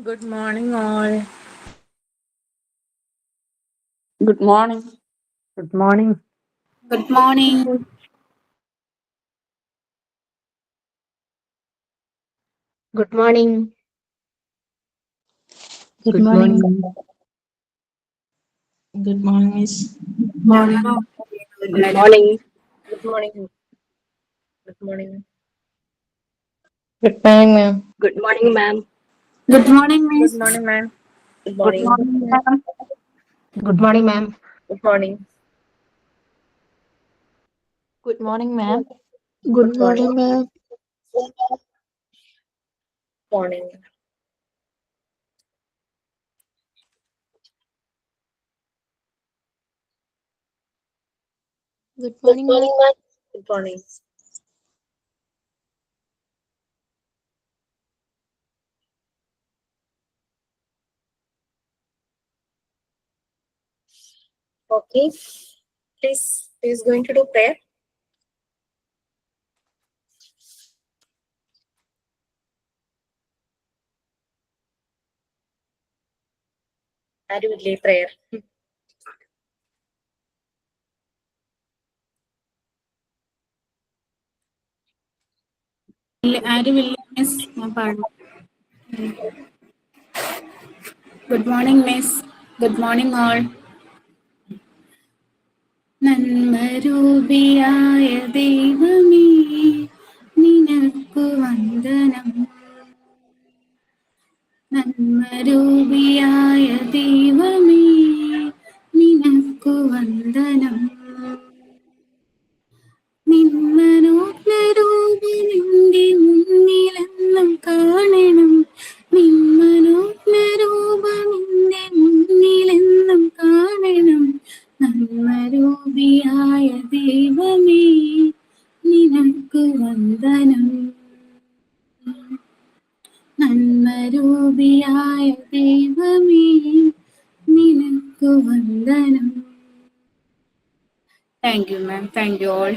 Good morning, all. Good morning. Good morning. Good morning. Good morning. Good Good morning. morning. Good morning, Miss. Morning. Good morning. Good morning. Good morning. Good morning, ma'am. Good morning, ma'am. Good morning, Good Miss. morning, ma'am. Good Good morning. morning, ma'am. Good morning, ma'am. Good morning. Good morning, ma'am. Good morning, ma'am. Morning. Good Good morning, morning, ma'am. ma'am. Good morning. Okay. Please going to do prayer. ആര് വില്ലേ prayer? ആരുമില്ല miss, ഞാൻ പാടും. Good morning, Miss. Good morning, all. നന്മരൂപിയായ ദൈവമേ, നിനക്കു വന്ദനം. നന്മരൂപിയായ ദൈവമേ, നിനക്കു വന്ദനം. നിന്മനോജ്ഞരൂപമെന്റെ മുന്നിലെന്നും കാണണം. നിന്മനോജ്ഞരൂപമെന്റെ മുന്നിലെന്നും കാണണം. നന്മരൂപിയായ ദൈവമേ, നിനക്കു വന്ദനം. നന്മരൂപിയായ ദൈവമേ, നിനക്കു വന്ദനം. Thank you, ma'am. Thank you all.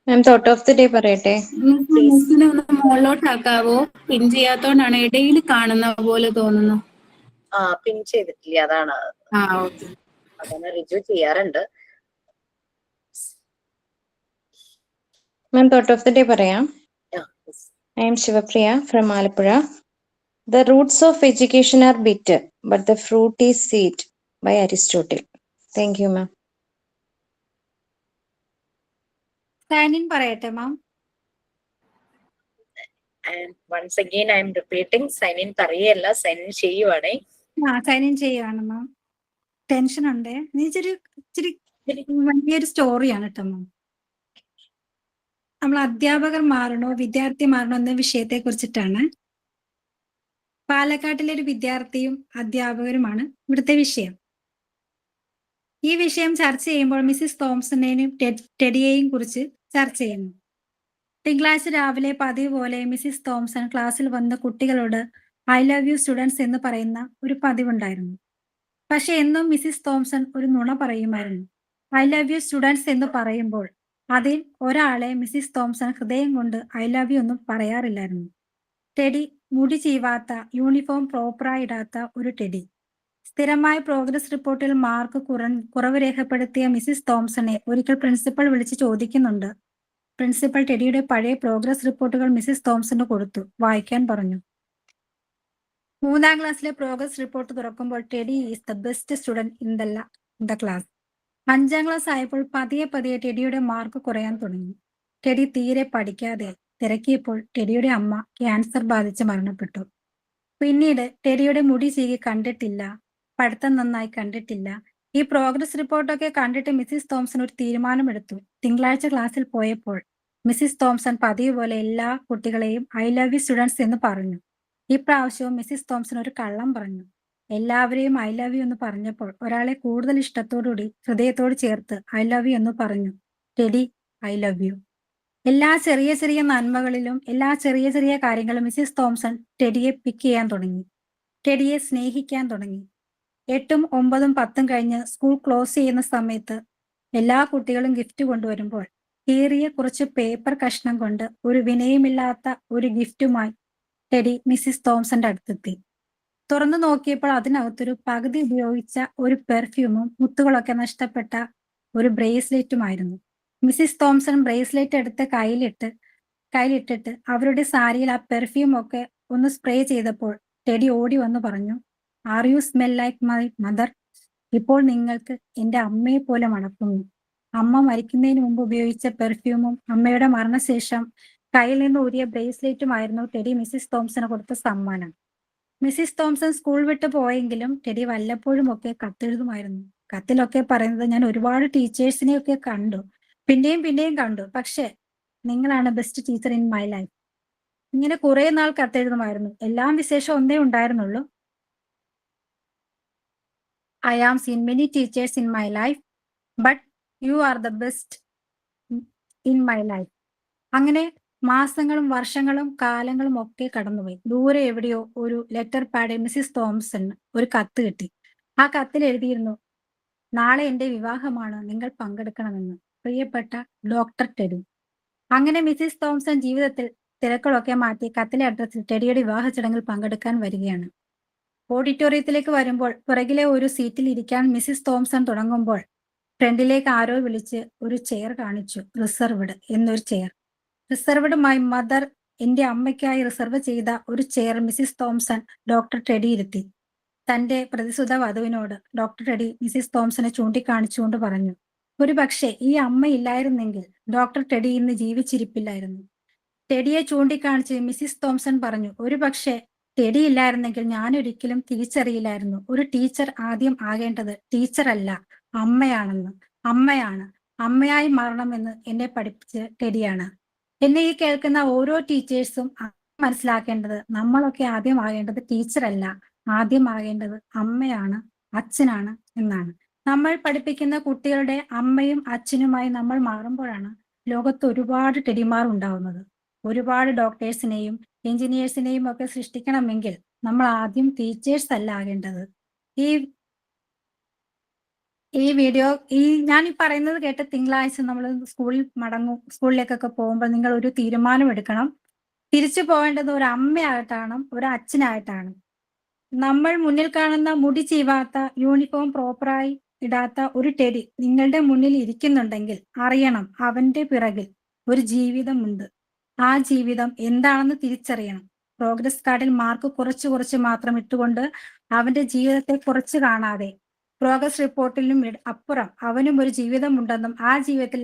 Ma'am thought of the day പറയട്ടെ. മിസ്സിനെ ഒന്ന് മുകളിലോട്ടാക്കാവോ? പിൻ ചെയ്യാത്തോണ്ടാണ്, ഇടയിൽ കാണുന്ന പോലെ തോന്നുന്നു. പിൻ ചെയ്തിട്ടില്ല, അതാണ്. ഓക്കെ. അതാണ് റിജു ചെയ്യാറുണ്ട്. മാം തോട്ട് ഓഫ് ദി ഡേ പറയാം. I am Shivapriya from Alappuzha. The roots of education are bitter, but the fruit is sweet by Aristotle. Thank you, ma'am. Sign in പറയട്ടെ ma'am. And once again I am repeating, sign in പറയല്ല, sign in ചെയ്യുവാണേ. Sign in ചെയ്യുവാണ് മാം. Tension ഉണ്ട്. ഇച്ചിരി വലിയൊരു സ്റ്റോറിയാണ് കേട്ടോ മാം. നമ്മൾ അധ്യാപകർ മാറണോ വിദ്യാർത്ഥി മാറണോ എന്ന വിഷയത്തെ കുറിച്ചിട്ടാണ്. പാലക്കാട്ടിലെ ഒരു വിദ്യാർത്ഥിയും അധ്യാപകരുമാണ് ഇവിടുത്തെ വിഷയം. ഈ വിഷയം ചർച്ച ചെയ്യുമ്പോൾ മിസ്സിസ് തോംസണെയും ടെഡിയെയും കുറിച്ച് ചർച്ച ചെയ്യുന്നു. തിങ്കളാഴ്ച രാവിലെ പതിവ് പോലെ മിസ്സിസ് തോംസൺ ക്ലാസ്സിൽ വന്ന കുട്ടികളോട് ഐ ലവ് യു സ്റ്റുഡൻസ് എന്ന് പറയുന്ന ഒരു പതിവുണ്ടായിരുന്നു. പക്ഷെ എന്നും മിസ്സിസ് തോംസൺ ഒരു നുണ പറയുമായിരുന്നു. ഐ ലവ് യു സ്റ്റുഡൻസ് എന്ന് പറയുമ്പോൾ അതിൽ ഒരാളെ മിസ്സിസ് തോംസൺ ഹൃദയം കൊണ്ട് ഐ ലവ് യു ഒന്നും പറയാറില്ലായിരുന്നു. ടെഡി, മുടി ചീവാത്ത, യൂണിഫോം പ്രോപ്പറായി ഇടാത്ത ഒരു ടെഡി. സ്ഥിരമായി പ്രോഗ്രസ് റിപ്പോർട്ടിൽ മാർക്ക് കുറവ് രേഖപ്പെടുത്തിയ മിസ്സിസ് തോംസണെ ഒരിക്കൽ പ്രിൻസിപ്പൽ വിളിച്ച് ചോദിക്കുന്നുണ്ട്. പ്രിൻസിപ്പൽ ടെഡിയുടെ പഴയ പ്രോഗ്രസ് റിപ്പോർട്ടുകൾ മിസ്സിസ് തോംസന് കൊടുത്തു. വായിക്കാൻ പറഞ്ഞു. 3ാം ക്ലാസ്സിലെ പ്രോഗ്രസ് റിപ്പോർട്ട് തുറക്കുമ്പോൾ teddy is the best student in the class. 5ാം class ആയപ്പോൾ പതിയെ ടെഡിയുടെ മാർക്ക് കുറയാൻ തുടങ്ങി. ടെഡി തീരെ പഠിക്കാതെ തിരക്കിയപ്പോൾ ടെഡിയുടെ അമ്മ ക്യാൻസർ ബാധിച്ച് മരണപ്പെട്ടു. പിന്നീട് ടെഡിയുടെ മുടി ചീകി കണ്ടിട്ടില്ല, പഠിത്തം നന്നായി കണ്ടിട്ടില്ല. ഈ പ്രോഗ്രസ് റിപ്പോർട്ടൊക്കെ കണ്ടിട്ട് മിസ്സിസ് തോംസൺ ഒരു തീരുമാനമെടുത്തു. തിങ്കളാഴ്ച ക്ലാസ്സിൽ പോയപ്പോൾ മിസ്സിസ് തോംസൺ പതിവ് പോലെ എല്ലാ കുട്ടികളെയും ഐ ലവ് യു സ്റ്റുഡൻസ് എന്ന് പറഞ്ഞു. ഈ പ്രാവശ്യവും മിസ്സിസ് തോംസൺ ഒരു കള്ളം പറഞ്ഞു. എല്ലാവരെയും ഐ ലവ് യു എന്ന് പറഞ്ഞപ്പോൾ ഒരാളെ കൂടുതൽ ഇഷ്ടത്തോടുകൂടി ഹൃദയത്തോട് ചേർത്ത് ഐ ലവ് യു എന്ന് പറഞ്ഞു. Teddy, I love you. എല്ലാ ചെറിയ നന്മകളിലും എല്ലാ ചെറിയ കാര്യങ്ങളും മിസ്സിസ് തോംസൺ ടെഡിയെ പിക്ക് ചെയ്യാൻ തുടങ്ങി. ടെഡിയെ സ്നേഹിക്കാൻ തുടങ്ങി. 8ഉം 9ഉം 10ഉം കഴിഞ്ഞ് സ്കൂൾ ക്ലോസ് ചെയ്യുന്ന സമയത്ത് എല്ലാ കുട്ടികളും ഗിഫ്റ്റ് കൊണ്ടുവരുമ്പോൾ കീറിയ കുറച്ച് പേപ്പർ കഷ്ണം കൊണ്ട് ഒരു വിനയമില്ലാത്ത ഒരു ഗിഫ്റ്റുമായി ടെഡി മിസ്സിസ് തോംസന്റെ അടുത്തെത്തി. തുറന്നു നോക്കിയപ്പോൾ അതിനകത്തൊരു പകുതി ഉപയോഗിച്ച ഒരു പെർഫ്യൂമും മുത്തുകളൊക്കെ നഷ്ടപ്പെട്ട ഒരു ബ്രേസ്ലെറ്റുമായിരുന്നു. മിസ്സിസ് തോംസൺ ബ്രേസ്ലെറ്റ് എടുത്ത് കയ്യിലിട്ടിട്ട് അവരുടെ സാരിയിൽ ആ പെർഫ്യൂം ഒക്കെ ഒന്ന് സ്പ്രേ ചെയ്തപ്പോൾ ടെഡി ഓടി വന്ന് പറഞ്ഞു, are you smell like my mother? ഇപ്പോൾ നിങ്ങൾക്ക് എന്റെ അമ്മയെ പോലെ മണക്കുന്നു. അമ്മ മരിക്കുന്നതിന് മുമ്പ് ഉപയോഗിച്ച പെർഫ്യൂമും അമ്മയുടെ മരണശേഷം കയ്യിൽ നിന്ന് ഊരിയ ബ്രേസ്ലെറ്റുമായിരുന്നു ടെഡി മിസ്സിസ് തോംസന് കൊടുത്ത സമ്മാനം. മിസ്സിസ് തോംസൺ സ്കൂൾ വിട്ട് പോയെങ്കിലും ടെഡി വല്ലപ്പോഴും ഒക്കെ കത്തെഴുതുമായിരുന്നു. കത്തിലൊക്കെ പറയുന്നത്, ഞാൻ ഒരുപാട് ടീച്ചേഴ്സിനെയൊക്കെ കണ്ടു, പിന്നെയും കണ്ടു, പക്ഷെ നിങ്ങളാണ് best teacher in my life. ഇങ്ങനെ കുറെ നാൾ കത്തെഴുതുമായിരുന്നു. എല്ലാം വിശേഷം ഒന്നേ ഉണ്ടായിരുന്നുള്ളൂ, I am seen many teachers in my life, but you are the best in my life. അങ്ങനെ മാസങ്ങളും വർഷങ്ങളും കാലങ്ങളും ഒക്കെ കടന്നുപോയി. ദൂരെ എവിടെയോ ഒരു ലെറ്റർ പാഡിൽ മിസ്സിസ് തോംസൺ ഒരു കത്ത് കിട്ടി. ആ കത്തിൽ എഴുതിയിരുന്നു, നാളെ എന്റെ വിവാഹമാണ്, നിങ്ങൾ പങ്കെടുക്കണമെന്ന്. പ്രിയപ്പെട്ട ഡോക്ടർ ടെഡി. അങ്ങനെ മിസ്സിസ് തോംസൺ ജീവിതത്തിൽ തിരക്കുകളൊക്കെ മാറ്റി കത്തിലെ അഡ്രസ്സിൽ ടെഡിയുടെ വിവാഹ ചടങ്ങിൽ പങ്കെടുക്കാൻ വരികയാണ്. ഓഡിറ്റോറിയത്തിലേക്ക് വരുമ്പോൾ പുറകിലെ ഒരു സീറ്റിൽ ഇരിക്കാൻ മിസ്സിസ് തോംസൺ തുടങ്ങുമ്പോൾ ഫ്രണ്ടിലേക്ക് ആരോ വിളിച്ച് ഒരു ചെയർ കാണിച്ചു. റിസർവ്ഡ് എന്നൊരു ചെയർ. റിസർവ്ഡ് മൈ മദർ, എന്റെ അമ്മയ്ക്കായി റിസർവ് ചെയ്ത ഒരു chair Mrs Thompson doctor Teddy ഇരുത്തി. തന്റെ പ്രതിസുത വധുവിനോട് ഡോക്ടർ ടെഡി മിസ്സിസ് തോംസനെ ചൂണ്ടിക്കാണിച്ചുകൊണ്ട് പറഞ്ഞു, ഒരു പക്ഷേ ഈ അമ്മ ഇല്ലായിരുന്നെങ്കിൽ ഡോക്ടർ ടെഡി ഇന്ന് ജീവിച്ചിരിപ്പില്ലായിരുന്നു. ടെഡിയെ ചൂണ്ടിക്കാണിച്ച് മിസ്സിസ് തോംസൺ പറഞ്ഞു, ഒരു പക്ഷേ ടെഡി ഇല്ലായിരുന്നെങ്കിൽ ഞാൻ ഒരിക്കലും തിരിച്ചറിയില്ലായിരുന്നു ഒരു ടീച്ചർ ആദ്യം ആകേണ്ടത് ടീച്ചറല്ല അമ്മയാണെന്ന്. അമ്മയായി മാറണമെന്ന് എന്നെ പഠിപ്പിച്ച ടെഡിയാണ്. എന്നെ ഈ കേൾക്കുന്ന ഓരോ ടീച്ചേഴ്സും മനസ്സിലാക്കേണ്ടത്, നമ്മളൊക്കെ ആദ്യം ആകേണ്ടത് ടീച്ചറല്ല, ആദ്യം ആകേണ്ടത് അമ്മയാണ്, അച്ഛനാണ് എന്നാണ്. നമ്മൾ പഠിപ്പിക്കുന്ന കുട്ടികളുടെ അമ്മയും അച്ഛനുമായി നമ്മൾ മാറുമ്പോഴാണ് ലോകത്ത് ഒരുപാട് ടെഡിമാർ ഉണ്ടാവുന്നത്. ഒരുപാട് ഡോക്ടേഴ്സിനെയും എഞ്ചിനീയേഴ്സിനെയും ഒക്കെ സൃഷ്ടിക്കണമെങ്കിൽ നമ്മൾ ആദ്യം ടീച്ചേഴ്സ് അല്ല ആകേണ്ടത്. ഈ വീഡിയോ ഞാൻ ഈ പറയുന്നത് കേട്ട് തിങ്കളാഴ്ച നമ്മൾ സ്കൂളിലേക്കൊക്കെ പോകുമ്പോൾ നിങ്ങൾ ഒരു തീരുമാനം എടുക്കണം. തിരിച്ചു പോകേണ്ടത് ഒരു അമ്മയായിട്ടാണ്, ഒരു അച്ഛനായിട്ടാണ്. നമ്മൾ മുന്നിൽ കാണുന്ന മുടി ചീവാത്ത, യൂണിഫോം പ്രോപ്പറായി ഇടാത്ത ഒരു ടെഡി നിങ്ങളുടെ മുന്നിൽ ഇരിക്കുന്നുണ്ടെങ്കിൽ അറിയണം, അവന്റെ പിറകിൽ ഒരു ജീവിതമുണ്ട്. ആ ജീവിതം എന്താണെന്ന് തിരിച്ചറിയണം. പ്രോഗ്രസ് കാർഡിൽ മാർക്ക് കുറച്ച് മാത്രം ഇട്ടുകൊണ്ട് അവന്റെ ജീവിതത്തെ കുറച്ച് കാണാതെ, പ്രോഗ്രസ് റിപ്പോർട്ടിലും അപ്പുറം അവനും ഒരു ജീവിതമുണ്ടെന്നും ആ ജീവിതത്തിൽ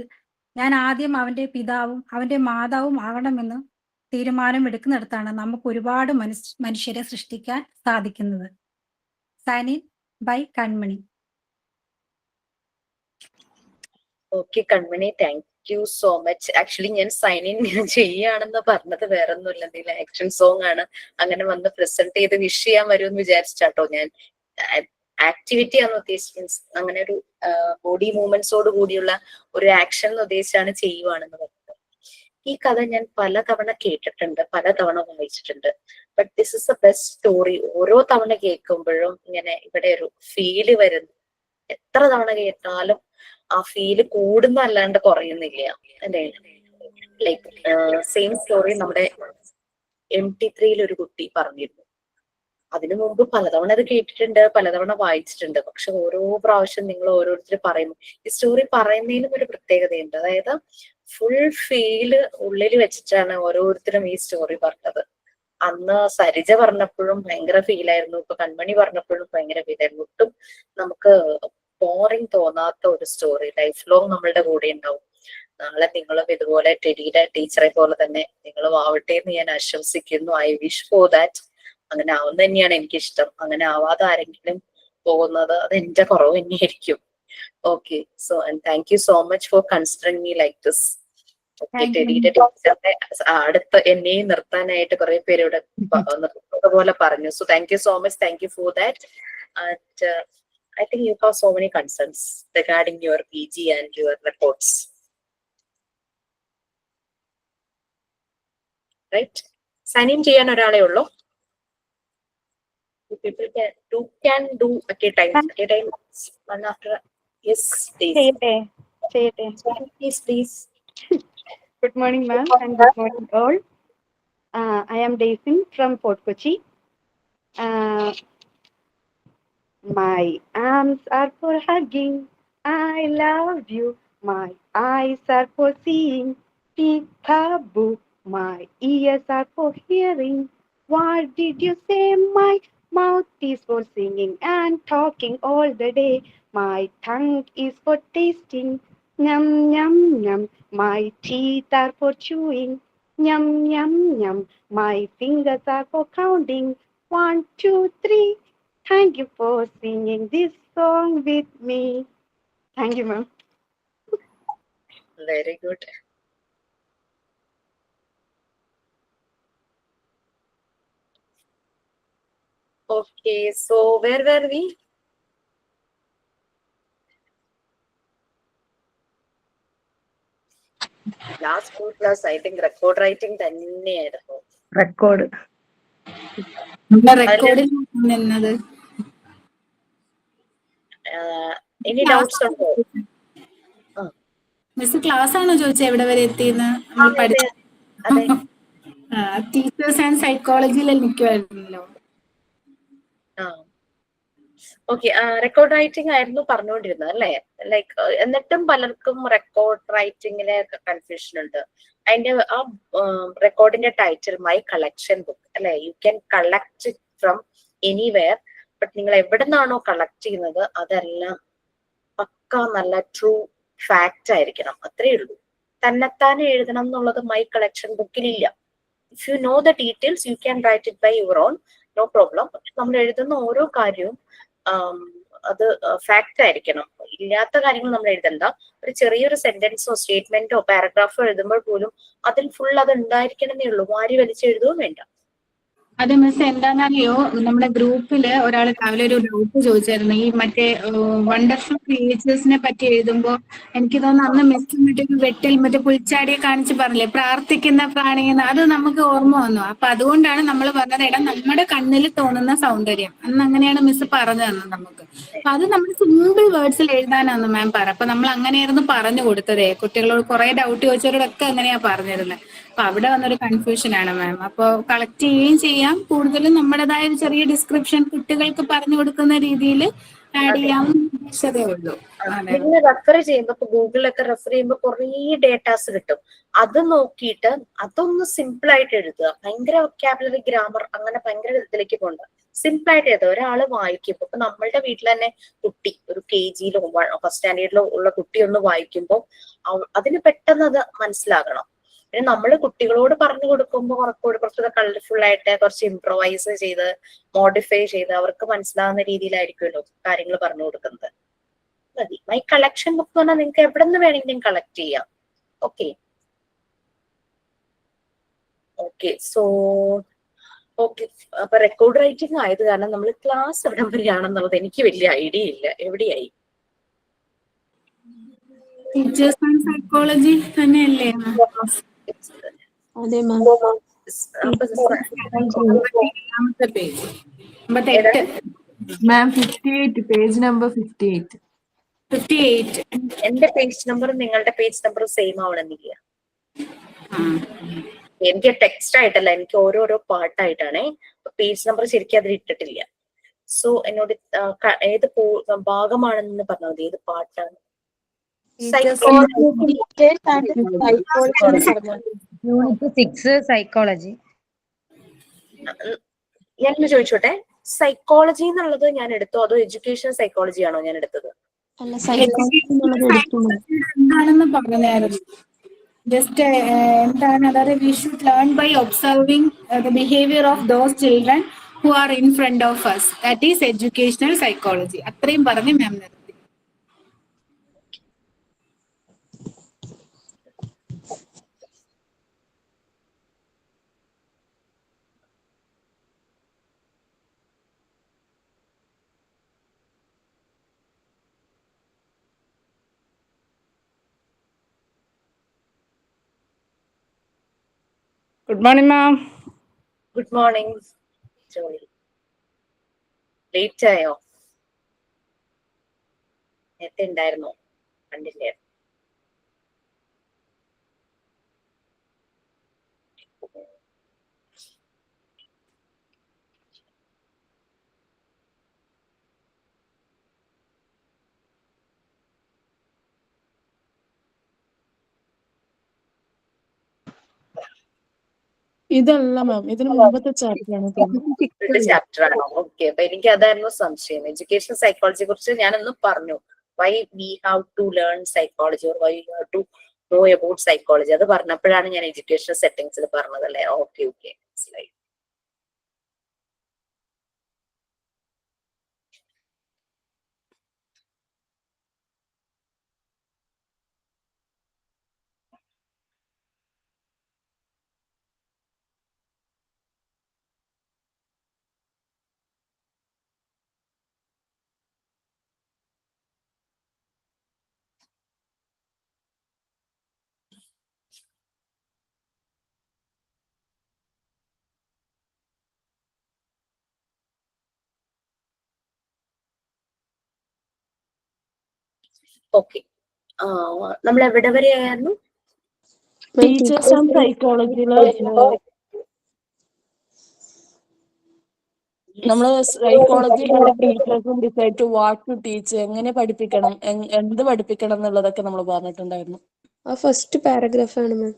ഞാൻ ആദ്യം അവന്റെ പിതാവും അവന്റെ മാതാവും ആകണമെന്ന് തീരുമാനം എടുക്കുന്നിടത്താണ് നമുക്ക് ഒരുപാട് മനുഷ്യരെ സൃഷ്ടിക്കാൻ സാധിക്കുന്നത്. Sign in by Kanmani. Okay Kanmani, thank you so much. Actually ഞാൻ സൈൻ ഇൻ ചെയ്യാണെന്ന് പറഞ്ഞത് വേറെ ഒന്നുമില്ല, എന്തെങ്കിലും ആക്ഷൻ സോങ് ആണ് അങ്ങനെ വന്ന് പ്രസന്റ് ചെയ്ത് വിഷ് ചെയ്യാൻ വരുമെന്ന് വിചാരിച്ചാട്ടോ. ഞാൻ ആക്ടിവിറ്റി ആണ് ഉദ്ദേശിച്ചത്, മീൻസ് അങ്ങനെ ഒരു ബോഡി മൂവ്മെന്റ്സോട് കൂടിയുള്ള ഒരു ആക്ഷൻ എന്ന് ഉദ്ദേശിച്ചാണ് ചെയ്യുവാണെന്ന് പറഞ്ഞത്. ഈ കഥ ഞാൻ പലതവണ കേട്ടിട്ടുണ്ട്, പലതവണ വായിച്ചിട്ടുണ്ട്. But this is A best story. ഓരോ തവണ കേൾക്കുമ്പോഴും ഇങ്ങനെ ഇവിടെ ഒരു ഫീല് വരുന്നു. എത്ര തവണ കേട്ടാലും ആ ഫീല് കൂടുന്നല്ലാണ്ട് കുറയുന്നില്ല അല്ലേ. ലൈക്ക് സെയിം സ്റ്റോറി നമ്മുടെ MT3 ഒരു കുട്ടി പറഞ്ഞിരുന്നു. അതിനു മുമ്പ് പലതവണ അത് കേട്ടിട്ടുണ്ട്, പലതവണ വായിച്ചിട്ടുണ്ട്. പക്ഷെ ഓരോ പ്രാവശ്യം നിങ്ങൾ ഓരോരുത്തർ പറയുന്നു. ഈ സ്റ്റോറി പറയുന്നതിനും ഒരു പ്രത്യേകതയുണ്ട്. അതായത് ഫുൾ ഫീല് ഉള്ളിൽ വെച്ചിട്ടാണ് ഓരോരുത്തരും ഈ സ്റ്റോറി പറഞ്ഞത്. അന്ന് സരിജ പറഞ്ഞപ്പോഴും ഭയങ്കര ഫീലായിരുന്നു, ഇപ്പൊ കൺമണി പറഞ്ഞപ്പോഴും ഭയങ്കര ഫീലായിരുന്നു. ഒട്ടും നമുക്ക് ബോറിങ് തോന്നാത്ത ഒരു സ്റ്റോറി. ലൈഫ് ലോങ് നമ്മളുടെ കൂടെ ഉണ്ടാവും. നാളെ നിങ്ങളും ഇതുപോലെ ടെഡിയുടെ ടീച്ചറെ പോലെ തന്നെ നിങ്ങളും ആവട്ടെ എന്ന് ഞാൻ ആശംസിക്കുന്നു. I wish for that. അങ്ങനെ ആവുന്ന തന്നെയാണ് എനിക്കിഷ്ടം. അങ്ങനെ ആവാതെ ആരെങ്കിലും പോകുന്നത് അത് എന്റെ കുറവ് തന്നെയായിരിക്കും. Okay, so and thank you so much for considering me like this. Okay, ടെഡിയുടെ ടീച്ചറിനെ അടുത്ത് എന്നെയും നിർത്താനായിട്ട് കുറെ പേര് ഇവിടെ പോലെ പറഞ്ഞു. So thank you so much, thank you for that. And I think you have so many concerns regarding your PG and your reports, right? Sign in ചെയ്യാൻ ഒരാളെ ഉള്ളൂ. People can do at a time. At a time, one after. Yes, please. ചെയ്യട്ടെ Please. Good morning, ma'am, and good morning, all. I am Daisy from Fort Kochi. My arms are for hugging. I love you. My eyes are for seeing. Peekaboo. My ears are for hearing. What did you say? My mouth is for singing and talking all the day. My tongue is for tasting. Yum, yum, yum. My teeth are for chewing. Yum, yum, yum. My fingers are for counting. 1, 2, 3. Thank you for singing this song with me. Thank you, ma'am. Very good. Okay, so where were we? Last 2 class, I think record writing തന്നെയായിരുന്നു. Record. റെക്കോർഡിൽ നിന്നത് Any doubts ഉണ്ടോ? Miss class ആണോ ചോദിച്ചത് എവിടെ വരെ എത്തിയെന്ന്? അതെ. Teachers and സൈക്കോളജിയിൽ നിൽക്കുമായിരുന്നല്ലോ. ഓക്കെ, റെക്കോർഡ് റൈറ്റിംഗ് ആയിരുന്നു പറഞ്ഞുകൊണ്ടിരുന്നത് അല്ലേ? ലൈക്ക് എന്നിട്ടും പലർക്കും റെക്കോർഡ് റൈറ്റിംഗിലെ കൺഫ്യൂഷൻ ഉണ്ട്. അതിന്റെ ആ റെക്കോർഡിന്റെ ടൈറ്റിൽ മൈ കളക്ഷൻ ബുക്ക് അല്ലെ? You can collect from anywhere, but നിങ്ങൾ എവിടെ നിന്നാണോ കളക്ട് ചെയ്യുന്നത് അതെല്ലാം പക്ക നല്ല ട്രൂ ഫാക്റ്റ് ആയിരിക്കണം, അത്രേ ഉള്ളൂ. തന്നെത്താനെ എഴുതണം എന്നുള്ളത് മൈ കളക്ഷൻ ബുക്കിലില്ല. If you know the details you can write it by your own, no problem. പക്ഷെ നമ്മൾ എഴുതുന്ന ഓരോ കാര്യവും അത് ഫാക്റ്റ് ആയിരിക്കണം. ഇല്ലാത്ത കാര്യങ്ങൾ നമ്മൾ എഴുതണ്ട. ഒരു ചെറിയൊരു സെന്റൻസോ സ്റ്റേറ്റ്മെന്റോ പാരഗ്രാഫോ എഴുതുമ്പോൾ പോലും അതിൽ ഫുൾ അത് ഉണ്ടായിരിക്കണമെന്നേ ഉള്ളൂ. വാരി വലിച്ചെഴുതുകയും വേണ്ട. അതെ മിസ്, എന്താണെന്നറിയോ, നമ്മുടെ ഗ്രൂപ്പില് ഒരാൾ രാവിലെ ഒരു ഡൗട്ട് ചോദിച്ചായിരുന്നു. ഈ മറ്റേ വണ്ടർഫുൾ ക്രിയേച്ചേഴ്സിനെ പറ്റി എഴുതുമ്പോ എനിക്ക് തോന്നുന്നു അന്ന് മിസ് മറ്റേ വെട്ടിൽ മറ്റേ പുൽച്ചാടിയെ കാണിച്ച് പറഞ്ഞില്ലേ പ്രാർത്ഥിക്കുന്ന പ്രാണിയെന്ന്, അത് നമുക്ക് ഓർമ്മ വന്നു. അപ്പൊ അതുകൊണ്ടാണ് നമ്മൾ പറഞ്ഞത് ഇടാം നമ്മുടെ കണ്ണിൽ തോന്നുന്ന സൗന്ദര്യം. അന്ന് അങ്ങനെയാണ് മിസ് പറഞ്ഞു തന്നത് നമുക്ക്. അപ്പൊ അത് നമ്മൾ സിമ്പിൾ വേർഡ്സിൽ എഴുതാനാന്ന് മാം പറ. അപ്പൊ നമ്മൾ അങ്ങനെയായിരുന്നു പറഞ്ഞു കൊടുത്തതേ. കുട്ടികളോട് കുറെ ഡൗട്ട് ചോദിച്ചവരോടൊക്കെ അങ്ങനെയാ പറഞ്ഞിരുന്നത്. അപ്പൊ അവിടെ വന്നൊരു കൺഫ്യൂഷൻ ആണ് മാം. അപ്പൊ കളക്ട് ചെയ്യുകയും ചെയ്യാം, കൂടുതലും നമ്മുടേതായ ഒരു ചെറിയ ഡിസ്ക്രിപ്ഷൻ കുട്ടികൾക്ക് പറഞ്ഞു കൊടുക്കുന്ന രീതിയിൽ ആഡ് ചെയ്യാമെന്ന് ഉദ്ദേശിച്ചതേ ഉള്ളൂ. നിങ്ങൾ റെഫർ ചെയ്യുമ്പോൾ ഇപ്പൊ ഗൂഗിളിലൊക്കെ റെഫർ ചെയ്യുമ്പോൾ കുറേ ഡേറ്റാസ് കിട്ടും. അത് നോക്കിയിട്ട് അതൊന്ന് സിമ്പിൾ ആയിട്ട് എഴുതുക. ഭയങ്കര വൊക്കാബുലറി ഗ്രാമർ അങ്ങനെ ഭയങ്കര ഇതിലേക്ക് പോകണ്ട. സിമ്പിൾ ആയിട്ട് എഴുതുക. ഒരാള് വായിക്കുമ്പോൾ ഇപ്പൊ നമ്മളുടെ വീട്ടിൽ തന്നെ കുട്ടി ഒരു KG-ലോ ഫസ്റ്റ് സ്റ്റാൻഡേർഡിലോ ഉള്ള കുട്ടി ഒന്ന് വായിക്കുമ്പോൾ അതിന് പെട്ടെന്ന് അത് മനസ്സിലാകണം. പിന്നെ നമ്മൾ കുട്ടികളോട് പറഞ്ഞു കൊടുക്കുമ്പോൾ കുറച്ചുകൂടെ കളർഫുൾ ആയിട്ട് കുറച്ച് ഇംപ്രവൈസ് ചെയ്ത് മോഡിഫൈ ചെയ്ത് അവർക്ക് മനസ്സിലാവുന്ന രീതിയിലായിരിക്കുമല്ലോ കാര്യങ്ങൾ പറഞ്ഞു കൊടുക്കുന്നത്. മതി. മൈ കളക്ഷൻ ബുക്ക് എന്ന് പറഞ്ഞാൽ നിങ്ങൾക്ക് എവിടെ നിന്ന് വേണമെങ്കിലും കളക്ട് ചെയ്യാം. Okay so okay. അപ്പൊ റെക്കോർഡ് റൈറ്റിംഗ് ആയത് കാരണം നമ്മൾ ക്ലാസ് എവിടെ വരെയാണെന്നുള്ളത് എനിക്ക് വലിയ ഐഡിയ ഇല്ല. എവിടെയായി? ടീച്ചേഴ്സ് ആൻഡ് സൈക്കോളജി തന്നെയല്ലേ? അതെ മാം. പേജ് 58. മാം 58, പേജ് നമ്പർ 58. എന്റെ പേജ് നമ്പറും നിങ്ങളുടെ പേജ് നമ്പറും സെയിം ആവണമെന്നില്ല. എനിക്ക് ടെക്സ്റ്റ് ആയിട്ടല്ല, എനിക്ക് ഓരോരോ പാർട്ടായിട്ടാണേ. പേജ് നമ്പർ ശരിക്കും അതിൽ ഇട്ടിട്ടില്ല. സോ എന്നോട് ഏത് ഭാഗമാണെന്ന് പറഞ്ഞാൽ മതി, ഏത് പാർട്ടാണ്? Unit 6 psychology. ഞാനൊന്ന് ചോദിച്ചോട്ടെ, സൈക്കോളജി എന്നുള്ളത് ഞാൻ എടുത്തോ അതോ എഡ്യൂക്കേഷൻ സൈക്കോളജി ആണോ ഞാൻ എടുത്തത്? എന്താണെന്ന് പറഞ്ഞായിരുന്നു. ജസ്റ്റ് എന്താണ്, അതായത് we should learn by observing the behaviour of those children who are in front of us. That is educational psychology. അത്രയും പറഞ്ഞ് മാം നിർത്തി. Good morning, ma'am. Good morning. ജോലി ലേറ്റ് ആയോ? നേരത്തെ ഉണ്ടായിരുന്നോ? കണ്ടില്ലേ? ഇതല്ല മാം, ഇതിന് മുമ്പത്തെ ചാപ്റ്റർ ആണ് തോന്നുന്നു. ചാപ്റ്റർ ആണോ? ഓക്കെ, അപ്പൊ എനിക്ക് അതായിരുന്നു സംശയം. എഡ്യൂക്കേഷൻ സൈക്കോളജിയെ കുറിച്ച് ഞാനൊന്ന് പറഞ്ഞു. Why we have to learn psychology or why have to know about psychology. അത് പറഞ്ഞപ്പോഴാണ് ഞാൻ എഡ്യൂക്കേഷൻ സെറ്റിംഗ്സിൽ പറഞ്ഞതല്ലേ. ഓക്കെ ഓക്കെ, മനസ്സിലായി. ഓക്കെ, നമ്മൾ എവിടെ വരെയായിരുന്നു? ടീച്ചേഴ്സ് ആൻഡ് സൈക്കോളജിയില് നമ്മള് സൈക്കോളജിയിലുള്ള ടീച്ചേഴ്സും decide to what to teach, എങ്ങനെ പഠിപ്പിക്കണം, എന്ത് പഠിപ്പിക്കണം എന്നുള്ളതൊക്കെ നമ്മൾ പറഞ്ഞിട്ടുണ്ടായിരുന്നു. ആ ഫസ്റ്റ് പാരഗ്രാഫ് ആണ് മാം.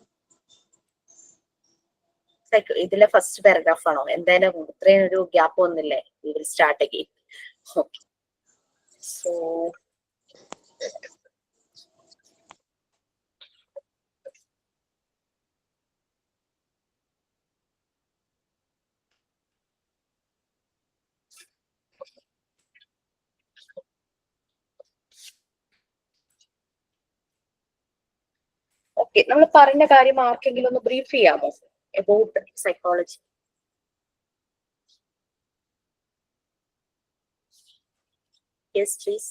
ഇതിലെ ഫസ്റ്റ് പാരഗ്രാഫ് ആണോ? എന്തായാലും ഇത്രയും ഒരു ഗ്യാപ്പ് വന്നില്ലേ? We will start again. Okay, so okay, നമ്മൾ പറഞ്ഞ കാര്യം ആർക്കെങ്കിലും ഒന്ന് ബ്രീഫ് ചെയ്യാമോ അബൌട്ട് സൈക്കോളജി? Yes please.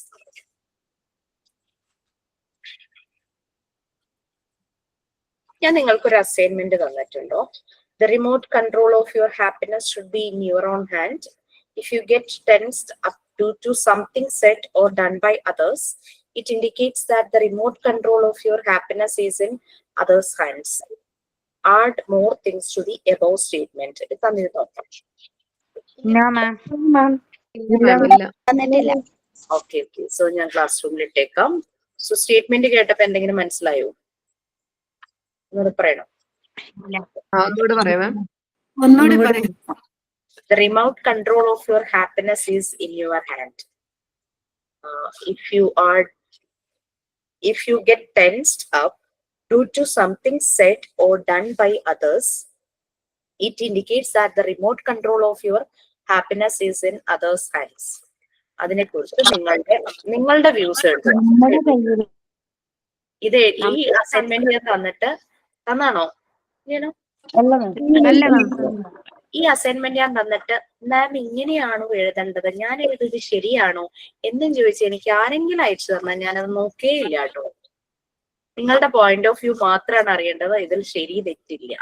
ഞാൻ നിങ്ങൾക്കൊരു assignment തന്നിട്ടുണ്ടോ? The remote control of your happiness should be in your own hand. If you get tensed up due to something said or done by others, it indicates that the remote control of your happiness is in others' hands. Add more things to the above statement. No, ma'am. തന്നിട്ടില്ല. Okay okay, so ഞാൻ class റൂമിൽ ഇട്ടേക്കാം. So statement കേട്ടപ്പോ എന്തെങ്കിലും മനസ്സിലായോ? ഒന്നുകൂടെ പറയണം. ഒന്നുകൂടി പറയാം. The remote control of your happiness is in your hand. If you get tensed up due to something said or done by others, it indicates that the remote control of your happiness is in others' hands. അതിനെ കുറിച്ച് നിങ്ങളുടെ views എഴുതുക. ഇത് ഈ assignment ഞാൻ തന്നാണോ? ഈ assignment ഞാൻ തന്നിട്ട് മാം ഇങ്ങനെയാണോ എഴുതേണ്ടത്, ഞാൻ എഴുതിയത് ശരിയാണോ എന്നും ചോദിച്ച് എനിക്ക് ആരെങ്കിലും അയച്ചു തന്നാൽ ഞാനത് നോക്കേയില്ല കേട്ടോ. നിങ്ങളുടെ പോയിന്റ് ഓഫ് വ്യൂ മാത്രമാണ് അറിയേണ്ടത്, ഇതിൽ ശരി തെറ്റില്ല.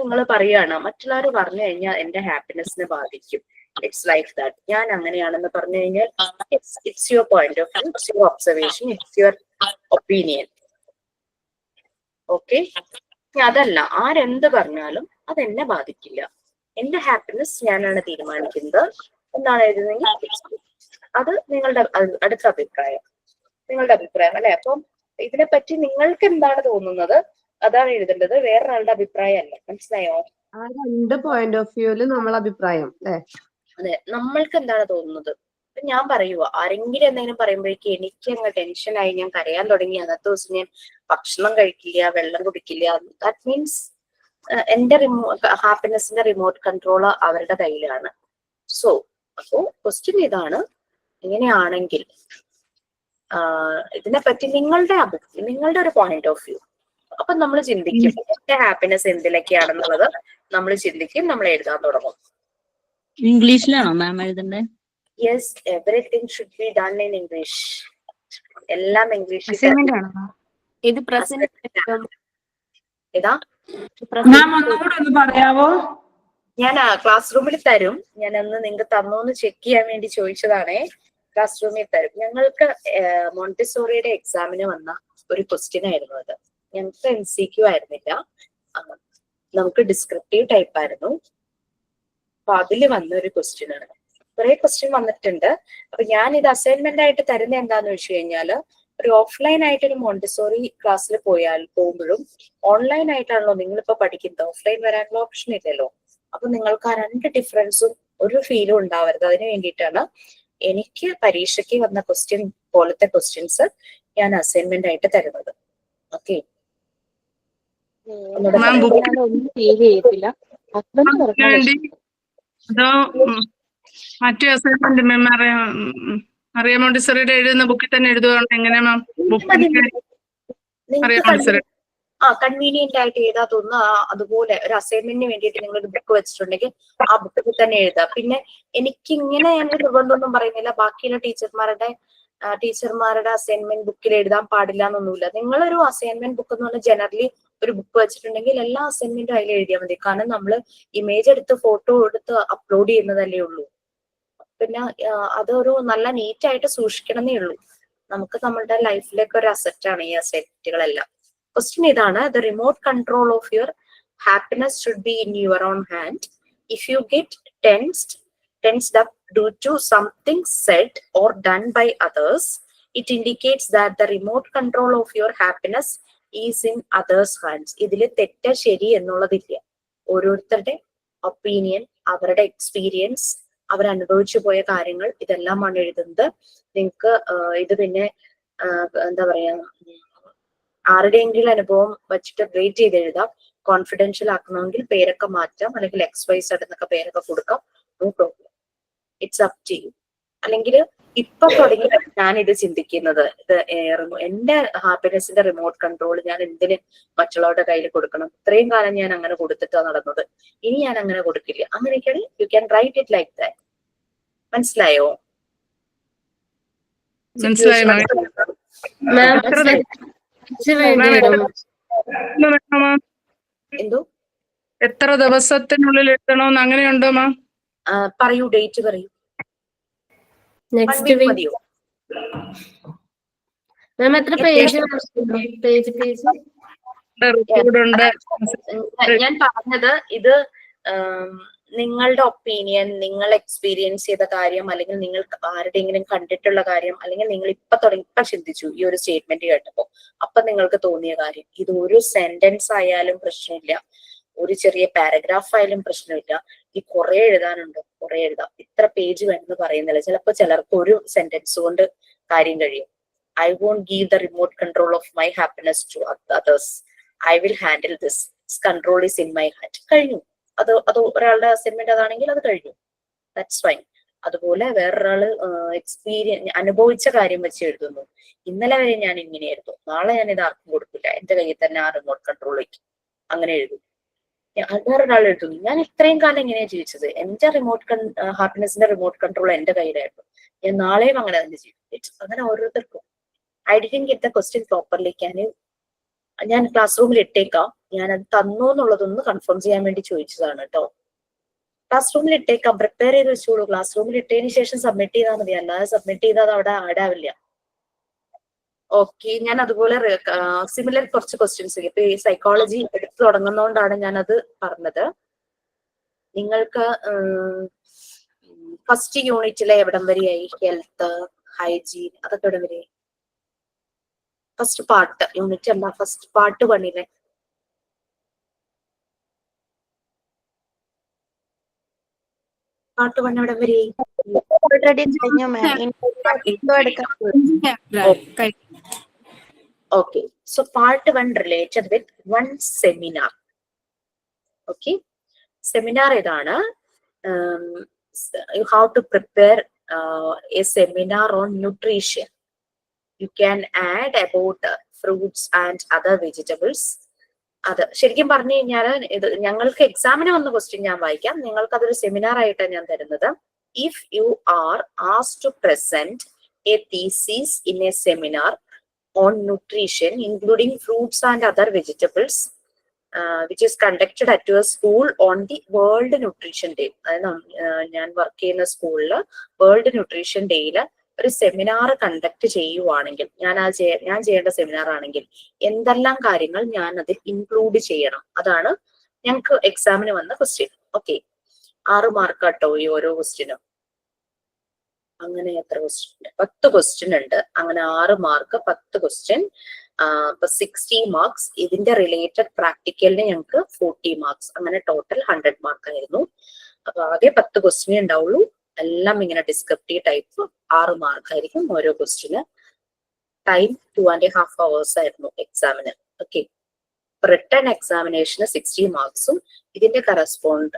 നിങ്ങൾ പറയുകയാണ് മറ്റുള്ളവർ പറഞ്ഞു കഴിഞ്ഞാൽ എന്റെ ഹാപ്പിനെസ്സിനെ ബാധിക്കും, ഇറ്റ്സ് ലൈക്ക് ദാറ്റ്. ഞാൻ അങ്ങനെയാണെന്ന് പറഞ്ഞു കഴിഞ്ഞാൽ it's your point of view, it's your observation, it's your opinion. Okay, അതല്ല ആരെന്ത് പറഞ്ഞാലും അതെന്നെ ബാധിക്കില്ല, എന്റെ ഹാപ്പിനെസ് ഞാനാണ് തീരുമാനിക്കുന്നത് എന്നാണ് എഴുതുന്നെങ്കിൽ അത് നിങ്ങളുടെ അടുത്ത അഭിപ്രായം, നിങ്ങളുടെ അഭിപ്രായം അല്ലെ. അപ്പം ഇതിനെപ്പറ്റി നിങ്ങൾക്ക് എന്താണ് തോന്നുന്നത് അതാണ് എഴുതേണ്ടത്, വേറൊരാളുടെ അഭിപ്രായം അല്ല. മനസ്സിലായോ? രണ്ട് പോയിന്റ് ഓഫ് വ്യൂല് നമ്മളെ അഭിപ്രായം അല്ലെ. അതെ, നമ്മൾക്ക് എന്താണ് തോന്നുന്നത്. ഞാൻ പറയുക, ആരെങ്കിലും എന്തെങ്കിലും പറയുമ്പോഴേക്കും എനിക്ക് അങ്ങ് ടെൻഷനായി, ഞാൻ കരയാൻ തുടങ്ങി, അന്നത്തെ ദിവസം ഞാൻ ഭക്ഷണം കഴിക്കില്ല, വെള്ളം കുടിക്കില്ല. ദാറ്റ് മീൻസ് എന്റെ ഹാപ്പിനെസിന്റെ റിമോട്ട് കൺട്രോൾ അവരുടെ കയ്യിലാണ്. അപ്പോ ക്വസ്റ്റ്യൻ ഇതാണ്, ഇങ്ങനെയാണെങ്കിൽ ഇതിനെപ്പറ്റി നിങ്ങളുടെ ഒരു പോയിന്റ് ഓഫ് വ്യൂ. അപ്പൊ നമ്മൾ ചിന്തിക്കും എന്റെ ഹാപ്പിനെസ് എന്തിലൊക്കെയാണെന്നുള്ളത് നമ്മൾ ചിന്തിക്കും, നമ്മൾ എഴുതാൻ തുടങ്ങും. ഇംഗ്ലീഷിലാണോ മാം എഴുതണ്ടേ? Yes, everything should be done in English. എല്ലാം ഇംഗ്ലീഷിൽ. ഇത് പ്രസന്റ് ഏതാ പറയാവോ? ഞാൻ ക്ലാസ് റൂമിൽ തരും. ഞാൻ അന്ന് നിങ്ങൾക്ക് തന്നോന്ന് ചെക്ക് ചെയ്യാൻ വേണ്ടി ചോദിച്ചതാണേ. ക്ലാസ് റൂമിൽ തരും. ഞങ്ങൾക്ക് മോണ്ടിസോറിയുടെ എക്സാമിന് വന്ന ഒരു ക്വസ്റ്റ്യൻ ആയിരുന്നു അത്. ഞങ്ങൾക്ക് MCQ ആയിരുന്നില്ല, നമുക്ക് ഡിസ്ക്രിപ്റ്റീവ് ടൈപ്പ് ആയിരുന്നു. അപ്പൊ അതില് വന്ന ഒരു ക്വസ്റ്റ്യൻ ആണ്. കുറെ ക്വസ്റ്റ്യൻ വന്നിട്ടുണ്ട്. അപ്പൊ ഞാൻ ഇത് അസൈൻമെന്റ് ആയിട്ട് തരുന്ന എന്താന്ന് വെച്ച് കഴിഞ്ഞാല് ഒരു ഓഫ്ലൈൻ ആയിട്ട് ഒരു മോണ്ടിസോറി ക്ലാസ്സിൽ പോകുമ്പോഴും ഓൺലൈൻ ആയിട്ടാണല്ലോ നിങ്ങളിപ്പോ പഠിക്കുന്നത്, ഓഫ്ലൈൻ വരാനുള്ള ഓപ്ഷൻ ഇല്ലല്ലോ. അപ്പൊ നിങ്ങൾക്ക് ആ രണ്ട് ഡിഫറൻസും ഒരു ഫീലും ഉണ്ടാവരുത്. അതിന് വേണ്ടിയിട്ടാണ് എനിക്ക് പരീക്ഷയ്ക്ക് വന്ന ക്വസ്റ്റ്യൻ പോലത്തെ ക്വസ്റ്റ്യൻസ് ഞാൻ അസൈൻമെന്റ് ആയിട്ട് തരുന്നത്. ഓക്കെ, മറ്റു അസൈൻമെന്റ് മാം അറിയാം മോണ്ടിസറിയുടെ എഴുതുന്ന ബുക്കിൽ തന്നെ എഴുതുകയാണ് എങ്ങനെ മാം? കൺവീനിയന്റ് ആയിട്ട് ഏതാ തോന്നുന്നു അതുപോലെ ഒരു അസൈൻമെന്റിന് വേണ്ടിയിട്ട് നിങ്ങൾ ഒരു ബുക്ക് വെച്ചിട്ടുണ്ടെങ്കിൽ ആ ബുക്കിൽ തന്നെ എഴുതാം. പിന്നെ എനിക്ക് ഇങ്ങനെ ഞാൻ നിർബന്ധമൊന്നും പറയുന്നില്ല, ബാക്കിയുള്ള ടീച്ചർമാരുടെ അസൈൻമെന്റ് ബുക്കിൽ എഴുതാൻ പാടില്ല എന്നൊന്നുമില്ല. നിങ്ങളൊരു അസൈൻമെന്റ് ബുക്ക് എന്ന് പറഞ്ഞാൽ ജനറലി ഒരു ബുക്ക് വെച്ചിട്ടുണ്ടെങ്കിൽ എല്ലാ അസൈൻമെന്റും അതിൽ എഴുതിയാൽ മതി. കാരണം നമ്മൾ ഇമേജ് എടുത്ത് ഫോട്ടോ എടുത്ത് അപ്ലോഡ് ചെയ്യുന്നതല്ലേ ഉള്ളൂ. പിന്നെ അതൊരു നല്ല നീറ്റ് ആയിട്ട് സൂക്ഷിക്കണമെന്നേ ഉള്ളൂ. നമുക്ക് നമ്മളുടെ ലൈഫിലേക്ക് ഒരു അസറ്റാണ് ഈ അസറ്റുകളെല്ലാം. ക്വസ്റ്റ്യൻ ഇതാണ്: the remote control of your happiness should be in your own hand. If you get tensed up due to something said or done by others, it indicates that the remote control of your happiness is in others' hands. ഇതില് തെറ്റ ശരി എന്നുള്ളതില്ല. ഓരോരുത്തരുടെ opinion, അവരുടെ experience, അവരനുഭവിച്ചു പോയ കാര്യങ്ങൾ, ഇതെല്ലാമാണ് എഴുതുന്നത്. നിങ്ങൾക്ക് ഇത് പിന്നെ എന്താ പറയാ, ആരുടെയെങ്കിലും അനുഭവം വെച്ചിട്ട് റേറ്റ് ചെയ്ത് എഴുതാം. കോൺഫിഡൻഷ്യൽ ആക്കണമെങ്കിൽ പേരൊക്കെ മാറ്റാം, അല്ലെങ്കിൽ XYZ എന്നൊക്കെ പേരൊക്കെ കൊടുക്കാം. No problem, it's up to you. അല്ലെങ്കിൽ ഇപ്പൊ തുടങ്ങി ഞാൻ ഇത് ചിന്തിക്കുന്നത്, ഇത് എന്റെ ഹാപ്പിനെസിന്റെ റിമോട്ട് കൺട്രോൾ ഞാൻ എന്തിന് മറ്റുള്ളവരുടെ കയ്യിൽ കൊടുക്കണം? ഇത്രയും കാലം ഞാൻ അങ്ങനെ കൊടുത്തിട്ടാണ് നടന്നത്, ഇനി ഞാൻ അങ്ങനെ കൊടുക്കില്ല. അങ്ങനെയൊക്കെയാണ് U can write it like that. മനസ്സിലായോ? എന്തോ എത്ര ദിവസത്തിനുള്ളിൽ എത്തണമെന്ന് അങ്ങനെയുണ്ടോ മാം? പറയൂ, ഡേറ്റ് പറയൂ. മതിയോ? ഞാൻ പറഞ്ഞത് ഇത് നിങ്ങളുടെ ഒപ്പീനിയൻ, നിങ്ങൾ എക്സ്പീരിയൻസ് ചെയ്ത കാര്യം, അല്ലെങ്കിൽ നിങ്ങൾ ആരുടെയെങ്കിലും കണ്ടിട്ടുള്ള കാര്യം, അല്ലെങ്കിൽ നിങ്ങൾ ഇപ്പൊ ചിന്തിച്ചു ഈ ഒരു സ്റ്റേറ്റ്മെന്റ് കേട്ടപ്പോ അപ്പൊ നിങ്ങൾക്ക് തോന്നിയ കാര്യം. ഇത് ഒരു സെന്റൻസ് ആയാലും പ്രശ്നമില്ല, ഒരു ചെറിയ പാരഗ്രാഫ് ആയാലും പ്രശ്നമില്ല. ഈ കുറെ എഴുതാനുണ്ട്, കുറെ എഴുതാം. ഇത്ര പേജ് വേണമെന്ന് പറയുന്നില്ല. ചിലപ്പോ ചിലർക്ക് ഒരു സെന്റൻസ് കൊണ്ട് കാര്യം കഴിയും. I won't give the remote control of my happiness to others. I will handle this. This control is in my hand. കഴിഞ്ഞു. അത് ഒരാളുടെ അസൈൻമെന്റ് അതാണെങ്കിൽ അത് കഴിഞ്ഞു. That's fine. അതുപോലെ വേറൊരാള് അനുഭവിച്ച കാര്യം വെച്ച് എഴുതുന്നു. ഇന്നലെ വരെ ഞാൻ ഇങ്ങനെയായിരുന്നു, നാളെ ഞാൻ ഇത് ആർക്കും കൊടുക്കില്ല, എന്റെ കയ്യിൽ തന്നെ ആ റിമോട്ട് കൺട്രോൾ വയ്ക്കും, അങ്ങനെ എഴുതും. വേറൊരാൾ എഴുതുന്നു, ഞാൻ ഇത്രയും കാലം എങ്ങനെയാ ജീവിച്ചത്, എന്റെ ഹാപ്പിനെസിന്റെ റിമോട്ട് കൺട്രോൾ എന്റെ കയ്യിലായിരുന്നു, ഞാൻ നാളെയും അങ്ങനെ തന്നെ ചെയ്യും. അങ്ങനെ ഓരോരുത്തർക്കും. I didn't get the question properly, ഞാൻ ക്ലാസ് റൂമിൽ ഇട്ടേക്കാം. ഞാൻ അത് തന്നോ എന്നുള്ളതൊന്ന് കൺഫേം ചെയ്യാൻ വേണ്ടി ചോദിച്ചതാണ് കേട്ടോ. ക്ലാസ് റൂമിൽ ഇട്ടേക്കാം, പ്രിപ്പയർ ചെയ്ത് വെച്ചോളൂ. ക്ലാസ് റൂമിൽ ഇട്ടതിന് ശേഷം സബ്മിറ്റ് ചെയ്താൽ മതി, അല്ലാതെ സബ്മിറ്റ് ചെയ്താൽ അവിടെ ആഡ് ആവില്ല. ഓക്കെ, ഞാൻ അതുപോലെ സിമിലർ കുറച്ച് ക്വസ്റ്റ്യൻസ്, ഇപ്പൊ ഈ സൈക്കോളജി എടുത്തു തുടങ്ങുന്നതുകൊണ്ടാണ് ഞാനത് പറഞ്ഞത്. നിങ്ങൾക്ക് ഫസ്റ്റ് യൂണിറ്റിലെ എവിടം വരെയായി? ഹെൽത്ത്, ഹൈജീൻ, അതൊക്കെ എവിടം വരെയായി? ഫസ്റ്റ് പാർട്ട്, യൂണിറ്റ് അല്ല, ഫസ്റ്റ് പാർട്ട് 1 പാർട്ട് 1 എവിടം വരെയായി? Okay, so part 1 related with one seminar. Okay, seminar idana. You have to prepare a seminar on nutrition. You can add about fruits and other vegetables. അത് ശരിക്കും പറഞ്ഞു കഴിഞ്ഞാൽ ഇത് ഞങ്ങൾക്ക് എക്സാമിന് വന്ന ക്വസ്റ്റ്യൻ ഞാൻ വായിക്കാം, നിങ്ങൾക്ക് അതൊരു സെമിനാർ ആയിട്ടാണ് ഞാൻ തരുന്നത്. If you are asked to present a thesis in a seminar on nutrition, including fruits and other vegetables, which is conducted at your school on the World Nutrition Day. ഞാൻ work ചെയ്യുന്ന സ്കൂളില് world nutrition ഡേയില് ഒരു seminar conduct ചെയ്യുവാണെങ്കിൽ, ഞാൻ ചെയ്യേണ്ട seminar ആണെങ്കിൽ എന്തെല്ലാം കാര്യങ്ങൾ ഞാൻ അതിൽ ഇൻക്ലൂഡ് ചെയ്യണം, അതാണ് ഞങ്ങൾക്ക് എക്സാമിന് വന്ന ക്വസ്റ്റ്യൻ. ഓക്കെ, 6 മാർക്ക് കേട്ടോ ഈ ഓരോ ക്വസ്റ്റ്യനും. അങ്ങനെ എത്ര ക്വസ്റ്റ്യൻ ഉണ്ട്? 10 ക്വസ്റ്റ്യൻ ഉണ്ട്. അങ്ങനെ 6 മാർക്ക് 10 ക്വസ്റ്റ്യൻ. ഇപ്പൊ 60 മാർക്സ്. ഇതിന്റെ റിലേറ്റഡ് പ്രാക്ടിക്കലിന് ഞങ്ങൾക്ക് 40 മാർക്സ്. അങ്ങനെ ടോട്ടൽ 100 മാർക്ക് ആയിരുന്നു. അപ്പൊ ആകെ 10 ക്വസ്റ്റ്യൻ ഉണ്ടാവുള്ളൂ. എല്ലാം ഇങ്ങനെ ഡിസ്ക്രിപ്റ്റീവ് ടൈപ്പ്. 6 മാർക്ക് ആയിരിക്കും ഓരോ ക്വസ്റ്റ്യന്. ടൈം 2.5 hours ആയിരുന്നു എക്സാമിന്. ഓക്കെ. റിട്ടേൺ എക്സാമിനേഷന് 60 മാർക്സും ഇതിന്റെ കറസ്പോണ്ട്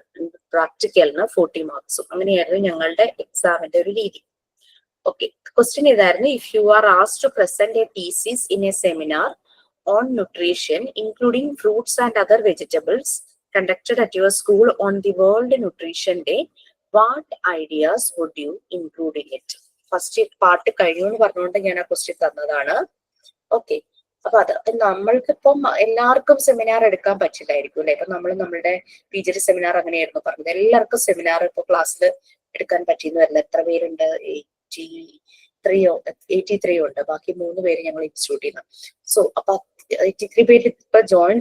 പ്രാക്ടിക്കലിന് 40 മാർക്സും. അങ്ങനെയായിരുന്നു ഞങ്ങളുടെ എക്സാമിന്റെ ഒരു രീതി. ഓക്കെ. ക്വസ്റ്റ്യൻ ഇതായിരുന്നു: if you are asked to present a thesis in a seminar on nutrition including fruits and other vegetables conducted at your school on the World Nutrition Day, what ideas would you include in it? First part കഴിഞ്ഞു എന്ന് പറഞ്ഞുകൊണ്ട് ഞാൻ ആ question തന്നതാണ്. Okay. അപ്പൊ അത് നമ്മൾക്കിപ്പം എല്ലാവർക്കും സെമിനാർ എടുക്കാൻ പറ്റില്ലായിരിക്കും അല്ലെ. ഇപ്പൊ നമ്മളുടെ PGD സെമിനാർ അങ്ങനെയായിരുന്നു പറഞ്ഞത്. എല്ലാവർക്കും സെമിനാർ ഇപ്പൊ ക്ലാസ്സിൽ എടുക്കാൻ പറ്റിയെന്ന് വരില്ല. എത്ര പേരുണ്ട്? 83 ഉണ്ട്. ബാക്കി 3 പേര് ഞങ്ങൾ ഇൻസ്റ്റിറ്റ്യൂട്ടിൽ നിന്ന്. സോ അപ്പൊ 83 പേര് ഇപ്പൊ ജോയിൻ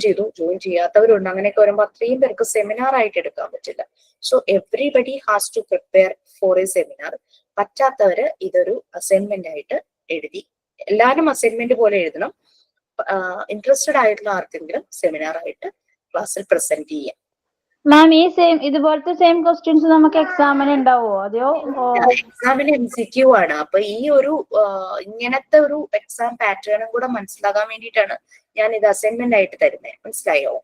ചെയ്യാത്തവരുണ്ട്. അങ്ങനെയൊക്കെ വരുമ്പോ അത്രയും പേർക്ക് സെമിനാർ ആയിട്ട് എടുക്കാൻ പറ്റില്ല. So everybody has to prepare for a seminar. പറ്റാത്തവര് ഇതൊരു അസൈൻമെന്റ് ആയിട്ട് എഴുതി, എല്ലാവരും അസൈൻമെന്റ് പോലെ എഴുതണം. ഇൻട്രസ്റ്റഡ് ആയിട്ടുള്ള ആർക്കെങ്കിലും സെമിനാർ ആയിട്ട് ക്ലാസ്സിൽ പ്രസന്റ് ചെയ്യാം. മാം, ഈ ഇതുപോലത്തെ സെയിം ക്വസ്റ്റ്യൻസ് നമുക്ക് എക്സാമിന് ഉണ്ടാവോ? അതെയോ എക്സാമിന് MCQ ആണ്. അപ്പൊ ഈ ഒരു ഇങ്ങനത്തെ ഒരു എക്സാം പാറ്റേണും കൂടെ മനസ്സിലാകാൻ വേണ്ടിയിട്ടാണ് ഞാൻ ഇത് അസൈൻമെന്റ് ആയിട്ട് തരുന്നത്. മനസ്സിലായോ?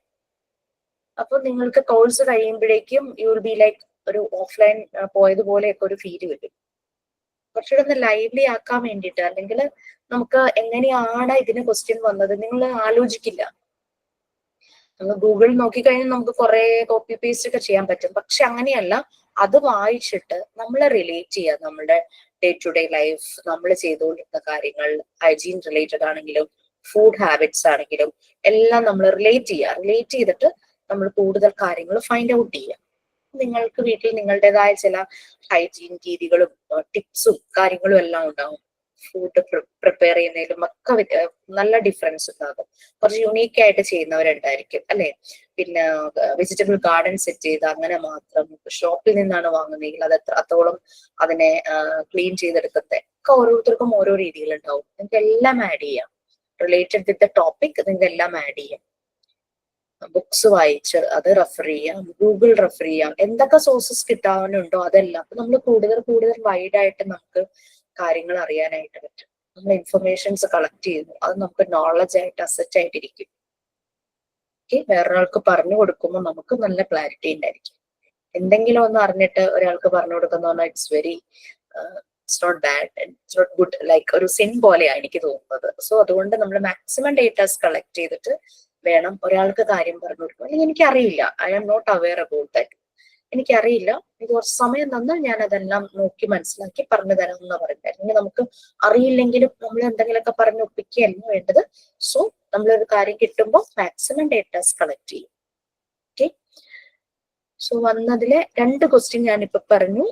അപ്പൊ നിങ്ങൾക്ക് കോഴ്സ് കഴിയുമ്പോഴേക്കും യു വിൽ ബി ലൈക്ക് ഒരു ഓഫ്ലൈൻ പോയതുപോലെയൊക്കെ ഒരു ഫീല് വരും. കുറച്ചുകൂടെ ഒന്ന് ലൈവ്ലി ആക്കാൻ വേണ്ടിയിട്ട്. അല്ലെങ്കിൽ നമുക്ക് എങ്ങനെയാണ് ഇതിന് ക്വസ്റ്റ്യൻ വന്നത് നിങ്ങൾ ആലോചിക്കില്ല. നമ്മൾ ഗൂഗിൾ നോക്കിക്കഴിഞ്ഞാൽ നമുക്ക് കുറെ കോപ്പി പേസ്റ്റ് ഒക്കെ ചെയ്യാൻ പറ്റും. പക്ഷെ അങ്ങനെയല്ല. അത് വായിച്ചിട്ട് നമ്മളെ റിലേറ്റ് ചെയ്യുക. നമ്മുടെ ഡേ ടു ഡേ ലൈഫ്, നമ്മൾ ചെയ്തുകൊണ്ടിരുന്ന കാര്യങ്ങൾ, ഹൈജീൻ റിലേറ്റഡ് ആണെങ്കിലും ഫുഡ് ഹാബിറ്റ്സ് ആണെങ്കിലും എല്ലാം നമ്മൾ റിലേറ്റ് ചെയ്തിട്ട് നമ്മൾ കൂടുതൽ കാര്യങ്ങൾ ഫൈൻഡ് ഔട്ട് ചെയ്യുക. നിങ്ങൾക്ക് വീട്ടിൽ നിങ്ങളുടേതായ ചില ഹൈജീൻ രീതികളും ടിപ്സും കാര്യങ്ങളും എല്ലാം ഉണ്ടാവും. ഫുഡ് പ്രിപ്പയർ ചെയ്യുന്നതിലും ഒക്കെ നല്ല ഡിഫറൻസ് ഉണ്ടാകും. കുറച്ച് യുണീക്ക് ആയിട്ട് ചെയ്യുന്നവരുണ്ടായിരിക്കും അല്ലെ. പിന്നെ വെജിറ്റബിൾ ഗാർഡൻ സെറ്റ് ചെയ്ത് അങ്ങനെ മാത്രം ഷോപ്പിൽ നിന്നാണ് വാങ്ങുന്നതെങ്കിൽ അത് അത്രത്തോളം അതിനെ ക്ലീൻ ചെയ്തെടുക്കത്തെ ഒക്കെ ഓരോരുത്തർക്കും ഓരോ രീതികളുണ്ടാവും. നിങ്ങൾക്ക് എല്ലാം ആഡ് ചെയ്യാം. റിലേറ്റഡ് വിത്ത് ദ ടോപ്പിക് നിങ്ങൾക്ക് എല്ലാം ആഡ് ചെയ്യാം. ബുക്സ് വായിച്ച് അത് റെഫർ ചെയ്യാം, ഗൂഗിൾ റെഫർ ചെയ്യാം. എന്തൊക്കെ സോഴ്സസ് കിട്ടാനുണ്ടോ അതെല്ലാം. അപ്പൊ നമ്മൾ കൂടുതൽ വൈഡ് ആയിട്ട് നമുക്ക് കാര്യങ്ങൾ അറിയാനായിട്ട് പറ്റും. നമ്മൾ ഇൻഫർമേഷൻസ് കളക്ട് ചെയ്യുന്നു. അത് നമുക്ക് നോളജ് ആയിട്ട് അസറ്റ് ആയിട്ടിരിക്കും. ഓക്കെ. വേറൊരാൾക്ക് പറഞ്ഞു കൊടുക്കുമ്പോൾ നമുക്ക് നല്ല ക്ലാരിറ്റി ഉണ്ടായിരിക്കും. എന്തെങ്കിലും ഒന്ന് അറിഞ്ഞിട്ട് ഒരാൾക്ക് പറഞ്ഞു കൊടുക്കുന്ന പറഞ്ഞാൽ it's not bad, it's not good. Like ഒരു സിൻ പോലെയാണ് എനിക്ക് തോന്നുന്നത്. സോ അതുകൊണ്ട് നമ്മൾ മാക്സിമം ഡേറ്റാസ് കളക്ട് ചെയ്തിട്ട് വേണം ഒരാൾക്ക് കാര്യം പറഞ്ഞു കൊടുക്കുക. അല്ലെങ്കിൽ എനിക്കറിയില്ല, I am not aware about that, എനിക്കറിയില്ല, ഇത് കുറച്ച് സമയം തന്നാൽ ഞാൻ അതെല്ലാം നോക്കി മനസ്സിലാക്കി പറഞ്ഞു തരാം എന്ന് പറയുന്നത്. നമുക്ക് അറിയില്ലെങ്കിലും നമ്മൾ എന്തെങ്കിലുമൊക്കെ പറഞ്ഞ് ഒപ്പിക്കുകയല്ല വേണ്ടത്. സോ നമ്മളൊരു കാര്യം കിട്ടുമ്പോൾ മാക്സിമം ഡേറ്റാസ് കളക്ട് ചെയ്യും. ഓക്കെ. സോ വന്നതിലെ 2 ക്വസ്റ്റ്യൻ ഞാനിപ്പോ പറഞ്ഞു.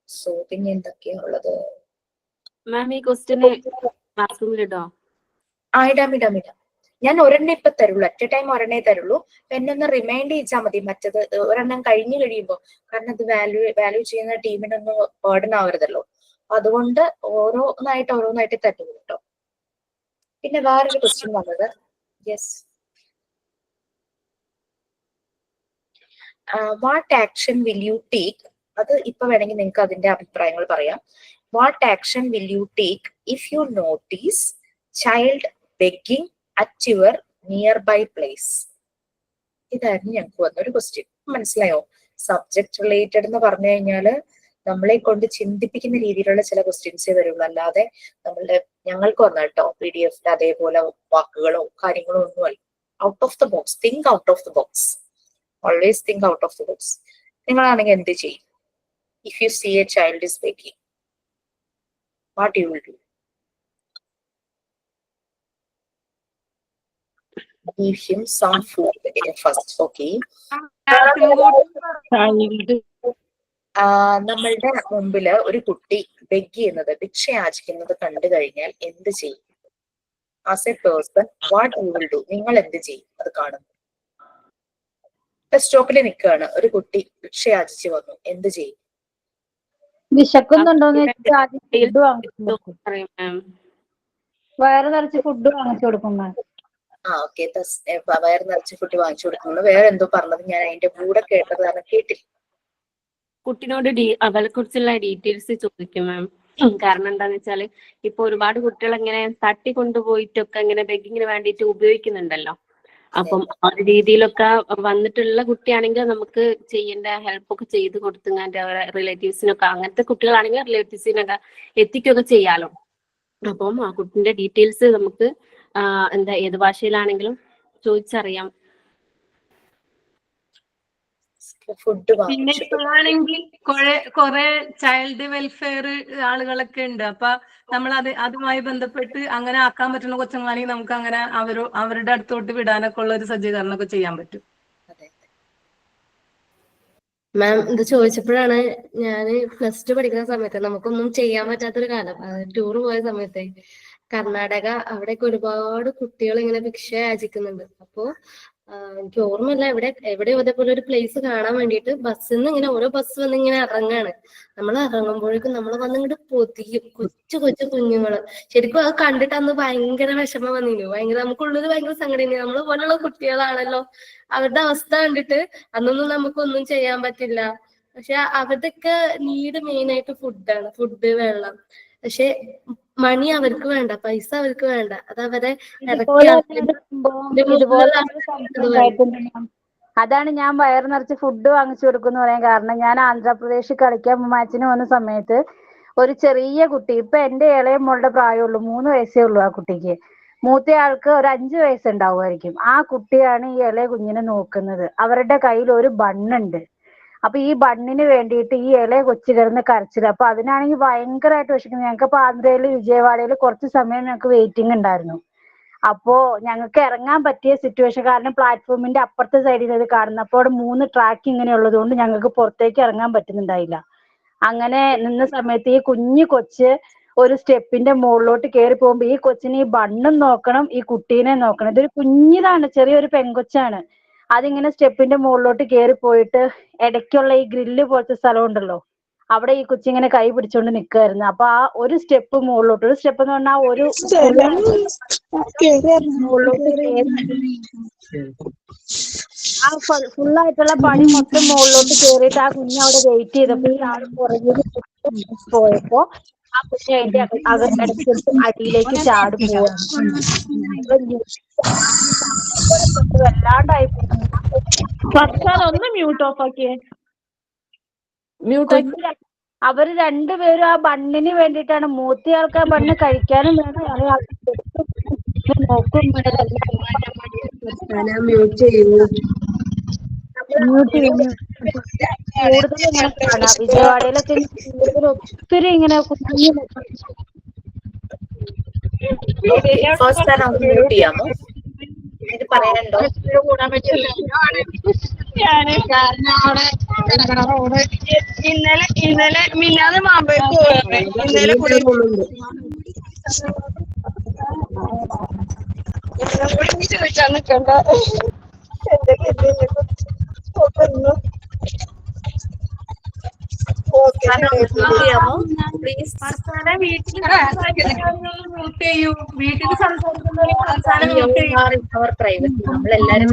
സോ പിന്നെ എന്തൊക്കെയാ ഉള്ളത്? മാം, ഈ ക്വസ്റ്റ്യൻ ഇടോ? ഇടാം. ഞാൻ ഒരെണ്ണം ഇപ്പൊ തരുള്ളൂ. അറ്റ് എ ടൈം ഒരെണ്ണേ തരുള്ളൂ. എന്നെ ഒന്ന് റിമൈൻഡ് ചെയ്യിച്ചാൽ മതി. മറ്റത് ഒരെണ്ണം കഴിഞ്ഞു കഴിയുമ്പോൾ, കാരണം അത് വാല്യൂ ചെയ്യുന്ന ടീമിനൊന്ന് ബേർഡൻ ആവരുതല്ലോ. അതുകൊണ്ട് ഓരോന്നായിട്ട് തരുള്ളൂ കേട്ടോ. പിന്നെ വേറൊരു ക്വസ്റ്റ്യൻ വന്നത്, yes, what action will you take? അത് ഇപ്പൊ വേണമെങ്കിൽ നിങ്ങൾക്ക് അതിന്റെ അഭിപ്രായങ്ങൾ പറയാം. What action will you take if you notice child begging at your nearby place? ഇതായിരുന്നു ഞങ്ങൾക്ക് വന്നൊരു ക്വസ്റ്റ്യൻ. മനസ്സിലായോ? സബ്ജക്ട് റിലേറ്റഡ് എന്ന് പറഞ്ഞു കഴിഞ്ഞാല് നമ്മളെ കൊണ്ട് ചിന്തിപ്പിക്കുന്ന രീതിയിലുള്ള ചില ക്വസ്റ്റ്യൻസേ വരുള്ളൂ. അല്ലാതെ ഞങ്ങൾക്ക് വന്ന കേട്ടോ PDF അതേപോലെ വാക്കുകളോ കാര്യങ്ങളോ ഒന്നുമല്ല. Out of the box. Think out of the box. Always think out of the box. നിങ്ങളാണെങ്കിൽ എന്ത് ചെയ്യും? If you see a child is begging, what you will do? Give him some food first. Okay. നമ്മളുടെ മുമ്പില് ഒരു കുട്ടി beg ചെയ്യുന്നത്, ഭിക്ഷ യാചിക്കുന്നത് കണ്ടു കഴിഞ്ഞാൽ എന്ത് ചെയ്യും? As A person what you will do? നിങ്ങൾ എന്ത് ചെയ്യും അത് കാണുന്നു? ബസ് സ്റ്റോപ്പിൽ നിൽക്കുകയാണ്, ഒരു കുട്ടി ഭിക്ഷ യാചിച്ച് വന്നു, എന്ത് ചെയ്യും? വിശക്കുന്നുണ്ടോന്ന് വെച്ചിട്ട് ആദ്യം ഫുഡ് വാങ്ങിച്ചു കൊടുക്കും. പറയും മാം. വയറ് നിറച്ച് ഫുഡ് വാങ്ങിച്ചു കൊടുക്കും മാം. ഓക്കെ. വയർ നിറച്ച് ഫുഡ് വാങ്ങിച്ചു കൊടുക്കുന്നു. വേറെ എന്തോ പറഞ്ഞത് ഞാൻ അതിന്റെ കൂടെ കേട്ടത് കാരണം കേട്ടില്ല. കുട്ടിനോട് അവരെ കുറിച്ചുള്ള ഡീറ്റെയിൽസ് ചോദിക്കും മാം. കാരണം എന്താന്ന് വെച്ചാല് ഇപ്പൊ ഒരുപാട് കുട്ടികൾ ഇങ്ങനെ തട്ടിക്കൊണ്ടുപോയിട്ടൊക്കെ ഇങ്ങനെ ബെഗിങ്ങിന് വേണ്ടിയിട്ട് ഉപയോഗിക്കുന്നുണ്ടല്ലോ. അപ്പം ആ ഒരു രീതിയിലൊക്കെ വന്നിട്ടുള്ള കുട്ടിയാണെങ്കിൽ നമുക്ക് ചെയ്യേണ്ട ഹെൽപ്പൊക്കെ ചെയ്ത് കൊടുത്തുങ്ങാണ്ട് അവരെ റിലേറ്റീവ്സിനൊക്കെ, അങ്ങനത്തെ കുട്ടികളാണെങ്കിൽ റിലേറ്റീവ്സിനൊക്കെ എത്തിക്കുകയൊക്കെ ചെയ്യാലോ. അപ്പം ആ കുട്ടിന്റെ ഡീറ്റെയിൽസ് നമുക്ക് എന്താ ഏത് ഭാഷയിലാണെങ്കിലും ചോദിച്ചറിയാം. ഫുഡ് പിന്നെ ഇപ്പോഴാണെങ്കിൽ കുറെ ചൈൽഡ് വെൽഫെയർ ആളുകളൊക്കെ ഉണ്ട്. അപ്പൊ നമ്മൾ അതുമായി ബന്ധപ്പെട്ട് അങ്ങനെ ആക്കാൻ പറ്റുന്ന കൊച്ചുങ്ങളാണെങ്കിൽ നമുക്ക് അങ്ങനെ അവരുടെ അടുത്തോട്ട് വിടാനൊക്കെ ഉള്ള ഒരു സജ്ജീകരണമൊക്കെ ചെയ്യാൻ പറ്റും. മാം ഇത് ചോദിച്ചപ്പോഴാണ് ഞാൻ +2 പഠിക്കുന്ന സമയത്ത് നമുക്കൊന്നും ചെയ്യാൻ പറ്റാത്തൊരു കാലം, ടൂർ പോയ സമയത്തെ കർണാടക, അവിടെയൊക്കെ ഒരുപാട് കുട്ടികൾ ഇങ്ങനെ ഭിക്ഷ യാചിക്കുന്നുണ്ട്. അപ്പോ എനിക്ക് ഓർമ്മയില്ല എവിടെയോ അതേപോലെ ഒരു പ്ലേസ് കാണാൻ വേണ്ടിയിട്ട് ബസ്സിൽ നിന്ന് ഇങ്ങനെ ഓരോ ബസ് വന്ന് ഇങ്ങനെ ഇറങ്ങാണ്. നമ്മൾ ഇറങ്ങുമ്പോഴേക്കും നമ്മൾ വന്നിങ്ങോട്ട് പൊതിയും കൊച്ചു കൊച്ചു കുഞ്ഞുങ്ങള്. ശരിക്കും അത് കണ്ടിട്ട് അന്ന് ഭയങ്കര വിഷമം വന്നിരുന്നു. നമുക്കുള്ളിൽ ഭയങ്കര സങ്കടം. നമ്മളെ പോലുള്ള കുട്ടികളാണല്ലോ, അവരുടെ അവസ്ഥ കണ്ടിട്ട് അന്നൊന്നും നമുക്കൊന്നും ചെയ്യാൻ പറ്റില്ല. പക്ഷെ അവരുടെയൊക്കെ നീഡ് മെയിൻ ആയിട്ട് ഫുഡാണ്, ഫുഡ്, വെള്ളം. പക്ഷെ മണി അവർക്ക് വേണ്ട, പൈസ അവർക്ക് വേണ്ട. അത് അവരെ അതാണ് ഞാൻ വയറ് നിറച്ച് ഫുഡ് വാങ്ങിച്ചു കൊടുക്കുന്നു പറയാൻ കാരണം. ഞാൻ ആന്ധ്രാപ്രദേശിൽ കളിക്കാൻ മാച്ചിന് വന്ന സമയത്ത് ഒരു ചെറിയ കുട്ടി, ഇപ്പൊ എന്റെ ഇളയ മോളുടെ പ്രായമുള്ളൂ, 3 വയസ്സേ ഉള്ളൂ ആ കുട്ടിക്ക്. മൂത്തയാൾക്ക് ഒരു 5 വയസ്സുണ്ടാവുമായിരിക്കും. ആ കുട്ടിയാണ് ഈ ഇളയ കുഞ്ഞിനെ നോക്കുന്നത്. അവരുടെ കയ്യിൽ ഒരു ബണ്ണുണ്ട്. അപ്പൊ ഈ ബണ്ണിന് വേണ്ടിയിട്ട് ഈ ഇളയ കൊച്ചു കിടന്ന് കരച്ചില്ല. അപ്പൊ അതിനാണെങ്കിൽ ഭയങ്കരമായിട്ട് വിശക്കുന്നത്. ഞങ്ങൾക്ക് ആന്ധ്രയില് വിജയവാഡയിൽ കുറച്ച് സമയം ഞങ്ങൾക്ക് വെയിറ്റിംഗ് ഉണ്ടായിരുന്നു. അപ്പോ ഞങ്ങൾക്ക് ഇറങ്ങാൻ പറ്റിയ സിറ്റുവേഷൻ കാരണം പ്ലാറ്റ്ഫോമിന്റെ അപ്പുറത്തെ സൈഡിൽ ഇത് കാണുന്നു. അപ്പോൾ അവിടെ 3 ട്രാക്ക് ഇങ്ങനെ ഉള്ളത് കൊണ്ട് ഞങ്ങൾക്ക് പുറത്തേക്ക് ഇറങ്ങാൻ പറ്റുന്നുണ്ടായില്ല. അങ്ങനെ നിന്ന സമയത്ത് ഈ കുഞ്ഞു കൊച്ച് ഒരു സ്റ്റെപ്പിന്റെ മുകളിലോട്ട് കയറി പോകുമ്പോ ഈ കൊച്ചിന് ഈ ബണ്ണും നോക്കണം, ഈ കുട്ടീനെ നോക്കണം. ഇതൊരു കുഞ്ഞിതാണ്, ചെറിയൊരു പെങ്കൊച്ചാണ്. അതിങ്ങനെ സ്റ്റെപ്പിന്റെ മുകളിലോട്ട് കയറി പോയിട്ട് ഇടയ്ക്കുള്ള ഈ ഗ്രില്ല് പോലത്തെ സ്ഥലം ഉണ്ടല്ലോ, അവിടെ ഈ കൊച്ചിങ്ങനെ കൈ പിടിച്ചോണ്ട് നിൽക്കുമായിരുന്നു. അപ്പൊ ആ ഒരു സ്റ്റെപ്പ് മുകളിലോട്ട്, ഒരു സ്റ്റെപ്പ് എന്ന് പറഞ്ഞാൽ ഒരു മുകളിലോട്ട് ആ ഫുള്ളായിട്ടുള്ള പടി മൊത്തം മുകളിലോട്ട് കയറിയിട്ട് ആ കുഞ്ഞ് അവിടെ വെയിറ്റ് ചെയ്തപ്പോ ഈ ആൾ പുറകിൽ പോയപ്പോ ആ കുഞ്ഞ് അതിന്റെ ഇടയ്ക്ക് അടിയിലേക്ക് ചാടി പോവാ. വല്ലാണ്ടായി. ഒന്ന് മ്യൂട്ട് ഓഫ് ആക്കിയേ. മ്യൂട്ട്. അവര് രണ്ടുപേരും ആ ബണ്ണിന് വേണ്ടിയിട്ടാണ്. മൂത്തയാൾക്ക് ആ ബണ്ണ് കഴിക്കാനും വേണം, നോക്കും. കൂടുതൽ ഇങ്ങനെ കാണാം വിജയവാഡയിലൊക്കെ. കൂടുതൽ ഒത്തിരി ഇങ്ങനെ കുഞ്ഞു മ്യൂട്ട് ചെയ്യാമോ? ഇത് പറയാനുണ്ടോ? ഇന്നലെ മിന്നാതെ മാമ്പഴക്ക് പോയി. ഇന്നലെ ചോദിച്ചാൽ നിൽക്കണ്ട. നമ്മളെല്ലാരും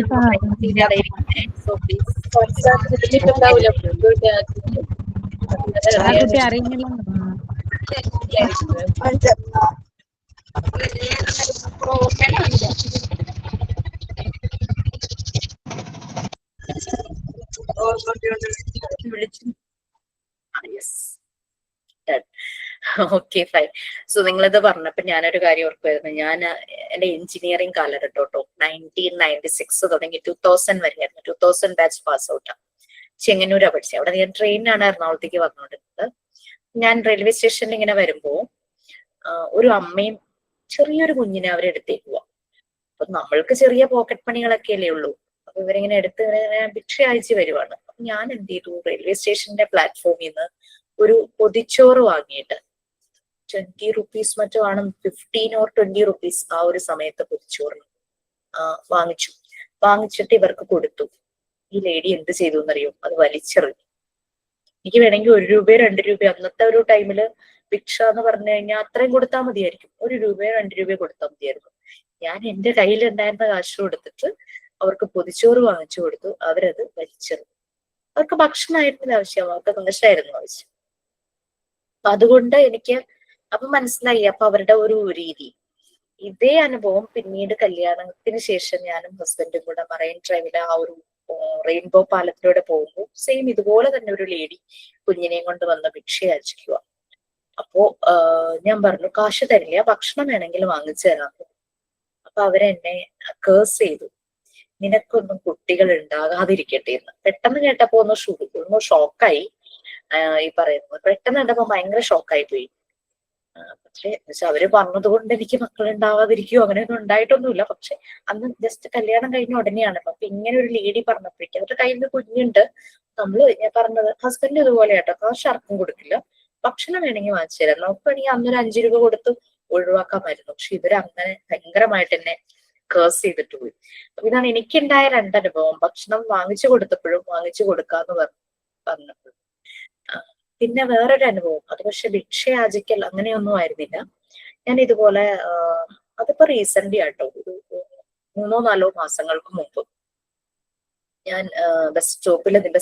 അറിയുന്നില്ല. Okay fine. സോ നിങ്ങളിത് പറഞ്ഞപ്പോ ഞാനൊരു കാര്യം ഓർക്കുമായിരുന്നു. ഞാൻ എന്റെ എഞ്ചിനീയറിംഗ് കാലഘട്ടോട്ടോ 1996 തുടങ്ങി 2000 വരെയായിരുന്നു. 2000 ബാച്ച് പാസ് ഔട്ടാ. ചെങ്ങന്നൂരാ പഠിച്ചത്. അവിടെ ഞാൻ ട്രെയിനിനാണ് എറണാകുളത്തേക്ക് വന്നുകൊണ്ടിരുന്നത്. ഞാൻ റെയിൽവേ സ്റ്റേഷനിൽ ഇങ്ങനെ വരുമ്പോ ഒരു അമ്മയും ചെറിയൊരു കുഞ്ഞിനെ അവരെടുത്തേക്ക് പോവാം. അപ്പൊ നമ്മൾക്ക് ചെറിയ പോക്കറ്റ് പണികളൊക്കെ അല്ലേ ഉള്ളൂ. അപ്പൊ ഇവരിങ്ങനെ എടുത്ത് ഭിക്ഷ അയച്ചു വരുവാണ്. അപ്പൊ ഞാൻ എന്ത് ചെയ്തു, റെയിൽവേ സ്റ്റേഷന്റെ പ്ലാറ്റ്ഫോമിൽ നിന്ന് ഒരു പൊതിച്ചോറ് വാങ്ങിയിട്ട് 20 റുപ്പീസ് മറ്റോ ആണ്, 15 or 20 റുപ്പീസ് ആ ഒരു സമയത്ത് പൊതിച്ചോറിന് വാങ്ങിച്ചിട്ട് ഇവർക്ക് കൊടുത്തു. ഈ ലേഡി എന്ത് ചെയ്തു എന്നറിയോ? അത് വലിച്ചെറിഞ്ഞു. എനിക്ക് വേണമെങ്കിൽ 1 രൂപയോ 2 രൂപയോ അന്നത്തെ ഒരു ടൈമില് ഭിക്ഷ എന്ന് പറഞ്ഞു കഴിഞ്ഞാൽ അത്രയും കൊടുത്താൽ മതിയായിരിക്കും. 1 രൂപയോ 2 രൂപയോ കൊടുത്താൽ മതിയായിരുന്നു. ഞാൻ എന്റെ കയ്യിൽ ഉണ്ടായിരുന്ന കാശ് കൊടുത്തിട്ട് അവർക്ക് പൊതിച്ചോറ് വാങ്ങിച്ചു കൊടുത്തു. അവരത് വലിച്ചെറിഞ്ഞു. അവർക്ക് ഭക്ഷണമായിരുന്നില്ല ആവശ്യം, അവർക്ക് കാശായിരുന്നു ആവശ്യം. അപ്പൊ അതുകൊണ്ട് എനിക്ക് അപ്പൊ മനസ്സിലായി അപ്പൊ അവരുടെ ഒരു രീതി. ഇതേ അനുഭവം പിന്നീട് കല്യാണത്തിന് ശേഷം ഞാനും ഹസ്ബൻഡും കൂടെ മറൈൻ ഡ്രൈവിലെ ആ ഒരു റെയിൻബോ പാലത്തിലൂടെ പോകുമ്പോൾ സെയിം ഇതുപോലെ തന്നെ ഒരു ലേഡി കുഞ്ഞിനെയും കൊണ്ട് വന്ന് ഭിക്ഷ യാചിക്കുക. അപ്പോ ഞാൻ പറഞ്ഞു കാശ് തരില്ല, ഭക്ഷണം വേണമെങ്കിൽ വാങ്ങിച്ചു തരാം. അപ്പൊ അവരെന്നെ കേഴ്സ് ചെയ്തു, നിനക്കൊന്നും കുട്ടികൾ ഉണ്ടാകാതിരിക്കട്ടെ എന്ന്. പെട്ടെന്ന് കേട്ടപ്പോ ഒന്ന് ഷോക്കായി. ഈ പറയുന്നത് പെട്ടെന്ന് കണ്ടപ്പോ ഭയങ്കര ഷോക്കായി പോയി. പക്ഷെ അവര് പറഞ്ഞത് കൊണ്ട് എനിക്ക് മക്കൾ ഉണ്ടാവാതിരിക്കുകയോ അങ്ങനെയൊന്നും ഉണ്ടായിട്ടൊന്നുമില്ല. പക്ഷെ അന്ന് ജസ്റ്റ് കല്യാണം കഴിഞ്ഞ ഉടനെയാണ്. അപ്പൊ ഇങ്ങനെ ഒരു ലേഡി പറഞ്ഞപ്പോഴേക്കും അവരുടെ കയ്യിൽ നിന്ന് കുഞ്ഞുണ്ട്. ഞാൻ പറഞ്ഞത് ഹസ്ബൻഡ് ഇതുപോലെ കേട്ടോ, കാശ് ആർക്കും കൊടുക്കില്ല, ഭക്ഷണം വേണമെങ്കിൽ വാങ്ങിച്ചു തരാം, നമുക്ക് വേണമെങ്കിൽ അന്നൊരു 5 രൂപ കൊടുത്ത് ഒഴിവാക്കാമായിരുന്നു. പക്ഷെ ഇവര് അങ്ങനെ ഭയങ്കരമായിട്ട് എന്നെ കേഴ്സ് ചെയ്തിട്ട് പോയി. അപ്പൊ ഇതാണ് എനിക്കുണ്ടായ 2 അനുഭവം. ഭക്ഷണം വാങ്ങിച്ചു കൊടുത്തപ്പോഴും വാങ്ങിച്ചു കൊടുക്കാന്ന് പറഞ്ഞപ്പോഴും. പിന്നെ വേറൊരു അനുഭവം, അത് പക്ഷെ ഭിക്ഷയാചിക്കൽ അങ്ങനെയൊന്നും ആയിരുന്നില്ല. ഞാൻ ഇതുപോലെ അതിപ്പോ റീസെന്റ് ആട്ടോ, ഒരു 3-4 മാസങ്ങൾക്ക് മുമ്പ് ഞാൻ ബസ്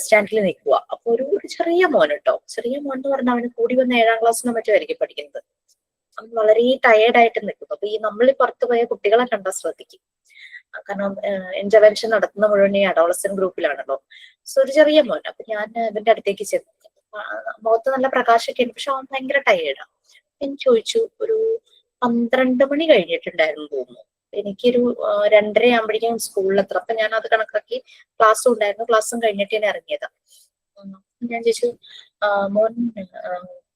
സ്റ്റാൻഡിൽ നിൽക്കുക. അപ്പൊ ഒരു ചെറിയ മോൻ കേട്ടോ, ചെറിയ മോൻ എന്ന് പറഞ്ഞാൽ അവന് കൂടി വന്ന് 7ാം ക്ലാസ്സിനോ മറ്റോ ആയിരിക്കും പഠിക്കുന്നത്. അവൻ വളരെ ടയേർഡായിട്ട് നിൽക്കുന്നു. അപ്പൊ ഈ നമ്മൾ പുറത്തു പോയ കുട്ടികളെ കണ്ടാൽ ശ്രദ്ധിക്കും, കാരണം ഇന്റർവെൻഷൻ നടത്തുന്ന മുഴുവൻ ഈ അഡോളസന്റ് ഗ്രൂപ്പിലാണല്ലോ. സോ ഒരു ചെറിയ മോൻ. അപ്പൊ ഞാൻ ഇതിന്റെ അടുത്തേക്ക് ചെന്നു. മുഖത്ത് നല്ല പ്രകാശമൊക്കെ ഉണ്ട്, പക്ഷെ അവൻ ഭയങ്കര ടയേർഡാണ്. ഞാൻ ചോദിച്ചു, ഒരു 12 മണി കഴിഞ്ഞിട്ടുണ്ടായിരുന്നു തോന്നുന്നു. എനിക്കൊരു 2:30 ആകുമ്പോഴേക്കും സ്കൂളിലെത്തണം. അപ്പൊ ഞാൻ അത് കണക്കാക്കി ക്ലാസ്സും ഉണ്ടായിരുന്നു, ക്ലാസ്സും കഴിഞ്ഞിട്ട് ഞാൻ ഇറങ്ങിയതാ. ഞാൻ ചോദിച്ചു, മോൻ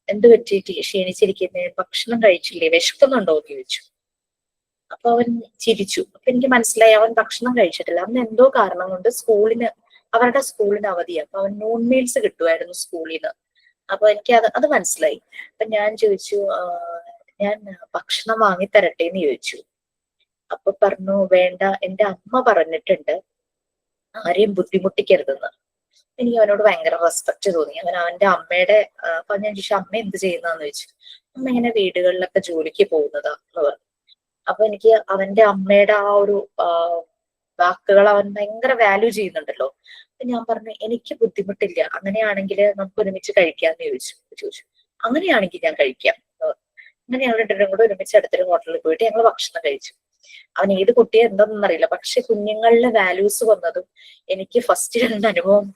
എന്ത് പറ്റിയിട്ട് ക്ഷീണിച്ചിരിക്കുന്നേ, ഭക്ഷണം കഴിച്ചില്ലേ, വിശക്കുന്നുണ്ടോ എന്ന് ചോദിച്ചു. അപ്പൊ അവൻ ചിരിച്ചു. അപ്പൊ എനിക്ക് മനസ്സിലായി അവൻ ഭക്ഷണം കഴിച്ചിട്ടില്ല. അന്ന് എന്തോ കാരണം കൊണ്ട് അവരുടെ സ്കൂളിന് അവധിയാണ്. അപ്പൊ അവൻ നോൺ മീൽസ് കിട്ടുമായിരുന്നു സ്കൂളിൽ നിന്ന്. അപ്പൊ എനിക്ക് അത് മനസ്സിലായി. അപ്പൊ ഞാൻ ചോദിച്ചു, ഞാൻ ഭക്ഷണം വാങ്ങിത്തരട്ടെ എന്ന് ചോദിച്ചു. അപ്പൊ പറഞ്ഞു, വേണ്ട, എന്റെ അമ്മ പറഞ്ഞിട്ടുണ്ട് ആരെയും ബുദ്ധിമുട്ടിക്കരുതെന്ന്. എനിക്ക് അവനോട് ഭയങ്കര റെസ്പെക്ട് തോന്നി. അവന്റെ അമ്മയുടെ അപ്പൊ ഞാൻ ചോദിച്ചു, അമ്മ എന്ത് ചെയ്യുന്നതെന്ന് ചോദിച്ചു. അമ്മ ഇങ്ങനെ വീടുകളിലൊക്കെ ജോലിക്ക് പോകുന്നതാ എന്ന് പറഞ്ഞു. അപ്പൊ എനിക്ക് അവന്റെ അമ്മയുടെ ആ ഒരു വാക്കുകൾ അവൻ ഭയങ്കര വാല്യൂ ചെയ്യുന്നുണ്ടല്ലോ. അപ്പൊ ഞാൻ പറഞ്ഞു, എനിക്ക് ബുദ്ധിമുട്ടില്ല, അങ്ങനെയാണെങ്കിൽ നമുക്ക് ഒരുമിച്ച് കഴിക്കാന്ന് ചോദിച്ചു. അങ്ങനെയാണെങ്കിൽ ഞാൻ കഴിക്കാം. അങ്ങനെ ഞങ്ങൾ 2 കൂടെ ഒരുമിച്ച് അടുത്തൊരു ഹോട്ടലിൽ പോയിട്ട് ഞങ്ങൾ ഭക്ഷണം കഴിച്ചു. അവൻ ഏത് കുട്ടിയെ എന്താണെന്നറിയില്ല, പക്ഷെ കുഞ്ഞുങ്ങളിലെ വാല്യൂസ് വന്നതും എനിക്ക് ഫസ്റ്റ് 2 അനുഭവം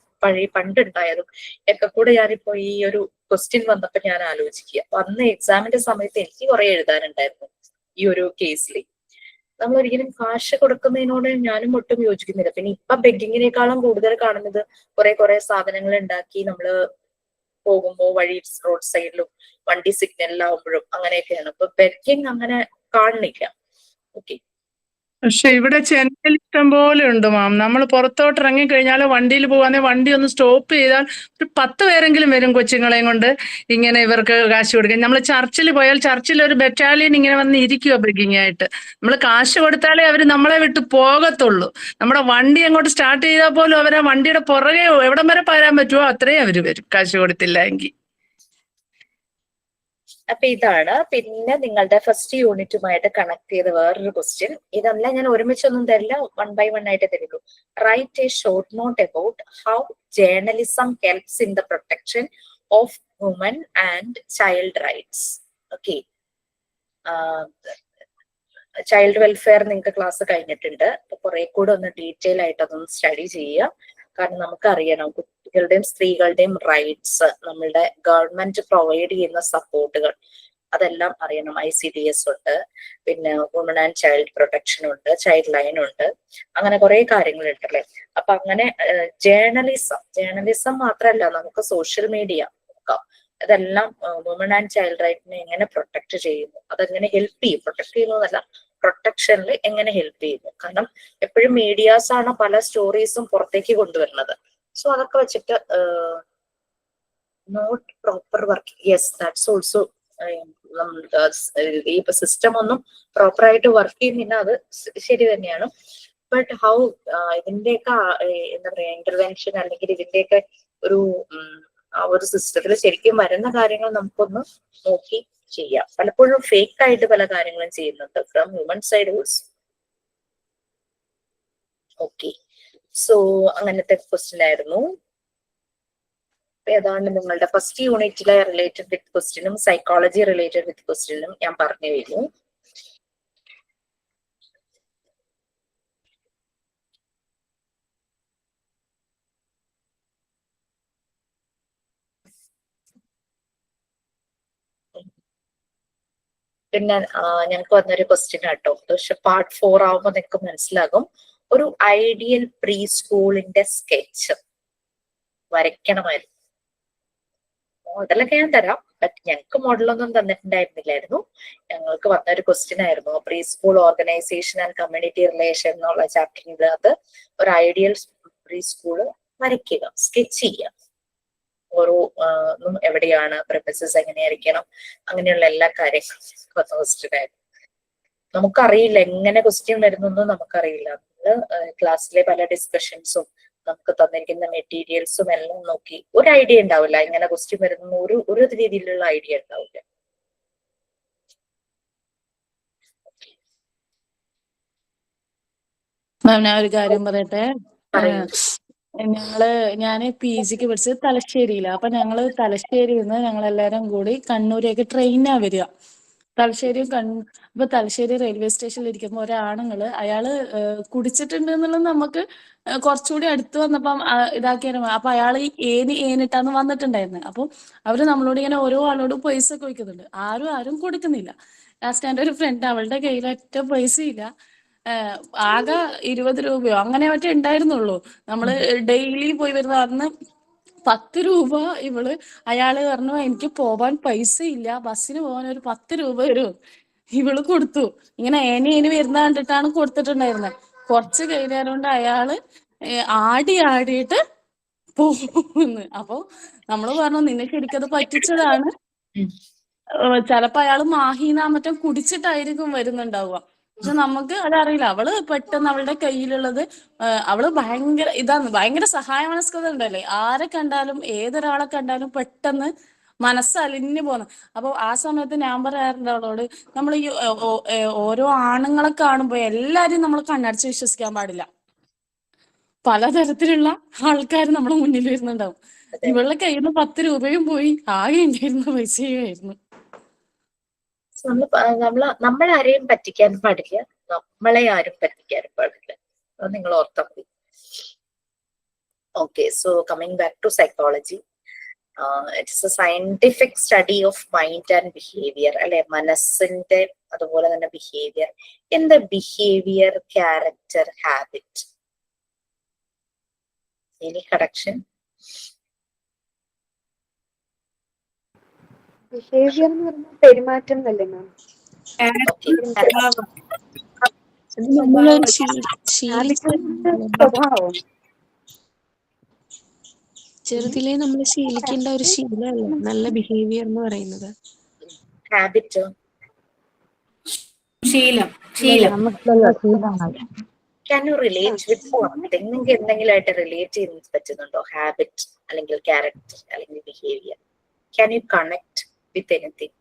പണ്ടുണ്ടായതും ഒക്കെ കൂടെ ഞാനിപ്പോ ഈ ഒരു ക്വസ്റ്റ്യൻ വന്നപ്പോ ഞാൻ ആലോചിക്കുക. അപ്പൊ അന്ന് എക്സാമിന്റെ സമയത്ത് എനിക്ക് കുറെ എഴുതാനുണ്ടായിരുന്നു ഈ ഒരു കേസിൽ. നമ്മൾ ഒരിക്കലും കാശ് കൊടുക്കുന്നതിനോട് ഞാനും ഒട്ടും യോജിക്കുന്നില്ല. പിന്നെ ഇപ്പൊ ബെഗ്ഗിങ്ങിനേക്കാളും കൂടുതൽ കാണുന്നത് കുറെ സാധനങ്ങൾ ഉണ്ടാക്കി നമ്മള് പോകുമ്പോ വഴി റോഡ് സൈഡിലും വണ്ടി സിഗ്നലിലാവുമ്പോഴും അങ്ങനെയൊക്കെയാണ്. ഇപ്പൊ ബെഗ്ഗിങ് അങ്ങനെ കാണുന്നില്ല. ഓക്കെ. പക്ഷെ ഇവിടെ ചെന്നൈയിൽ ഇഷ്ടം പോലെ ഉണ്ട് മാം. നമ്മൾ പുറത്തോട്ട് ഇറങ്ങിക്കഴിഞ്ഞാൽ വണ്ടിയിൽ പോകാതെ വണ്ടി ഒന്ന് സ്റ്റോപ്പ് ചെയ്താൽ ഒരു 10 പേരെങ്കിലും വരും കൊച്ചുങ്ങളെയും കൊണ്ട് ഇങ്ങനെ ഇവർക്ക് കാശ് കൊടുക്കാൻ. നമ്മൾ ചർച്ചിൽ പോയാൽ ചർച്ചിൽ ഒരു ബറ്റാലിയൻ ഇങ്ങനെ വന്ന് ഇരിക്കുക ബെഗ്ഗിങ് ആയിട്ട്. നമ്മൾ കാശ് കൊടുത്താലേ അവർ നമ്മളെ വിട്ട് പോകത്തുള്ളൂ. നമ്മുടെ വണ്ടി അങ്ങോട്ട് സ്റ്റാർട്ട് ചെയ്താൽ പോലും അവരെ വണ്ടിയുടെ പുറകെ എവിടം വരെ പാരാൻ പറ്റുമോ അത്രയും അവർ വരും കാശ് കൊടുത്തില്ല എങ്കിൽ. അപ്പൊ ഇതാണ് പിന്നെ നിങ്ങളുടെ ഫസ്റ്റ് യൂണിറ്റുമായിട്ട് കണക്ട് ചെയ്ത വേറൊരു ക്വസ്റ്റ്യൻ. ഇതെല്ലാം ഞാൻ ഒരുമിച്ചൊന്നും തരില്ല, 1 by 1 ആയിട്ട് തരുള്ളൂ. Write a short note about how journalism helps in the protection of woman and child rights. Okay. Child welfare നിങ്ങൾക്ക് ക്ലാസ് കഴിഞ്ഞിട്ടുണ്ട്. അപ്പൊ കുറെ കൂടെ ഒന്ന് ഡീറ്റെയിൽ ആയിട്ട് അതൊന്ന് സ്റ്റഡി ചെയ്യുക. കാരണം നമുക്കറിയണം കുട്ടികളുടെയും സ്ത്രീകളുടെയും റൈറ്റ്സ്, നമ്മളുടെ ഗവൺമെന്റ് പ്രൊവൈഡ് ചെയ്യുന്ന സപ്പോർട്ടുകൾ, അതെല്ലാം അറിയണം. ICDS ഉണ്ട്, പിന്നെ വുമൺ ആൻഡ് ചൈൽഡ് പ്രൊട്ടക്ഷൻ ഉണ്ട്, ചൈൽഡ് ലൈൻ ഉണ്ട്, അങ്ങനെ കുറെ കാര്യങ്ങളുണ്ടല്ലേ. അപ്പൊ അങ്ങനെ ജേർണലിസം മാത്രമല്ല, നമുക്ക് സോഷ്യൽ മീഡിയ നോക്കാം. ഇതെല്ലാം വുമൺ ആൻഡ് ചൈൽഡ് റൈറ്റിനെ എങ്ങനെ പ്രൊട്ടക്ട് ചെയ്യുന്നു, അതെങ്ങനെ ഹെൽപ്പ് ചെയ്യും, പ്രൊട്ടക്ട് ചെയ്യുന്നതല്ല പ്രൊട്ടക്ഷനിൽ എങ്ങനെ ഹെൽപ്പ് ചെയ്യുന്നു. കാരണം എപ്പോഴും മീഡിയാസ് ആണ് പല സ്റ്റോറീസും പുറത്തേക്ക് കൊണ്ടുവരുന്നത്. സോ അതൊക്കെ വെച്ചിട്ട് not proper work, yes that's also. ഈ സിസ്റ്റം ഒന്നും പ്രോപ്പറായിട്ട് വർക്ക് ചെയ്യുന്നില്ല, അത് ശരി തന്നെയാണ്. ബട്ട് ഇതിന്റെയൊക്കെ എന്താ പറയാ ഇന്റർവെൻഷൻ അല്ലെങ്കിൽ ഇതിന്റെയൊക്കെ ഒരു ആ ഒരു സിസ്റ്റത്തിൽ ശരിക്കും വരുന്ന കാര്യങ്ങൾ നമുക്കൊന്ന് നോക്കി ചെയ്യാം. പലപ്പോഴും ഫേക്ക് ആയിട്ട് പല കാര്യങ്ങളും ചെയ്യുന്നുണ്ട് from human side also. Okay, so അങ്ങനത്തെ ക്വസ്റ്റ്യൻ ആയിരുന്നു. ഏതാണ് നിങ്ങളുടെ ഫസ്റ്റ് യൂണിറ്റിലെ റിലേറ്റഡ് വിത്ത് ക്വസ്റ്റ്യനും സൈക്കോളജി റിലേറ്റഡ് വിത്ത് ക്വസ്റ്റ്യനും ഞാൻ പറഞ്ഞു കഴിഞ്ഞു. പിന്നെ ഞങ്ങൾക്ക് വന്നൊരു ക്വസ്റ്റ്യൻ ആട്ടോ, പക്ഷെ പാർട്ട് 4 ആവുമ്പോൾ നിങ്ങൾക്ക് മനസ്സിലാകും. ഒരു ഐഡിയൽ പ്രീ സ്കൂളിന്റെ സ്കെച്ച് വരയ്ക്കണമായിരുന്നു. മോഡലൊക്കെ ഞാൻ തരാം, ബട്ട് ഞങ്ങൾക്ക് മോഡലൊന്നും തന്നിട്ടുണ്ടായിരുന്നില്ലായിരുന്നു. ഞങ്ങൾക്ക് വന്നൊരു ക്വസ്റ്റ്യൻ ആയിരുന്നു, pre school organisation and community relation എന്നുള്ള ചാപ്റ്ററിനകത്ത് ഒരു ഐഡിയൽ പ്രീ സ്കൂള് വരയ്ക്കുക, സ്കെച്ച് ചെയ്യുക. ഓരോ എവിടെയാണ്, പ്രിമിസസ് എങ്ങനെയായിരിക്കണം, അങ്ങനെയുള്ള എല്ലാ കാര്യങ്ങളും വന്ന ക്വസ്റ്റ്യൻ ആയിരുന്നു. നമുക്കറിയില്ല എങ്ങനെ ക്വസ്റ്റ്യൻ വരുന്നൊന്നും നമുക്കറിയില്ല. നമ്മള് ക്ലാസ്സിലെ പല ഡിസ്കഷൻസും നമുക്ക് തന്നിരിക്കുന്ന മെറ്റീരിയൽസും എല്ലാം നോക്കി ഒരു ഐഡിയ ഉണ്ടാവില്ല, ഇങ്ങനെ ക്വസ്റ്റ്യൻ വരുന്ന ഒരു രീതിയിലുള്ള ഐഡിയ ഉണ്ടാവില്ല. മാം ഞാൻ ഒരു കാര്യം പറയട്ടെ. ഞാന് PGക്ക് പഠിച്ചത് തലശ്ശേരിയിലാണ്. അപ്പൊ ഞങ്ങള് തലശ്ശേരിയിൽ നിന്ന് ഞങ്ങളെല്ലാരും കൂടി കണ്ണൂരേക്ക് ട്രെയിനാ വരിക. അപ്പൊ തലശ്ശേരി റെയിൽവേ സ്റ്റേഷനിൽ ഇരിക്കുമ്പോ ഒരാണുങ്ങള് അയാള് കുടിച്ചിട്ടുണ്ട് എന്നുള്ളത് നമുക്ക് കുറച്ചുകൂടി അടുത്ത് വന്നപ്പം ഇതാക്കിയാലും, അപ്പൊ അയാൾ ഏനിട്ടാന്ന് വന്നിട്ടുണ്ടായിരുന്നത്. അപ്പൊ അവര് നമ്മളോട് ഇങ്ങനെ ഓരോ ആളോടും പൈസ ഒക്കെ വയ്ക്കുന്നുണ്ട്. ആരും കൊടുക്കുന്നില്ല. ലാസ്റ്റ് എൻ്റെ ഒരു ഫ്രണ്ട്, അവളുടെ കയ്യിൽ ഒറ്റ പൈസ ഇല്ല, ആകെ 20 രൂപയോ അങ്ങനെ മറ്റേ ഉണ്ടായിരുന്നുള്ളൂ. നമ്മള് ഡെയിലി പോയി വരുന്ന അന്ന് 10 രൂപ അയാള് പറഞ്ഞു എനിക്ക് പോവാൻ പൈസ ഇല്ല, ബസ്സിന് പോകാൻ ഒരു 10 രൂപ വരും. ഇവള് കൊടുത്തു. ഇങ്ങനെ ഏനി വരുന്ന കണ്ടിട്ടാണ് കൊടുത്തിട്ടുണ്ടായിരുന്നത്. കുറച്ച് കഴിഞ്ഞാൽ കൊണ്ട് അയാള് ആടിയിട്ട് പോകുന്നു. അപ്പൊ നമ്മള് പറഞ്ഞു നിന്നെ ശരിക്കത് പറ്റിച്ചതാണ്. ചിലപ്പോ അയാള് മാഹീന മറ്റും കുടിച്ചിട്ടായിരിക്കും വരുന്നുണ്ടാവുക. പക്ഷെ നമുക്ക് അതറിയില്ല. അവള് പെട്ടെന്ന് അവളുടെ കയ്യിലുള്ളത് അവള് ഭയങ്കര സഹായ മനസ്കത ഉണ്ടല്ലേ. ആരെ കണ്ടാലും ഏതൊരാളെ കണ്ടാലും പെട്ടെന്ന് മനസ്സലിഞ്ഞു പോന്നു. അപ്പൊ ആ സമയത്ത് ഞാൻ പറയാറുണ്ട് അവളോട്, നമ്മൾ ഈ ഓരോ ആണുങ്ങളെ കാണുമ്പോ എല്ലാരും നമ്മൾ കണ്ണടച്ച് വിശ്വസിക്കാൻ പാടില്ല. പലതരത്തിലുള്ള ആൾക്കാർ നമ്മുടെ മുന്നിൽ വരുന്നുണ്ടാവും. ഇവളുടെ കയ്യിൽ നിന്ന് 10 രൂപയും പോയി, ആകെ ഉണ്ടായിരുന്ന പൈസയുമായിരുന്നു. നമ്മളാരെയും പറ്റിക്കാൻ പാടില്ല, നമ്മളെ ആരും പറ്റിക്കാനും പാടില്ല. അത് നിങ്ങൾ ഓർത്താൽ മതി. Okay, so coming back to psychology. It's a scientific study of mind and behaviour അല്ലെ, മനസ്സിന്റെ അതുപോലെ തന്നെ ബിഹേവിയർ. എന്താ behaviour, character, habit? Any correction? Behaviour എന്ന് പറഞ്ഞാൽ പെരുമാറ്റം എന്നല്ലേ മാം? സ്വഭാവം ചെറുതിലേ നമ്മൾ ശീലിക്കേണ്ട ഒരു ശീലമല്ലേ നല്ല ബിഹേവിയർ എന്ന് പറയുന്നത്. ഹാബിറ്റ്, ശീലം. Can you relate with something? നിങ്ങൾക്ക് എന്തെങ്കിലുമായിട്ട് റിലേറ്റ് ചെയ്യാൻ പറ്റുന്നുണ്ടോ? ഹാബിറ്റ് അല്ലെങ്കിൽ ക്യാരക്ടർ അല്ലെങ്കിൽ behaviour. Can you connect with anything?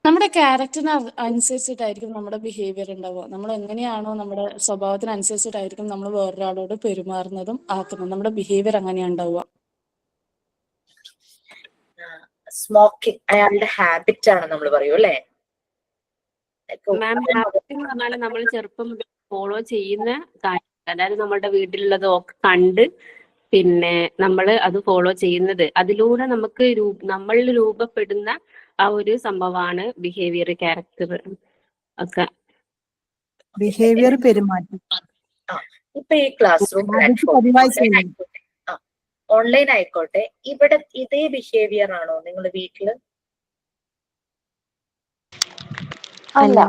നമ്മുടെ ക്യാരക്ടറിന് അനുസരിച്ചിട്ടായിരിക്കും നമ്മുടെ ബിഹേവിയർ ഉണ്ടാവുക. നമ്മൾ എങ്ങനെയാണോ നമ്മുടെ സ്വഭാവത്തിനനുസരിച്ചിട്ടായിരിക്കും നമ്മൾ വേറൊരാളോട് പെരുമാറുന്നതും ആക്കുന്നതും. നമ്മുടെ ബിഹേവിയർ അങ്ങനെയാണ് ഉണ്ടാവുക. സ്മോക്കിംഗ് അയാളുടെ ഹാബിറ്റ് ആണ് നമ്മൾ പറയൂ അല്ലെ? മാം ഹാബിറ്റ് എന്ന് പറഞ്ഞാൽ നമ്മൾ ചെറുപ്പം ഫോളോ ചെയ്യുന്ന കാര്യം, അതായത് നമ്മുടെ വീട്ടിലുള്ളതൊക്കെ കണ്ട് പിന്നെ നമ്മൾ അത് ഫോളോ ചെയ്യുന്നത്, അതിലൂടെ നമുക്ക് നമ്മളിൽ രൂപപ്പെടുന്ന ആ ഒരു സംഭവമാണ് ബിഹേവിയർ, ക്യാരക്ടർ ഒക്കെ. ബിഹേവിയർ, പെരുമാറ്റം. ഇപ്പൊ ഈ ക്ലാസ് റൂം ഓൺലൈൻ ആയിക്കോട്ടെ, ഇവിടെ ഇതേ ബിഹേവിയർ ആണോ നിങ്ങൾ വീട്ടില്? അല്ല.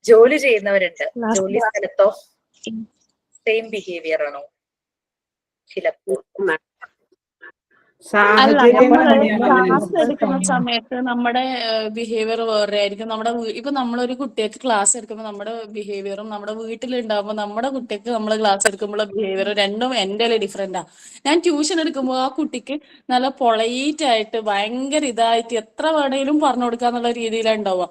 ജോലി ചെയ്യുന്നവരുണ്ട്, ജോലി സ്ഥലത്തോ സെയിം ബിഹേവിയർ ആണോ? ചിലപ്പോൾ അല്ല സാഹചര്യം നമ്മള് തന്നെയാണ് ക്ലാസ് അതിനനുസരിച്ച് എടുക്കുന്ന സമയം. സമയത്ത് നമ്മുടെ ബിഹേവിയർ വേറെ ആയിരിക്കും. ഇപ്പൊ നമ്മളൊരു കുട്ടിക്ക് ക്ലാസ് എടുക്കുമ്പോൾ നമ്മുടെ ബിഹേവിയറും നമ്മുടെ വീട്ടിലുണ്ടാകുമ്പോൾ നമ്മുടെ കുട്ടിക്ക് നമ്മൾ ക്ലാസ് എടുക്കുമ്പോൾ ബിഹേവിയർ രണ്ടും എൻ്റെ ഡിഫറെന്റാ. ഞാൻ ട്യൂഷൻ എടുക്കുമ്പോൾ ആ കുട്ടിക്ക് നല്ല പൊളൈറ്റ് ആയിട്ട് ഭയങ്കര ഇതായിട്ട് എത്ര വേണേലും പറഞ്ഞു കൊടുക്കാന്നുള്ള രീതിയിലാണ് ഉണ്ടാവുക.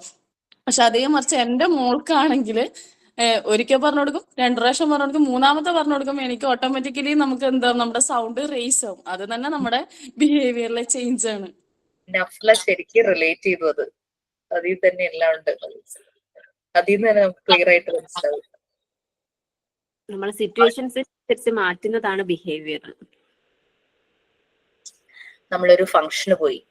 പക്ഷെ അതേ മറിച്ച് എൻ്റെ മോൾക്കാണെങ്കിൽ ഒരിക്കൽ പറഞ്ഞു കൊടുക്കും, 2 പ്രാവശ്യം പറഞ്ഞു കൊടുക്കും, മൂന്നാമത്തെ പറഞ്ഞു കൊടുക്കും, എനിക്ക് ഓട്ടോമാറ്റിക്കലി നമുക്ക് എന്താ നമ്മുടെ സൗണ്ട് റേസ് ആവും. അത് തന്നെ നമ്മുടെ ബിഹേവിയറിലെ ചേഞ്ച് ആണ്. നഫ്ല ശരിക്കും റിലേറ്റ് ചെയ്തു. അതിൽ തന്നെ എല്ലാം ഉണ്ട്. അതിൽ നിന്ന് തന്നെ നമുക്ക് ക്ലിയർ ആയിട്ട് മനസ്സിലാവും. നമ്മൾ സിറ്റുവേഷൻസ് അനുസരിച്ച് മാറ്റുന്നതാണ് ബിഹേവിയർ. നമ്മളൊരു ഫംഗ്ഷന് പോയി,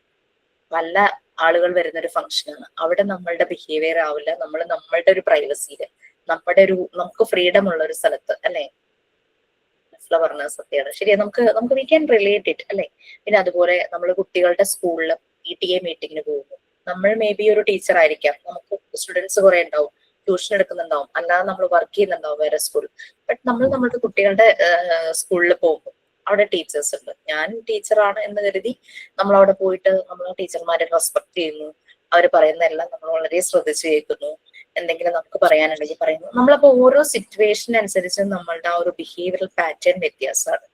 പല ആളുകൾ വരുന്ന ഒരു ഫംഗ്ഷനാണ്. അവിടെ നമ്മളുടെ ബിഹേവിയർ ആവില്ല. നമ്മൾ നമ്മളുടെ ഒരു പ്രൈവസിയില്, നമുക്ക് ഫ്രീഡം ഉള്ള ഒരു സ്ഥലത്ത്, അല്ലെ? പറഞ്ഞ സത്യമാണ്, ശരിയാ. നമുക്ക് വി ക്യാൻ റിലേറ്റ് ഇറ്റ്, അല്ലെ? പിന്നെ അതുപോലെ നമ്മൾ കുട്ടികളുടെ സ്കൂളിൽ PTA മീറ്റിങ്ങിന് പോകുന്നു. നമ്മൾ മേ ബി ഒരു ടീച്ചർ ആയിരിക്കാം, നമുക്ക് സ്റ്റുഡൻസ് കുറെ ഉണ്ടാവും, ട്യൂഷൻ എടുക്കുന്നുണ്ടാവും, അല്ലാതെ നമ്മൾ വർക്ക് ചെയ്യുന്നുണ്ടാവും വേറെ സ്കൂളിൽ. ബട്ട് നമ്മളുടെ കുട്ടികളുടെ സ്കൂളിൽ പോകുമ്പോൾ അവിടെ ടീച്ചേഴ്സ് ഉണ്ട്. ഞാൻ ടീച്ചറാണ് എന്ന് കരുതി നമ്മൾ അവിടെ പോയിട്ട് നമ്മൾ ടീച്ചർമാരെ റെസ്പെക്ട് ചെയ്യുന്നു. അവർ പറയുന്ന എല്ലാം നമ്മൾ വളരെ ശ്രദ്ധിച്ച് കേൾക്കുന്നു. എന്തെങ്കിലും നമുക്ക് പറയാനുണ്ടെങ്കിൽ പറയുന്നു. നമ്മളപ്പോ ഓരോ സിറ്റുവേഷൻ അനുസരിച്ച് നമ്മളുടെ ആ ഒരു ബിഹേവിയറൽ പാറ്റേൺ വ്യത്യാസമാണ്.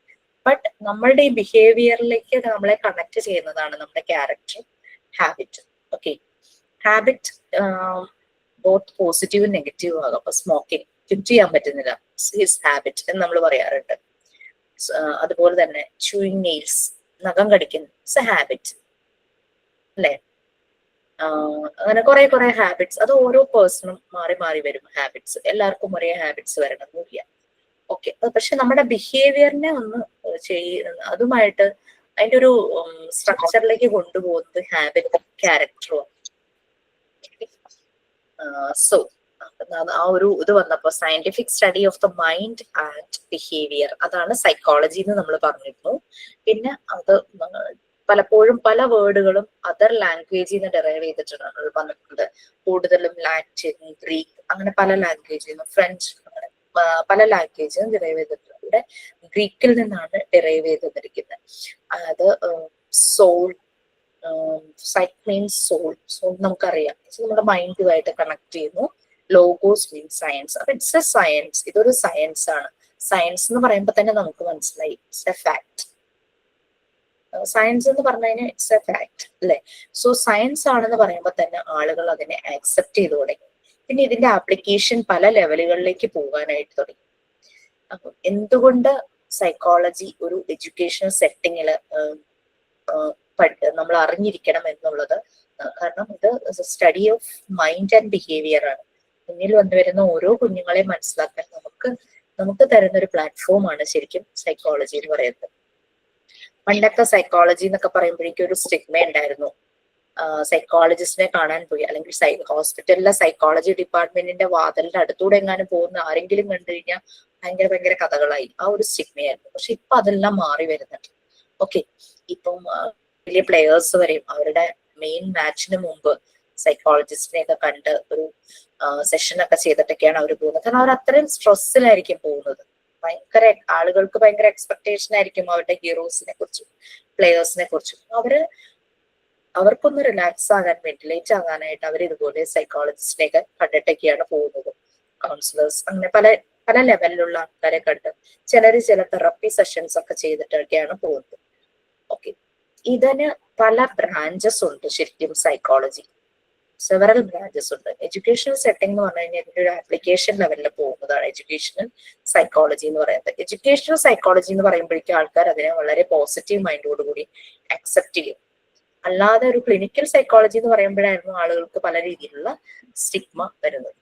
ബട്ട് നമ്മളുടെ ഈ ബിഹേവിയറിലേക്ക് നമ്മളെ കണക്ട് ചെയ്യുന്നതാണ് നമ്മുടെ character, habit. Okay, habit both പോസിറ്റീവും നെഗറ്റീവും ആകും. അപ്പൊ സ്മോക്കിംഗ് ക്വിറ്റ് ചെയ്യാൻ പറ്റുന്നില്ല, ഹിസ് ഹാബിറ്റ് എന്ന് നമ്മൾ പറയാറുണ്ട്. അതുപോലെ തന്നെ ചൂയിങ് നെയിൽസ്, നഖം കടിക്കുന്നു, ഇറ്റ്സ് എ ഹാബിറ്റ്, അല്ലെ? അങ്ങനെ കുറെ ഹാബിറ്റ്സ്. അത് ഓരോ പേഴ്സണും മാറി മാറി വരും ഹാബിറ്റ്സ്. എല്ലാവർക്കും ഒരേ ഹാബിറ്റ്സ് വരണമെന്നില്ല. ഓക്കെ, പക്ഷെ നമ്മുടെ ബിഹേവിയറിനെ ഒന്ന് അതുമായിട്ട് അതിന്റെ ഒരു സ്ട്രക്ചറിലേക്ക് കൊണ്ടുപോകുന്നത് ഹാബിറ്റും ക്യാരക്ടറും. സോ ആ ഒരു ഇത് വന്നപ്പോ scientific study of the mind and behaviour, അതാണ് സൈക്കോളജി എന്ന് നമ്മൾ പറഞ്ഞിരുന്നു. പിന്നെ അത് പലപ്പോഴും പല വേർഡുകളും അതർ ലാംഗ്വേജിൽ നിന്ന് ഡെറൈവ് ചെയ്തിട്ടാണ് വന്നിട്ടുണ്ട്. കൂടുതലും ലാറ്റിൻ, ഗ്രീക്ക്, അങ്ങനെ പല ലാംഗ്വേജിൽ നിന്ന്, ഫ്രഞ്ച്, അങ്ങനെ പല ലാംഗ്വേജിൽ നിന്ന് ഡെറൈവ് ചെയ്തിട്ടുണ്ട്. ഇവിടെ ഗ്രീക്കിൽ നിന്നാണ് ഡെറൈവ് ചെയ്തിരിക്കുന്നത്. അത് soul, psyche means soul. Soul നമുക്കറിയാം, നമ്മുടെ മൈൻഡുമായിട്ട് കണക്ട് ചെയ്യുന്നു. Logos means science. അപ്പൊ ഇറ്റ്സ് എ സയൻസ്, ഇതൊരു സയൻസ് ആണ്. സയൻസ് എന്ന് പറയുമ്പോൾ തന്നെ നമുക്ക് മനസ്സിലായി ഇറ്റ്സ് എ ഫാക്ട്. സയൻസ് എന്ന് പറഞ്ഞു കഴിഞ്ഞാൽ ഇറ്റ്സ് എ ഫാക്ട്, അല്ലെ? സോ സയൻസ് ആണെന്ന് പറയുമ്പോൾ തന്നെ ആളുകൾ അതിനെ ആക്സെപ്റ്റ് ചെയ്തു തുടങ്ങി. പിന്നെ ഇതിന്റെ ആപ്ലിക്കേഷൻ പല ലെവലുകളിലേക്ക് പോകാനായിട്ട് തുടങ്ങി. അപ്പൊ എന്തുകൊണ്ട് സൈക്കോളജി ഒരു എഡ്യൂക്കേഷണൽ സെറ്റിങ്ങില് നമ്മൾ അറിഞ്ഞിരിക്കണം എന്നുള്ളത്, കാരണം ഇത് study of mind and behaviour ആണ്. മുന്നിൽ വന്നുവരുന്ന ഓരോ കുഞ്ഞുങ്ങളെ മനസ്സിലാക്കാൻ നമുക്ക് തരുന്ന ഒരു പ്ലാറ്റ്ഫോമാണ് ശരിക്കും സൈക്കോളജി എന്ന് പറയുന്നത്. പണ്ടൊക്കെ സൈക്കോളജി എന്നൊക്കെ പറയുമ്പോഴേക്കും ഒരു സ്റ്റിഗ്മ ഉണ്ടായിരുന്നു. സൈക്കോളജിസ്റ്റിനെ കാണാൻ പോയി, അല്ലെങ്കിൽ ഹോസ്പിറ്റലിലെ സൈക്കോളജി ഡിപ്പാർട്ട്മെന്റിന്റെ വാതിലിന്റെ അടുത്തൂടെ എങ്ങാനും പോകുന്ന ആരെങ്കിലും കണ്ടു കഴിഞ്ഞാൽ ഭയങ്കര കഥകളായി, ആ ഒരു സ്റ്റിഗ്മയായിരുന്നു. പക്ഷെ ഇപ്പൊ അതെല്ലാം മാറി വരുന്നുണ്ട്. ഓക്കെ, ഇപ്പം വലിയ പ്ലെയേഴ്സ് വരെയും അവരുടെ മെയിൻ മാച്ചിന് മുമ്പ് സൈക്കോളജിസ്റ്റിനെയൊക്കെ കണ്ട് ഒരു സെഷനൊക്കെ ചെയ്തിട്ടൊക്കെയാണ് അവർ പോകുന്നത്. കാരണം അവർ അത്രയും സ്ട്രെസ്സിലായിരിക്കും പോകുന്നത്. ആളുകൾക്ക് ഭയങ്കര എക്സ്പെക്ടേഷൻ ആയിരിക്കും അവരുടെ ഹീറോസിനെ കുറിച്ചും പ്ലെയേഴ്സിനെ കുറിച്ചും. അവർക്കൊന്ന് റിലാക്സ് ആകാൻ, വെന്റിലേറ്റ് ആകാനായിട്ട് അവർ ഇതുപോലെ സൈക്കോളജിസ്റ്റിനെയൊക്കെ കണ്ടിട്ടൊക്കെയാണ് പോകുന്നത്. കൗൺസിലേഴ്സ്, അങ്ങനെ പല ലെവലിലുള്ള ആൾക്കാരെ കണ്ട് ചില തെറപ്പി സെഷൻസ് ഒക്കെ ചെയ്തിട്ടൊക്കെയാണ് പോകുന്നത്. ഓക്കെ, ഇതിന് പല ബ്രാഞ്ചസ് ഉണ്ട് ശരിക്കും. സൈക്കോളജി സെവറൽ ബ്രാഞ്ചസ് ഉണ്ട്. എഡ്യൂക്കേഷണൽ സെറ്റിംഗ് എന്ന് പറഞ്ഞു കഴിഞ്ഞാൽ ഇതിന്റെ ഒരു ആപ്ലിക്കേഷൻ ലെവലിൽ പോകുന്നതാണ് എഡ്യൂക്കേഷണൽ സൈക്കോളജി എന്ന് പറയുന്നത്. എഡ്യൂക്കേഷണൽ സൈക്കോളജി എന്ന് പറയുമ്പോഴേക്കും ആൾക്കാർ അതിനെ വളരെ പോസിറ്റീവ് മൈൻഡോടുകൂടി അക്സെപ്റ്റ് ചെയ്യും. അല്ലാതെ ഒരു ക്ലിനിക്കൽ സൈക്കോളജി എന്ന് പറയുമ്പോഴായിരുന്നു ആളുകൾക്ക് പല രീതിയിലുള്ള സ്റ്റിഗ്മ വരുന്നത്.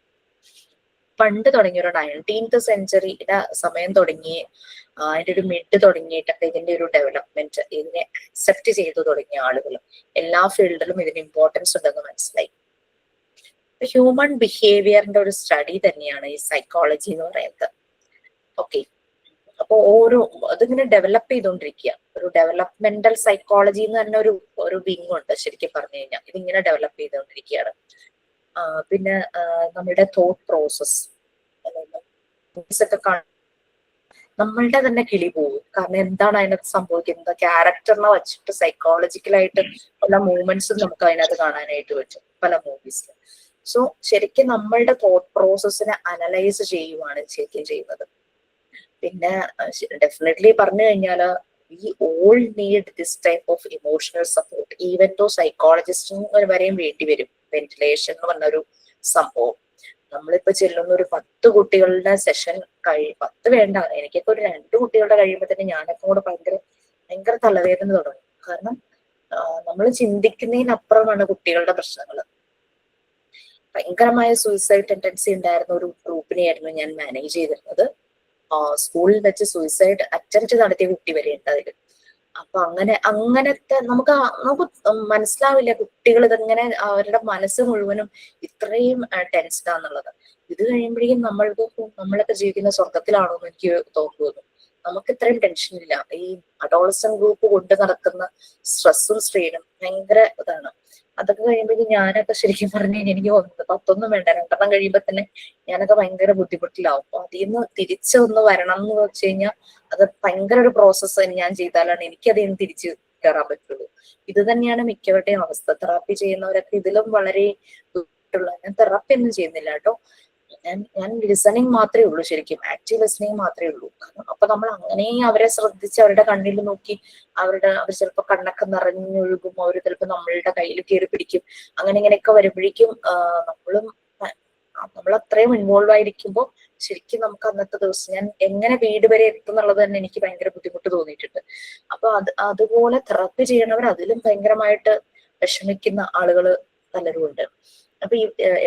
പണ്ട് തുടങ്ങിയ ഒരു 19th സെഞ്ചുറിയുടെ സമയം തുടങ്ങി, അതിന്റെ ഒരു മിഡ് തുടങ്ങിയിട്ടൊക്കെ ഇതിന്റെ ഒരു ഡെവലപ്മെന്റ്, ഇതിനെ അക്സെപ്റ്റ് ചെയ്തു തുടങ്ങിയ ആളുകൾ എല്ലാ ഫീൽഡിലും ഇതിന് ഇമ്പോർട്ടൻസ് ഉണ്ടെന്ന് മനസ്സിലായി. ഹ്യൂമൻ ബിഹേവിയറിന്റെ ഒരു സ്റ്റഡി തന്നെയാണ് ഈ സൈക്കോളജി എന്ന് പറയുന്നത്. ഓക്കെ, അപ്പൊ അതിങ്ങനെ ഡെവലപ്പ് ചെയ്തുകൊണ്ടിരിക്കുക. ഒരു ഡെവലപ്മെന്റൽ സൈക്കോളജി എന്ന് തന്നെ ഒരു വിങ് ഉണ്ട് ശരിക്കും പറഞ്ഞു കഴിഞ്ഞാൽ. ഇതിങ്ങനെ ഡെവലപ്പ് ചെയ്തുകൊണ്ടിരിക്കുകയാണ്. പിന്നെ നമ്മുടെ തോട്ട് പ്രോസസ് ഒക്കെ നമ്മളുടെ തന്നെ കിളി പോകും. കാരണം എന്താണ് അതിനകത്ത് സംഭവിക്കുന്നത്, ക്യാരക്ടറിനെ വെച്ചിട്ട് സൈക്കോളജിക്കലായിട്ട് പല മൂവ്മെന്റ്സും നമുക്ക് അതിനകത്ത് കാണാനായിട്ട് പറ്റും പല മൂവീസിലും. സോ ശരിക്കും നമ്മളുടെ തോട്ട് പ്രോസസ്സിനെ അനലൈസ് ചെയ്യുവാണ് ശരിക്കും ചെയ്യുന്നത്. പിന്നെ ഡെഫിനറ്റ്ലി പറഞ്ഞു കഴിഞ്ഞാൽ we all need this type of emotional support. Even though സൈക്കോളജിസ്റ്റും വരെയും വേണ്ടി വരും. വെന്റിലേഷൻ എന്ന് പറഞ്ഞൊരു സംഭവം നമ്മളിപ്പോ ചെല്ലുന്ന ഒരു 10 കുട്ടികളുടെ സെഷൻ 10 വേണ്ട, എനിക്കൊക്കെ ഒരു 2 കുട്ടികളുടെ കഴിയുമ്പോൾ തന്നെ ഞാനൊക്കെ കൂടെ ഭയങ്കര തലവേദന തുടങ്ങും. കാരണം നമ്മൾ ചിന്തിക്കുന്നതിനപ്പുറമാണ് കുട്ടികളുടെ പ്രശ്നങ്ങൾ. ഭയങ്കരമായ സൂയിസൈഡ് ടെൻഡൻസി ഉണ്ടായിരുന്ന ഒരു ഗ്രൂപ്പിനെയായിരുന്നു ഞാൻ മാനേജ് ചെയ്തിരുന്നത്. സ്കൂളിൽ വെച്ച് സൂയിസൈഡ് അറ്റംപ്റ്റ് നടത്തിയ കുട്ടി വരെ ഉണ്ട് അതിൽ. അപ്പൊ അങ്ങനത്തെ നമുക്ക് മനസ്സിലാവില്ല കുട്ടികൾ ഇതെങ്ങനെ അവരുടെ മനസ്സ് മുഴുവനും ഇത്രയും ടെൻസ്ഡാന്നുള്ളത്. ഇത് കഴിയുമ്പോഴേക്കും നമ്മളൊക്കെ ജീവിക്കുന്ന സ്വർഗത്തിലാണോ എന്ന് എനിക്ക് തോന്നുന്നു. നമുക്ക് ഇത്രയും ടെൻഷൻ ഇല്ല. ഈ അഡോളസൻ ഗ്രൂപ്പ് കൊണ്ട് നടക്കുന്ന സ്ട്രെസ്സും സ്ട്രെയിനും ഭയങ്കര ഇതാണ്. അതൊക്കെ കഴിയുമ്പോഴേക്കും ഞാനൊക്കെ ശരിക്കും പറഞ്ഞു കഴിഞ്ഞാൽ എനിക്ക് 10 വേണ്ട 2 കഴിയുമ്പോ തന്നെ ഞാനൊക്കെ ഭയങ്കര ബുദ്ധിമുട്ടിലാവും. അപ്പൊ അതിൽ നിന്ന് തിരിച്ചൊന്ന് വരണം എന്ന് വെച്ച് കഴിഞ്ഞാൽ അത് ഭയങ്കര ഒരു പ്രോസസ്സ് ഞാൻ ചെയ്താലാണ് എനിക്ക് അതിൽ നിന്ന് തിരിച്ച് കയറാൻ പറ്റുള്ളൂ. ഇത് തന്നെയാണ് മിക്കവരുടെയും അവസ്ഥ. തെറാപ്പി ചെയ്യുന്നവരൊക്കെ ഇതിലും വളരെ ബുദ്ധിമുട്ടുള്ള. ഞാൻ തെറാപ്പി ഒന്നും ചെയ്യുന്നില്ല കേട്ടോ. ഞാൻ ലിസണിങ് മാത്രമേ ഉള്ളൂ, ശരിക്കും ആക്റ്റീവ് ലിസണിങ് മാത്രമേ ഉള്ളൂ. അപ്പൊ നമ്മൾ അങ്ങനെ അവരെ ശ്രദ്ധിച്ച് അവരുടെ കണ്ണിൽ നോക്കി അവർ ചിലപ്പോൾ കണ്ണൊക്കെ നിറഞ്ഞൊഴുകും, അവർ ചിലപ്പോൾ നമ്മളുടെ കയ്യിൽ കയറി പിടിക്കും. അങ്ങനെ ഇങ്ങനെയൊക്കെ വരുമ്പോഴേക്കും നമ്മൾ അത്രയും ഇൻവോൾവ് ആയിരിക്കുമ്പോൾ ശരിക്കും നമുക്ക് അന്നത്തെ ദിവസം ഞാൻ എങ്ങനെ വീട് വരെ എത്തുന്നുള്ളത് തന്നെ എനിക്ക് ഭയങ്കര ബുദ്ധിമുട്ട് തോന്നിയിട്ടുണ്ട്. അപ്പൊ അതുപോലെ തെറാപ്പി ചെയ്യണവർ അതിലും ഭയങ്കരമായിട്ട് വിഷമിക്കുന്ന ആളുകൾ പലരും ഉണ്ട്. അപ്പൊ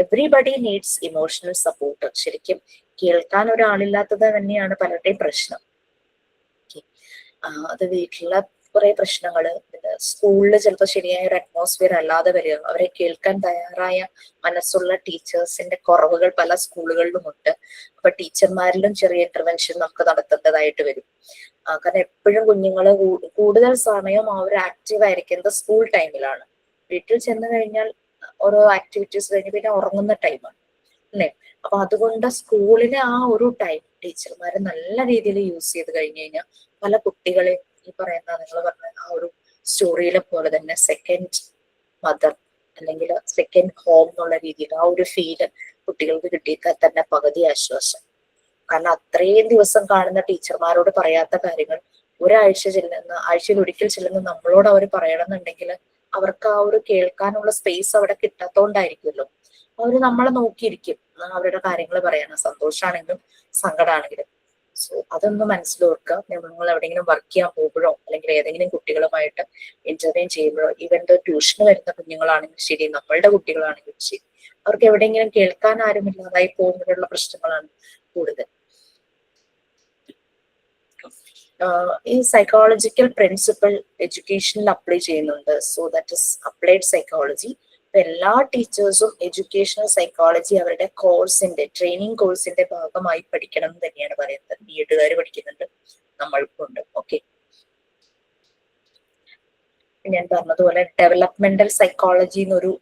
എവറിബഡി നീഡ്സ് ഇമോഷണൽ സപ്പോർട്ട്. ശരിക്കും കേൾക്കാൻ ഒരാളില്ലാത്തത് തന്നെയാണ് പലരുടെയും പ്രശ്നം. അത് വീട്ടിലുള്ള കുറെ പ്രശ്നങ്ങള്, സ്കൂളിൽ ചിലപ്പോൾ ശരിയായ ഒരു അറ്റ്മോസ്ഫിയർ അല്ലാതെ വരിക, അവരെ കേൾക്കാൻ തയ്യാറായ മനസ്സുള്ള ടീച്ചേഴ്സിന്റെ കുറവുകൾ പല സ്കൂളുകളിലും ഉണ്ട്. അപ്പൊ ടീച്ചർമാരിലും ചെറിയ ഇന്റർവെൻഷൻ നമുക്ക് നടത്തേണ്ടതായിട്ട് വരും. കാരണം എപ്പോഴും കുഞ്ഞുങ്ങള് കൂടുതൽ സമയം അവർ ആക്റ്റീവ് ആയിരിക്കുന്നത് സ്കൂൾ ടൈമിലാണ്. വീട്ടിൽ ചെന്ന് കഴിഞ്ഞാൽ ഓരോ ആക്ടിവിറ്റീസ് കഴിഞ്ഞ് പിന്നെ ഉറങ്ങുന്ന ടൈമാണ് അല്ലെ. അപ്പൊ അതുകൊണ്ട് സ്കൂളിലെ ആ ഒരു ടൈം ടീച്ചർമാര് നല്ല രീതിയിൽ യൂസ് ചെയ്ത് കഴിഞ്ഞു കഴിഞ്ഞാൽ പല കുട്ടികളെ ഈ പറയുന്ന നിങ്ങൾ പറഞ്ഞ ആ ഒരു സ്റ്റോറിയിലെ പോലെ തന്നെ സെക്കൻഡ് മദർ അല്ലെങ്കിൽ സെക്കൻഡ് ഹോം എന്നുള്ള രീതിയിൽ ആ ഒരു ഫീല് കുട്ടികൾക്ക് കിട്ടിയാൽ തന്നെ പകുതി ആശ്വാസം. കാരണം അത്രയും ദിവസം കാണുന്ന ടീച്ചർമാരോട് പറയാത്ത കാര്യങ്ങൾ ആഴ്ചയിൽ ഒരിക്കൽ ചെല്ലുന്ന നമ്മളോട് അവർ പറയണമെന്നുണ്ടെങ്കിൽ അവർക്ക് ആ ഒരു കേൾക്കാനുള്ള സ്പേസ് അവിടെ കിട്ടാത്തോണ്ടായിരിക്കുമല്ലോ. അവര് നമ്മളെ നോക്കിയിരിക്കും അവരുടെ കാര്യങ്ങൾ പറയണം, സന്തോഷാണെങ്കിലും സങ്കടമാണെങ്കിലും. സോ അതൊന്ന് മനസ്സിലോർക്കുക. നിങ്ങൾ എവിടെയെങ്കിലും വർക്ക് ചെയ്യാൻ പോകുമ്പോഴോ അല്ലെങ്കിൽ ഏതെങ്കിലും കുട്ടികളുമായിട്ട് ഇന്റർവ്യൂ ചെയ്യുമ്പോഴോ, ഈവൻ ട്യൂഷന് വരുന്ന കുഞ്ഞുങ്ങളാണെങ്കിലും ശരി, നമ്മളുടെ കുട്ടികളാണെങ്കിലും ശരി, അവർക്ക് എവിടെയെങ്കിലും കേൾക്കാൻ ആരുമില്ലാതായി പോകുന്നതിനുള്ള പ്രശ്നങ്ങളാണ് കൂടുതൽ. ഈ സൈക്കോളജിക്കൽ പ്രിൻസിപ്പിൾ എഡ്യൂക്കേഷനിൽ അപ്ലൈ ചെയ്യുന്നുണ്ട്. So that is applied psychology. എല്ലാ ടീച്ചേഴ്സും എഡ്യൂക്കേഷണൽ സൈക്കോളജി അവരുടെ കോഴ്സിന്റെ ട്രെയിനിങ് കോഴ്സിന്റെ ഭാഗമായി പഠിക്കണം എന്ന് തന്നെയാണ് പറയുന്നത്. ബിഎഡുകാർ പഠിക്കുന്നുണ്ട്, നമ്മൾക്കുണ്ട്. ഓക്കെ, ഞാൻ പറഞ്ഞതുപോലെ ഡെവലപ്മെന്റൽ സൈക്കോളജി എന്നൊരു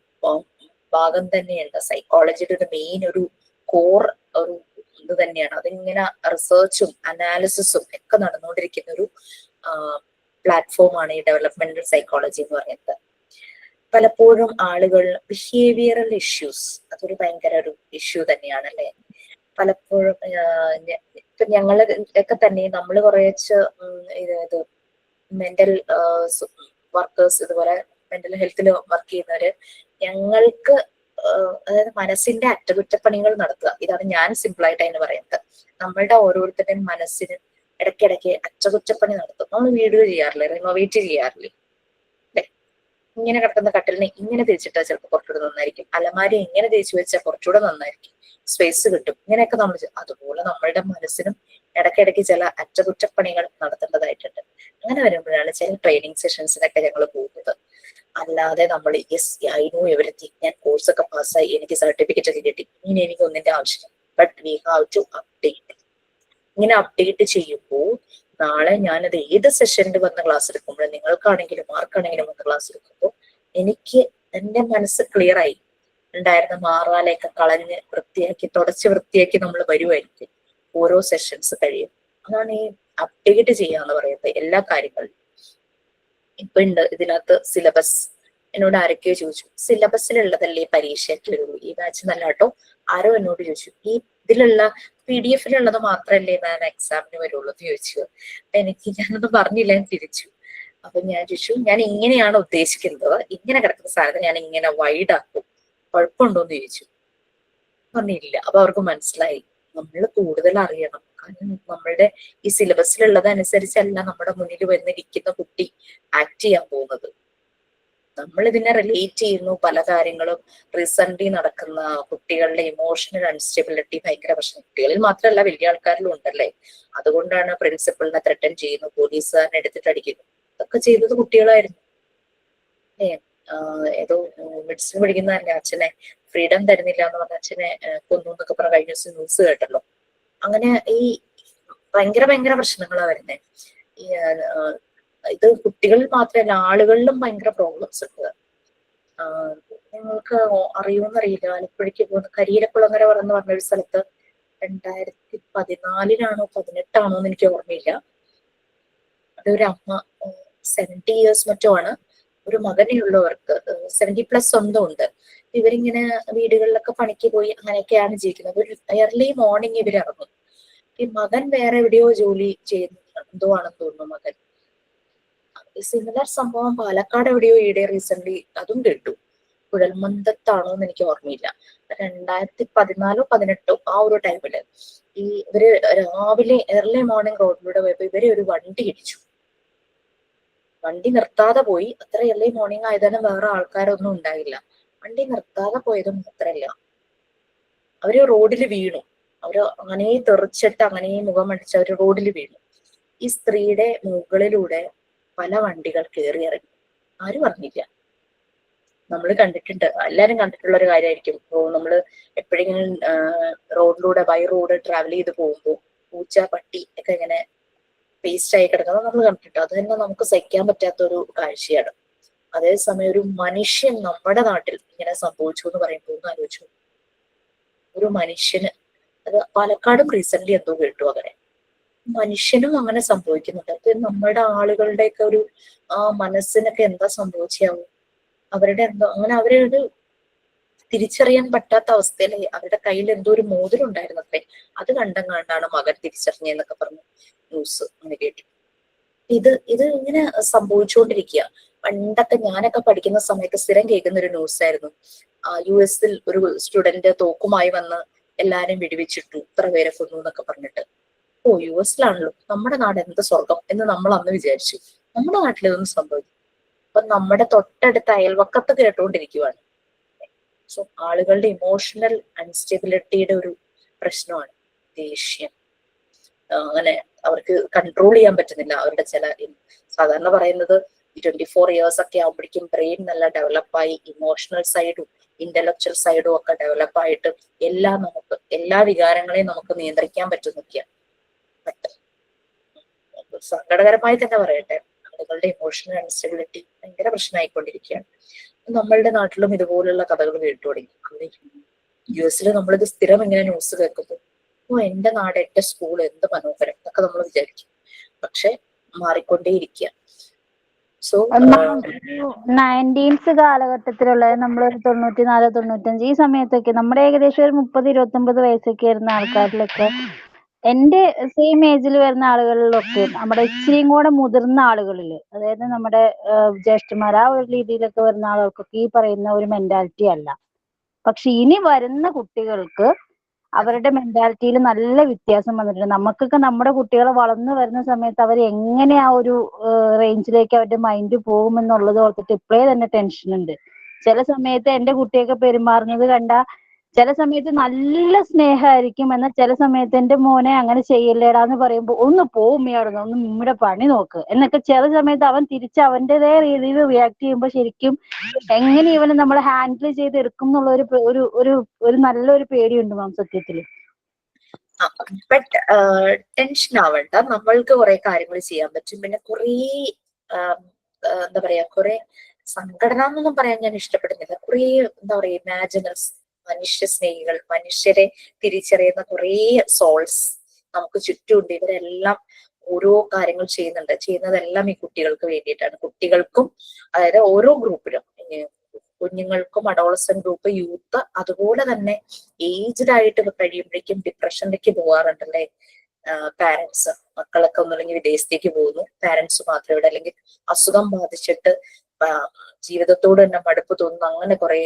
ഭാഗം തന്നെയുണ്ട്. സൈക്കോളജിയുടെ ഒരു മെയിൻ ഒരു കോർ ഒരു ഇത് തന്നെയാണ്. അതിങ്ങനെ റിസർച്ചും അനാലിസിസും ഒക്കെ നടന്നുകൊണ്ടിരിക്കുന്ന ഒരു പ്ലാറ്റ്ഫോമാണ് ഈ ഡെവലപ്മെന്റൽ സൈക്കോളജി എന്ന് പറയുന്നത്. പലപ്പോഴും ആളുകൾ ബിഹേവിയറൽ ഇഷ്യൂസ്, അതൊരു ഭയങ്കര ഒരു ഇഷ്യൂ തന്നെയാണ് അല്ലെ. പലപ്പോഴും ഇപ്പൊ ഞങ്ങള് ഒക്കെ തന്നെ നമ്മൾ കുറച്ച് ഇത് മെന്റൽ വർക്കേഴ്സ്, ഇതുപോലെ മെന്റൽ ഹെൽത്തിൽ വർക്ക് ചെയ്യുന്നവര്, ഞങ്ങൾക്ക് അതായത് മനസ്സിന്റെ അറ്റകുറ്റപ്പണികൾ നടത്തുക. ഇതാണ് ഞാൻ സിമ്പിൾ ആയിട്ട് അതിന് പറയുന്നത്. നമ്മളുടെ ഓരോരുത്തരുടെയും മനസ്സിന് ഇടയ്ക്കിടയ്ക്ക് അറ്റകുറ്റപ്പണി നടത്തും. നമ്മൾ വീഡിയോ ചെയ്യാറില്ലേ, റിനോവേറ്റ് ചെയ്യാറില്ലേ. ഇങ്ങനെ കിടക്കുന്ന കട്ടിലിനെ ഇങ്ങനെ തേച്ചിട്ടാൽ ചിലപ്പോൾ കുറച്ചുകൂടെ നന്നായിരിക്കും, അലമാരി ഇങ്ങനെ തേച്ച് വെച്ചാൽ കുറച്ചുകൂടെ നന്നായിരിക്കും, സ്പേസ് കിട്ടും. ഇങ്ങനെയൊക്കെ നമ്മൾ അതുപോലെ നമ്മളുടെ മനസ്സിനും ഇടയ്ക്കിടയ്ക്ക് ചില അറ്റകുറ്റപ്പണികൾ നടത്തേണ്ടതായിട്ടുണ്ട്. അങ്ങനെ വരുമ്പോഴാണ് ചില ട്രെയിനിങ് സെഷൻസിനൊക്കെ ഞങ്ങൾ പോകുന്നത്. അല്ലാതെ നമ്മൾ യെസ് ഐ നോ എവരിതിങ്, ഞാൻ കോഴ്സൊക്കെ പാസ്സായി, എനിക്ക് സർട്ടിഫിക്കറ്റ് ഒക്കെ കിട്ടി, ഇങ്ങനെ എനിക്ക് ഒന്നിന്റെ ആവശ്യം. But we have to update. ഇങ്ങനെ അപ്ഡേറ്റ് ചെയ്യുമ്പോൾ നാളെ ഞാനത് ഏത് സെഷനിൽ വന്ന് ക്ലാസ് എടുക്കുമ്പോഴും, നിങ്ങൾക്കാണെങ്കിലും ആർക്കാണെങ്കിലും വന്ന് ക്ലാസ് എടുക്കുമ്പോൾ എനിക്ക് എന്റെ മനസ്സ് ക്ലിയർ ആയി ഉണ്ടായിരുന്ന മാറാലയൊക്കെ കളഞ്ഞ് വൃത്തിയാക്കി തുടച്ച് വൃത്തിയാക്കി നമ്മൾ വരുമായിരിക്കും ഓരോ സെഷൻസ് കഴിയും. അതാണ് ഈ അപ്ഡേറ്റ് ചെയ്യാന്ന് പറയുന്നത് എല്ലാ കാര്യങ്ങളും. ഇപ്പൊ ഉണ്ട് ഇതിനകത്ത് സിലബസ്. എന്നോട് ആരൊക്കെയോ ചോദിച്ചു, സിലബസിലുള്ളതല്ലേ പരീക്ഷയ്ക്ക് വരുള്ളൂ, ഈ ബാച്ച് നല്ല കേട്ടോ. ആരോ എന്നോട് ചോദിച്ചു, ഈ ഇതിലുള്ള PDF-ലുള്ളത് മാത്രല്ലേ ഞാൻ എക്സാമിന് വരുള്ളൂ എന്ന് ചോദിച്ചു. ഞാനൊന്നും പറഞ്ഞില്ല, ഞാൻ തിരിച്ചു. അപ്പൊ ഞാൻ ചോദിച്ചു, ഞാൻ ഇങ്ങനെയാണ് ഉദ്ദേശിക്കുന്നത്, ഇങ്ങനെ കിടക്കുന്ന സാധനം ഞാൻ ഇങ്ങനെ വൈഡ് ആക്കും, കുഴപ്പമുണ്ടോന്ന് ചോദിച്ചു. പറഞ്ഞില്ല. അപ്പൊ അവർക്ക് മനസ്സിലായി നമ്മൾ കൂടുതൽ അറിയണം. കാരണം നമ്മളുടെ ഈ സിലബസിലുള്ളതനുസരിച്ചല്ല നമ്മുടെ മുന്നിൽ വന്നിരിക്കുന്ന കുട്ടി ആക്ട് ചെയ്യാൻ പോകുന്നത്. നമ്മൾ ഇതിനെ റിലേറ്റ് ചെയ്യുന്നു പല കാര്യങ്ങളും. റീസെന്റ് നടക്കുന്ന കുട്ടികളുടെ ഇമോഷണൽ അൺസ്റ്റെബിലിറ്റി ഭയങ്കര പ്രശ്നം. കുട്ടികളിൽ മാത്രമല്ല വലിയ ആൾക്കാരിലും ഉണ്ടല്ലേ. അതുകൊണ്ടാണ് പ്രിൻസിപ്പളിനെ ത്രെട്ടൻ ചെയ്യുന്നു, പോലീസുകാരനെ എടുത്തിട്ട് അടിക്കുന്നു. ഇതൊക്കെ ചെയ്തത് കുട്ടികളായിരുന്നു. ഏതോ മെഡിസിൻ പഠിക്കുന്ന തന്നെ അച്ഛനെ ഫ്രീഡം തരുന്നില്ല എന്ന് പറഞ്ഞ അച്ഛനെ കൊന്നു എന്നൊക്കെ പറഞ്ഞ കഴിഞ്ഞ ദിവസം ന്യൂസ് കേട്ടല്ലോ. അങ്ങനെ ഈ ഭയങ്കര പ്രശ്നങ്ങളാ വരുന്നത്. ഈ ഇത് കുട്ടികളിൽ മാത്രമല്ല ആളുകളിലും ഭയങ്കര പ്രോബ്ലംസ് ഉണ്ട്. നിങ്ങൾക്ക് അറിയുമെന്നറിയില്ല, ആലപ്പുഴയ്ക്ക് പോകുന്ന കരിയിലക്കുളങ്ങര എന്ന് പറഞ്ഞൊരു സ്ഥലത്ത് 2014 18 എന്ന് എനിക്ക് ഓർമ്മയില്ല. അതൊരു അമ്മ 70 years മറ്റോ ആണ്, ഒരു മകനേ ഉള്ളവർക്ക് 70+ സ്വന്തം ഉണ്ട്. ഇവരിങ്ങനെ വീടുകളിലൊക്കെ പണിക്ക് പോയി അങ്ങനെയൊക്കെയാണ് ജീവിക്കുന്നത്. ഒരു early morning ഇവരിറങ്ങും. ഈ മകൻ വേറെ എവിടെയോ ജോലി ചെയ്യുന്ന എന്തോ ആണെന്ന് തോന്നുന്നു മകൻ. സിമിലർ സംഭവം പാലക്കാട് എവിടെയോ ഈയിടെ റീസെന്റ് അതും കേട്ടു. കുഴൽമന്ദത്താണോ എന്ന് എനിക്ക് ഓർമ്മയില്ല. 2014 18 ആ ഒരു ടൈമില് ഇവര് രാവിലെ early morning റോഡിലൂടെ പോയപ്പോ ഇവരെ ഒരു വണ്ടി ഇടിച്ചു. വണ്ടി നിർത്താതെ പോയി. അത്ര early morning ആയതാണ്, വേറെ ആൾക്കാരൊന്നും ഉണ്ടായില്ല. വണ്ടി നിർത്താതെ പോയത് മാത്രല്ല, അവര് റോഡിൽ വീണു. അവര് അങ്ങനെ തെറിച്ചിട്ട് അങ്ങനെ മുഖമടിച്ച് അവര് റോഡിൽ വീണു. ഈ സ്ത്രീയുടെ മുകളിലൂടെ പല വണ്ടികൾ കയറി ഇറങ്ങി. ആരും അറിഞ്ഞില്ല. നമ്മൾ കണ്ടിട്ടുണ്ട്, എല്ലാരും കണ്ടിട്ടുള്ള ഒരു കാര്യമായിരിക്കും. നമ്മള് എപ്പോഴെങ്കിലും റോഡിലൂടെ ബൈ റോഡ് ട്രാവൽ ചെയ്ത് പോകുമ്പോൾ പൂച്ച പട്ടി ഒക്കെ ഇങ്ങനെ പേസ്റ്റ് ആയി കിടക്കുന്നത് നമ്മൾ കണ്ടിട്ടുണ്ട്. അത് തന്നെ നമുക്ക് സഹിക്കാൻ പറ്റാത്ത ഒരു കാഴ്ചയാണ്. അതേസമയം ഒരു മനുഷ്യൻ നമ്മുടെ നാട്ടിൽ ഇങ്ങനെ സംഭവിച്ചു എന്ന് പറയുമ്പോൾ ഒന്ന് ആലോചിച്ചു. ഒരു മനുഷ്യന്, അത് പാലക്കാടും റീസെന്റ് എന്തോ കേട്ടു, അങ്ങനെ മനുഷ്യനും അങ്ങനെ സംഭവിക്കുന്നുണ്ട്. അപ്പൊ നമ്മുടെ ആളുകളുടെയൊക്കെ ഒരു മനസ്സിനൊക്കെ എന്താ സംഭവിച്ചാവും, അവരുടെ എന്തോ അങ്ങനെ അവരൊരു തിരിച്ചറിയാൻ പറ്റാത്ത അവസ്ഥയിലെ അവരുടെ കയ്യിൽ എന്തോ ഒരു മോതിരം ഉണ്ടായിരുന്നത്രേ. അത് കണ്ടാണ് മകൻ തിരിച്ചറിഞ്ഞെന്നൊക്കെ പറഞ്ഞു ന്യൂസ് അങ്ങനെ കേട്ടു. ഇത് ഇങ്ങനെ സംഭവിച്ചുകൊണ്ടിരിക്കുക. പണ്ടൊക്കെ ഞാനൊക്കെ പഠിക്കുന്ന സമയത്ത് സ്ഥിരം കേൾക്കുന്ന ഒരു ന്യൂസ് ആയിരുന്നു. US-ൽ ഒരു സ്റ്റുഡന്റ് തോക്കുമായി വന്ന് എല്ലാരും വെടിവെച്ചിട്ടു, ഇത്ര പേരെ കൊന്നു എന്നൊക്കെ പറഞ്ഞിട്ട്. US-ലാണല്ലോ, നമ്മുടെ നാട് എന്ത് സ്വർഗം എന്ന് നമ്മൾ അന്ന് വിചാരിച്ചു. നമ്മുടെ നാട്ടിൽ ഇതൊന്നും സംഭവിക്കും. അപ്പൊ നമ്മുടെ തൊട്ടടുത്ത അയൽവക്കത്ത് കേട്ടുകൊണ്ടിരിക്കുവാണ്. സോ ആളുകളുടെ ഇമോഷണൽ അൺസ്റ്റെബിലിറ്റിയുടെ ഒരു പ്രശ്നമാണ് ദേഷ്യം. അങ്ങനെ അവർക്ക് കൺട്രോൾ ചെയ്യാൻ പറ്റുന്നില്ല. അവരുടെ ചില സാധാരണ പറയുന്നത് 24 years ഒക്കെ ആകുമ്പോഴേക്കും ബ്രെയിൻ നല്ല ഡെവലപ്പായി ഇമോഷണൽ സൈഡും ഇന്റലക്ച്വൽ സൈഡും ഒക്കെ ഡെവലപ്പായിട്ട് നമുക്ക് എല്ലാ വികാരങ്ങളെയും നമുക്ക് നിയന്ത്രിക്കാൻ പറ്റുന്നൊക്കെയാണ്. സങ്കടകരമായി തന്നെ പറയട്ടെ, ആളുകളുടെ ഇമോഷണൽ അൺസ്റ്റെബിലിറ്റി ഭയങ്കര പ്രശ്നമായിക്കൊണ്ടിരിക്കുകയാണ്. നമ്മളുടെ നാട്ടിലും ഇതുപോലുള്ള കഥകൾ കേട്ടു തുടങ്ങി. US-ൽ നമ്മളിത് സ്ഥിരം ഇങ്ങനെ ന്യൂസ് കേൾക്കുമ്പോൾ എന്റെ നാട് എന്റെ സ്കൂൾ എന്ത് മനോഹരം എന്നൊക്കെ നമ്മൾ വിചാരിക്കും. പക്ഷെ മാറിക്കൊണ്ടേയിരിക്കുക. സോ 90s കാലഘട്ടത്തിലുള്ള നമ്മളൊരു 94 95 ഈ സമയത്തൊക്കെ നമ്മുടെ ഏകദേശം ഒരു 30 29 വയസ്സൊക്കെ വരുന്ന ആൾക്കാരിലൊക്കെ എന്റെ സെയിം ഏജിൽ വരുന്ന ആളുകളിലൊക്കെ നമ്മുടെ ഇച്ചിരിയും കൂടെ മുതിർന്ന ആളുകളിൽ, അതായത് നമ്മുടെ ജ്യേഷ്ഠന്മാർ ആ ഒരു രീതിയിലൊക്കെ വരുന്ന ആളുകൾക്കൊക്കെ ഈ പറയുന്ന ഒരു മെന്റാലിറ്റി അല്ല. പക്ഷെ ഇനി വരുന്ന കുട്ടികൾക്ക് അവരുടെ മെന്റാലിറ്റിയിൽ നല്ല വ്യത്യാസം വന്നിട്ടുണ്ട്. നമുക്കൊക്കെ നമ്മുടെ കുട്ടികളെ വളർന്നു വരുന്ന സമയത്ത് അവർ എങ്ങനെ ആ ഒരു റേഞ്ചിലേക്ക് അവരുടെ മൈൻഡ് പോകുമെന്നുള്ളത് ഓർത്തിട്ട് ഇപ്പോഴേ തന്നെ ടെൻഷൻ ഉണ്ട്. ചില സമയത്ത് എന്റെ കുട്ടിയൊക്കെ പെരുമാറുന്നത് കണ്ട ചില സമയത്ത് നല്ല സ്നേഹമായിരിക്കും, എന്നാൽ ചില സമയത്ത് എന്റെ മോനെ അങ്ങനെ ചെയ്യല്ലേടാന്ന് പറയുമ്പോൾ ഒന്ന് പോകുമ്പോഴായിരുന്നു, ഒന്ന് നമ്മുടെ പണി നോക്ക് എന്നൊക്കെ ചില സമയത്ത് അവൻ തിരിച്ച് അവൻ്റെതായ രീതിയിൽ റിയാക്ട് ചെയ്യുമ്പോൾ ശരിക്കും എങ്ങനെ ഇവനെ നമ്മൾ ഹാൻഡിൽ ചെയ്തെടുക്കും എന്നുള്ള ഒരു നല്ലൊരു പേടിയുണ്ട് മാം സത്യത്തില്. ബട്ട് ടെൻഷൻ ആവണ്ട, നമ്മൾക്ക് കുറെ കാര്യങ്ങൾ ചെയ്യാൻ പറ്റും. പിന്നെ കുറെ എന്താ പറയാ, കുറെ സംഘടന എന്നൊന്നും പറയാൻ ഞാൻ ഇഷ്ടപ്പെടുന്നില്ല. കുറെ എന്താ പറയാ ഇമാജിനൽസ്, മനുഷ്യ സ്നേഹികൾ, മനുഷ്യരെ തിരിച്ചറിയുന്ന കുറെ സോൾസ് നമുക്ക് ചുറ്റുമുണ്ട്. ഇവരെല്ലാം ഓരോ കാര്യങ്ങൾ ചെയ്യുന്നതെല്ലാം ഈ കുട്ടികൾക്ക് വേണ്ടിയിട്ടാണ്. കുട്ടികൾക്കും, അതായത് ഓരോ ഗ്രൂപ്പിലും, കുഞ്ഞുങ്ങൾക്കും, അഡോളസന്റ് ഗ്രൂപ്പ്, യൂത്ത്, അതുപോലെ തന്നെ ഏജ്ഡ് ആയിട്ട് കഴിയുമ്പോഴേക്കും ഡിപ്രഷനിലേക്ക് പോകാറുണ്ടല്ലേ പാരന്റ്സ്. മക്കളൊക്കെ ഒന്നുമില്ലെങ്കിൽ വിദേശത്തേക്ക് പോകുന്നു, പാരന്റ്സ് മാത്രമേ ഇവിടെ, അല്ലെങ്കിൽ അസുഖം ബാധിച്ചിട്ട് ജീവിതത്തോട് തന്നെ മടുപ്പ് തോന്നുന്നു. അങ്ങനെ കുറെ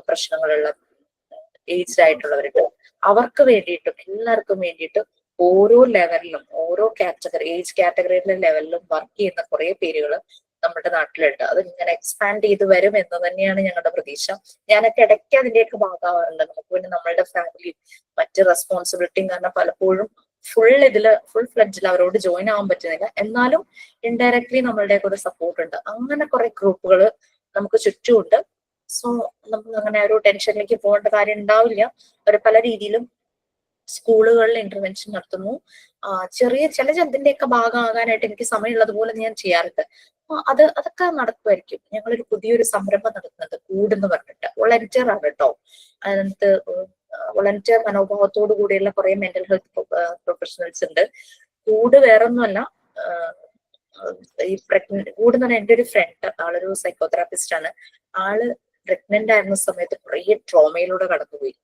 പ്രശ്നങ്ങളുള്ള ഏജ്ഡ് ആയിട്ടുള്ളവരുണ്ട്. അവർക്ക് വേണ്ടിയിട്ടും എല്ലാവർക്കും വേണ്ടിയിട്ടും ഓരോ ലെവലിലും, ഓരോ ഏജ് കാറ്റഗറിയിലെ ലെവലിലും വർക്ക് ചെയ്യുന്ന കുറെ പേരുകൾ നമ്മുടെ നാട്ടിലുണ്ട്. അത് ഇങ്ങനെ എക്സ്പാൻഡ് ചെയ്ത് വരും എന്ന് തന്നെയാണ് ഞങ്ങളുടെ പ്രതീക്ഷ. ഞാനൊക്കെ ഇടയ്ക്ക് അതിന്റെയൊക്കെ ഭാഗമാവാറുണ്ട്. നമുക്ക് പിന്നെ നമ്മളുടെ ഫാമിലി മറ്റ് റെസ്പോൺസിബിലിറ്റിയും കാരണം പലപ്പോഴും ഫുൾ ഫ്ലെഡ്ജിൽ അവരോട് ജോയിൻ ആവാൻ പറ്റുന്നില്ല. എന്നാലും ഇൻഡയറക്ട്ലി നമ്മളുടെ കൂടെ സപ്പോർട്ട് ഉണ്ട്. അങ്ങനെ കുറെ ഗ്രൂപ്പുകൾ നമുക്ക് ചുറ്റുമുണ്ട്. സോ നമുക്ക് അങ്ങനെ ഒരു ടെൻഷനിലേക്ക് പോകേണ്ട കാര്യം ഉണ്ടാവില്ല. അവർ പല രീതിയിലും സ്കൂളുകളിൽ ഇന്റർവെൻഷൻ നടത്തുന്നു. ചിലതിന്റെയൊക്കെ ഭാഗമാകാനായിട്ട് എനിക്ക് സമയമുള്ളത് പോലെ ഞാൻ ചെയ്യാറുണ്ട്. അതൊക്കെ നടക്കുമായിരിക്കും. ഞങ്ങളൊരു പുതിയൊരു സംരംഭം നടത്തുന്നത്, കൂടെന്ന് പറഞ്ഞിട്ട്, വോളണ്ടിയർ ആണ് കേട്ടോ. അതിനകത്ത് വോളണ്ടിയർ മനോഭാവത്തോടു കൂടിയുള്ള കുറെ മെന്റൽ ഹെൽത്ത് പ്രൊഫഷണൽസ് ഉണ്ട്. കൂട് വേറൊന്നുമല്ല, ഈ കൂട് എന്ന് പറഞ്ഞാൽ എന്റെ ഒരു ഫ്രണ്ട്, ആളൊരു സൈക്കോതെറാപ്പിസ്റ്റ് ആണ്. ആള് പ്രഗ്നന്റ് ആയിരുന്ന സമയത്ത് കുറെ ട്രോമയിലൂടെ കടന്നുപോയി.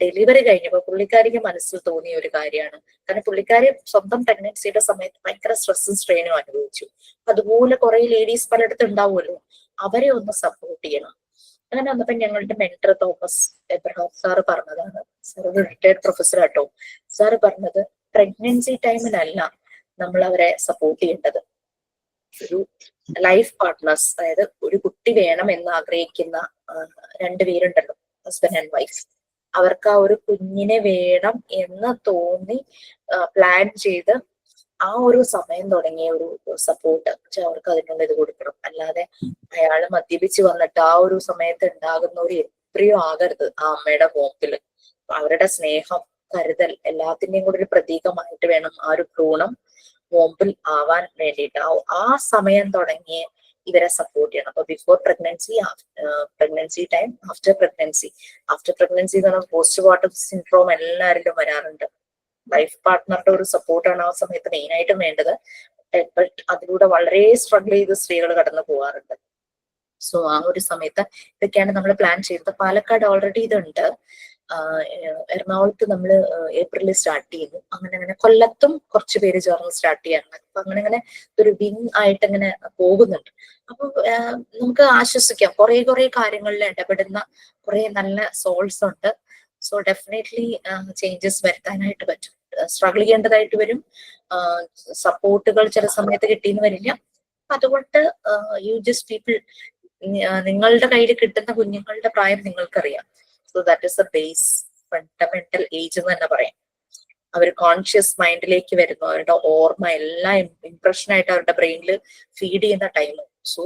ഡെലിവറി കഴിഞ്ഞപ്പോ പുള്ളിക്കാരിക്ക് മനസ്സിൽ തോന്നിയ ഒരു കാര്യമാണ്. കാരണം പുള്ളിക്കാരി സ്വന്തം പ്രഗ്നൻസിയുടെ സമയത്ത് ഭയങ്കര സ്ട്രെസ്സും സ്ട്രെയിനും അനുഭവിച്ചു. അതുപോലെ കുറെ ലേഡീസ് പലയിടത്തും ഉണ്ടാവുമല്ലോ, അവരെ ഒന്ന് സപ്പോർട്ട് ചെയ്യണം. അങ്ങനെ വന്നപ്പോ ഞങ്ങളുടെ മെന്റർ തോമസ് എബ്രഹാം സാറ് പറഞ്ഞതാണ്, സാർ ഒരു റിട്ടയർഡ് പ്രൊഫസർ ആട്ടോ, സാറ് പറഞ്ഞത് പ്രഗ്നൻസി ടൈമിലല്ല നമ്മൾ അവരെ സപ്പോർട്ട് ചെയ്യേണ്ടത്, ഒരു ലൈഫ് പാർട്ട്നേഴ്സ്, അതായത് ഒരു കുട്ടി വേണം എന്ന് ആഗ്രഹിക്കുന്ന രണ്ടുപേരുണ്ടല്ലോ, ഹസ്ബൻഡ് ആൻഡ് വൈഫ്, അവർക്ക് ആ ഒരു കുഞ്ഞിനെ വേണം എന്ന് തോന്നി പ്ലാൻ ചെയ്ത് ആ ഒരു സമയം തുടങ്ങിയ ഒരു സപ്പോർട്ട് അവർക്ക് അതിനുള്ള ഇത് കൊടുക്കണം. അല്ലാതെ അയാള് മദ്യപിച്ച് വന്നിട്ട് ആ ഒരു സമയത്ത് ഉണ്ടാകുന്ന ഒരു എത്രയോ ആകരുത് ആ അമ്മയുടെ വോമ്പില്. അവരുടെ സ്നേഹം, കരുതൽ എല്ലാത്തിന്റെയും കൂടെ ഒരു പ്രതീകമായിട്ട് വേണം ആ ഒരു ഭ്രൂണം വോമ്പിൽ ആവാൻ വേണ്ടിയിട്ട്. ആ സമയം തുടങ്ങിയ ഇവരെ സപ്പോർട്ട് ചെയ്യണം. അപ്പൊ before pregnancy, pregnancy time, after pregnancy എന്ന് പറഞ്ഞാൽ പോസ്റ്റ് മോർട്ടം സിൻഡ്രോം എല്ലാവരിലും വരാറുണ്ട്. ലൈഫ് പാർട്ട്ണറുടെ ഒരു സപ്പോർട്ടാണ് ആ സമയത്ത് മെയിൻ ആയിട്ടും വേണ്ടത്. ബട്ട് അതിലൂടെ വളരെ സ്ട്രഗിൾ ചെയ്ത് സ്ത്രീകൾ കടന്നു പോകാറുണ്ട്. സോ ആ ഒരു സമയത്ത് ഇതൊക്കെയാണ് നമ്മൾ പ്ലാൻ ചെയ്തത്. പാലക്കാട് ഓൾറെഡി ഇതുണ്ട്. എറണാകുളത്ത് നമ്മൾ ഏപ്രിലിൽ സ്റ്റാർട്ട് ചെയ്യുന്നു. അങ്ങനെ കൊല്ലത്തും കുറച്ച് പേര് ചേർന്ന് സ്റ്റാർട്ട് ചെയ്യാറുണ്ട്. അപ്പൊ അങ്ങനെ ഒരു വിങ് ആയിട്ട് അങ്ങനെ പോകുന്നുണ്ട്. അപ്പൊ നമുക്ക് ആശ്വസിക്കാം, കുറെ കാര്യങ്ങളിൽ ഇടപെടുന്ന കുറെ നല്ല സോൾസ് ഉണ്ട്. സോ ഡെഫിനറ്റ്ലി ചേഞ്ചസ് വരുത്താനായിട്ട് പറ്റും. സ്ട്രഗിൾ ചെയ്യേണ്ടതായിട്ട് വരും. സപ്പോർട്ടുകൾ ചില സമയത്ത് കിട്ടിയെന്ന് വരില്ല. അതുകൊണ്ട് യു ജസ്റ്റ് പീപ്പിൾ, നിങ്ങളുടെ കയ്യിൽ കിട്ടുന്ന കുഞ്ഞുങ്ങളുടെ പ്രായം നിങ്ങൾക്കറിയാം. So that is A base, fundamental age എന്ന് തന്നെ പറയാം. അവർ കോൺഷ്യസ് മൈൻഡിലേക്ക് വരുന്നു, അവരുടെ ഓർമ്മ എല്ലാം ഇംപ്രഷൻ ആയിട്ട് അവരുടെ ബ്രെയിനിൽ ഫീഡ് ചെയ്യുന്ന ടൈം. സോ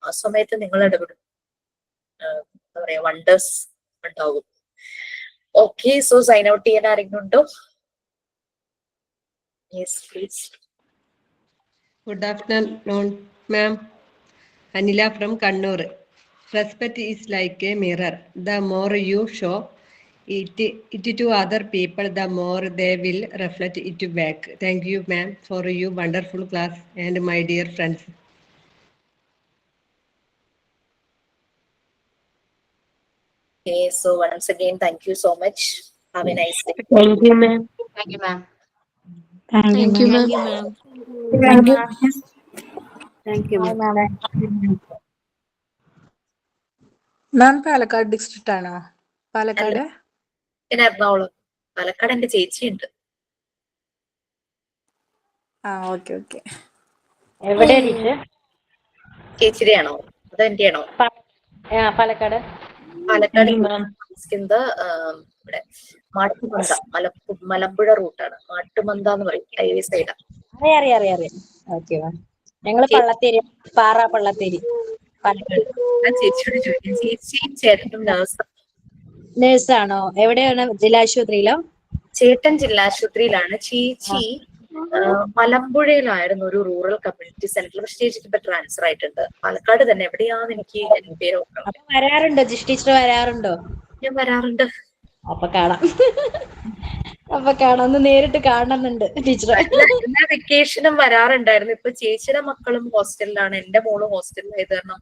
ആ സമയത്ത് നിങ്ങൾ ഇടപെടും, എന്താ പറയാ, വണ്ടേഴ്സ് ഉണ്ടാകും. ഓക്കെ, സോ സൈൻ ഔട്ട് ചെയ്യാൻ ആരെങ്കിലും ഉണ്ടോ? Yes please. Good afternoon, ma'am. Anila from Kannur. Respect is like a mirror. The more you show it to other people, the more they will reflect it back. Thank you, ma'am, for your wonderful class and my dear friends. Okay, so once again, thank you so much. Have a nice day. Thank you, ma'am. Thank you, ma'am. Thank you, ma'am. Thank you. Thank you, ma'am. Ma'am Palakkad district ആണോ? പാലക്കാട് പിന്നെ എറണാകുളം. പാലക്കാട് എന്റെ ചേച്ചിയുണ്ട്. Okay. എവിടെയാ teacher? ചേച്ചിയുടെയാണോ അതോ എന്റെ ആണോ? പാലക്കാട്. പാലക്കാട് ഇവിടെ മാട്ടുമന്ത, മലമ്പുഴ റൂട്ടാണ്. മാട്ടുമന്ത എന്ന് പറയും, ഹൈവേ സൈഡാ. അറിയാം. Okay ma'am. ഞങ്ങള് പള്ളത്തേരി, പള്ളത്തേരി, പാലക്കാട്. ഞാൻ ചേച്ചിയോട് ചോദിക്കും, ചേച്ചിയും ചേട്ടനും നേഴ്സാണോ? എവിടെയാണ്? ജില്ലാശുപത്രിയിലോ? ചേട്ടൻ ജില്ലാശുപത്രിയിലാണ്. ചേച്ചി മലമ്പുഴയിലായിരുന്നു ഒരു റൂറൽ കമ്മ്യൂണിറ്റി സെന്ററിൽ. പക്ഷെ ചേച്ചിക്ക് ഇപ്പൊ ട്രാൻസ്ഫർ ആയിട്ടുണ്ട്. പാലക്കാട് തന്നെ. എവിടെയാന്ന് എനിക്ക് പേര് നോക്കണം. വരാറുണ്ടോ? ജിഷ് ടീച്ചർ വരാറുണ്ടോ? ഞാൻ വരാറുണ്ട്. അപ്പൊ കാണാം. അപ്പൊ കാണാം, ഒന്ന് നേരിട്ട് കാണണമെന്നുണ്ട് ടീച്ചറെ. എല്ലാ വെക്കേഷനും വരാറുണ്ടായിരുന്നു. ഇപ്പൊ ചേച്ചിയുടെ മക്കളും ഹോസ്റ്റലിലാണ്, എന്റെ മോളും ഹോസ്റ്റലിലായത് കാരണം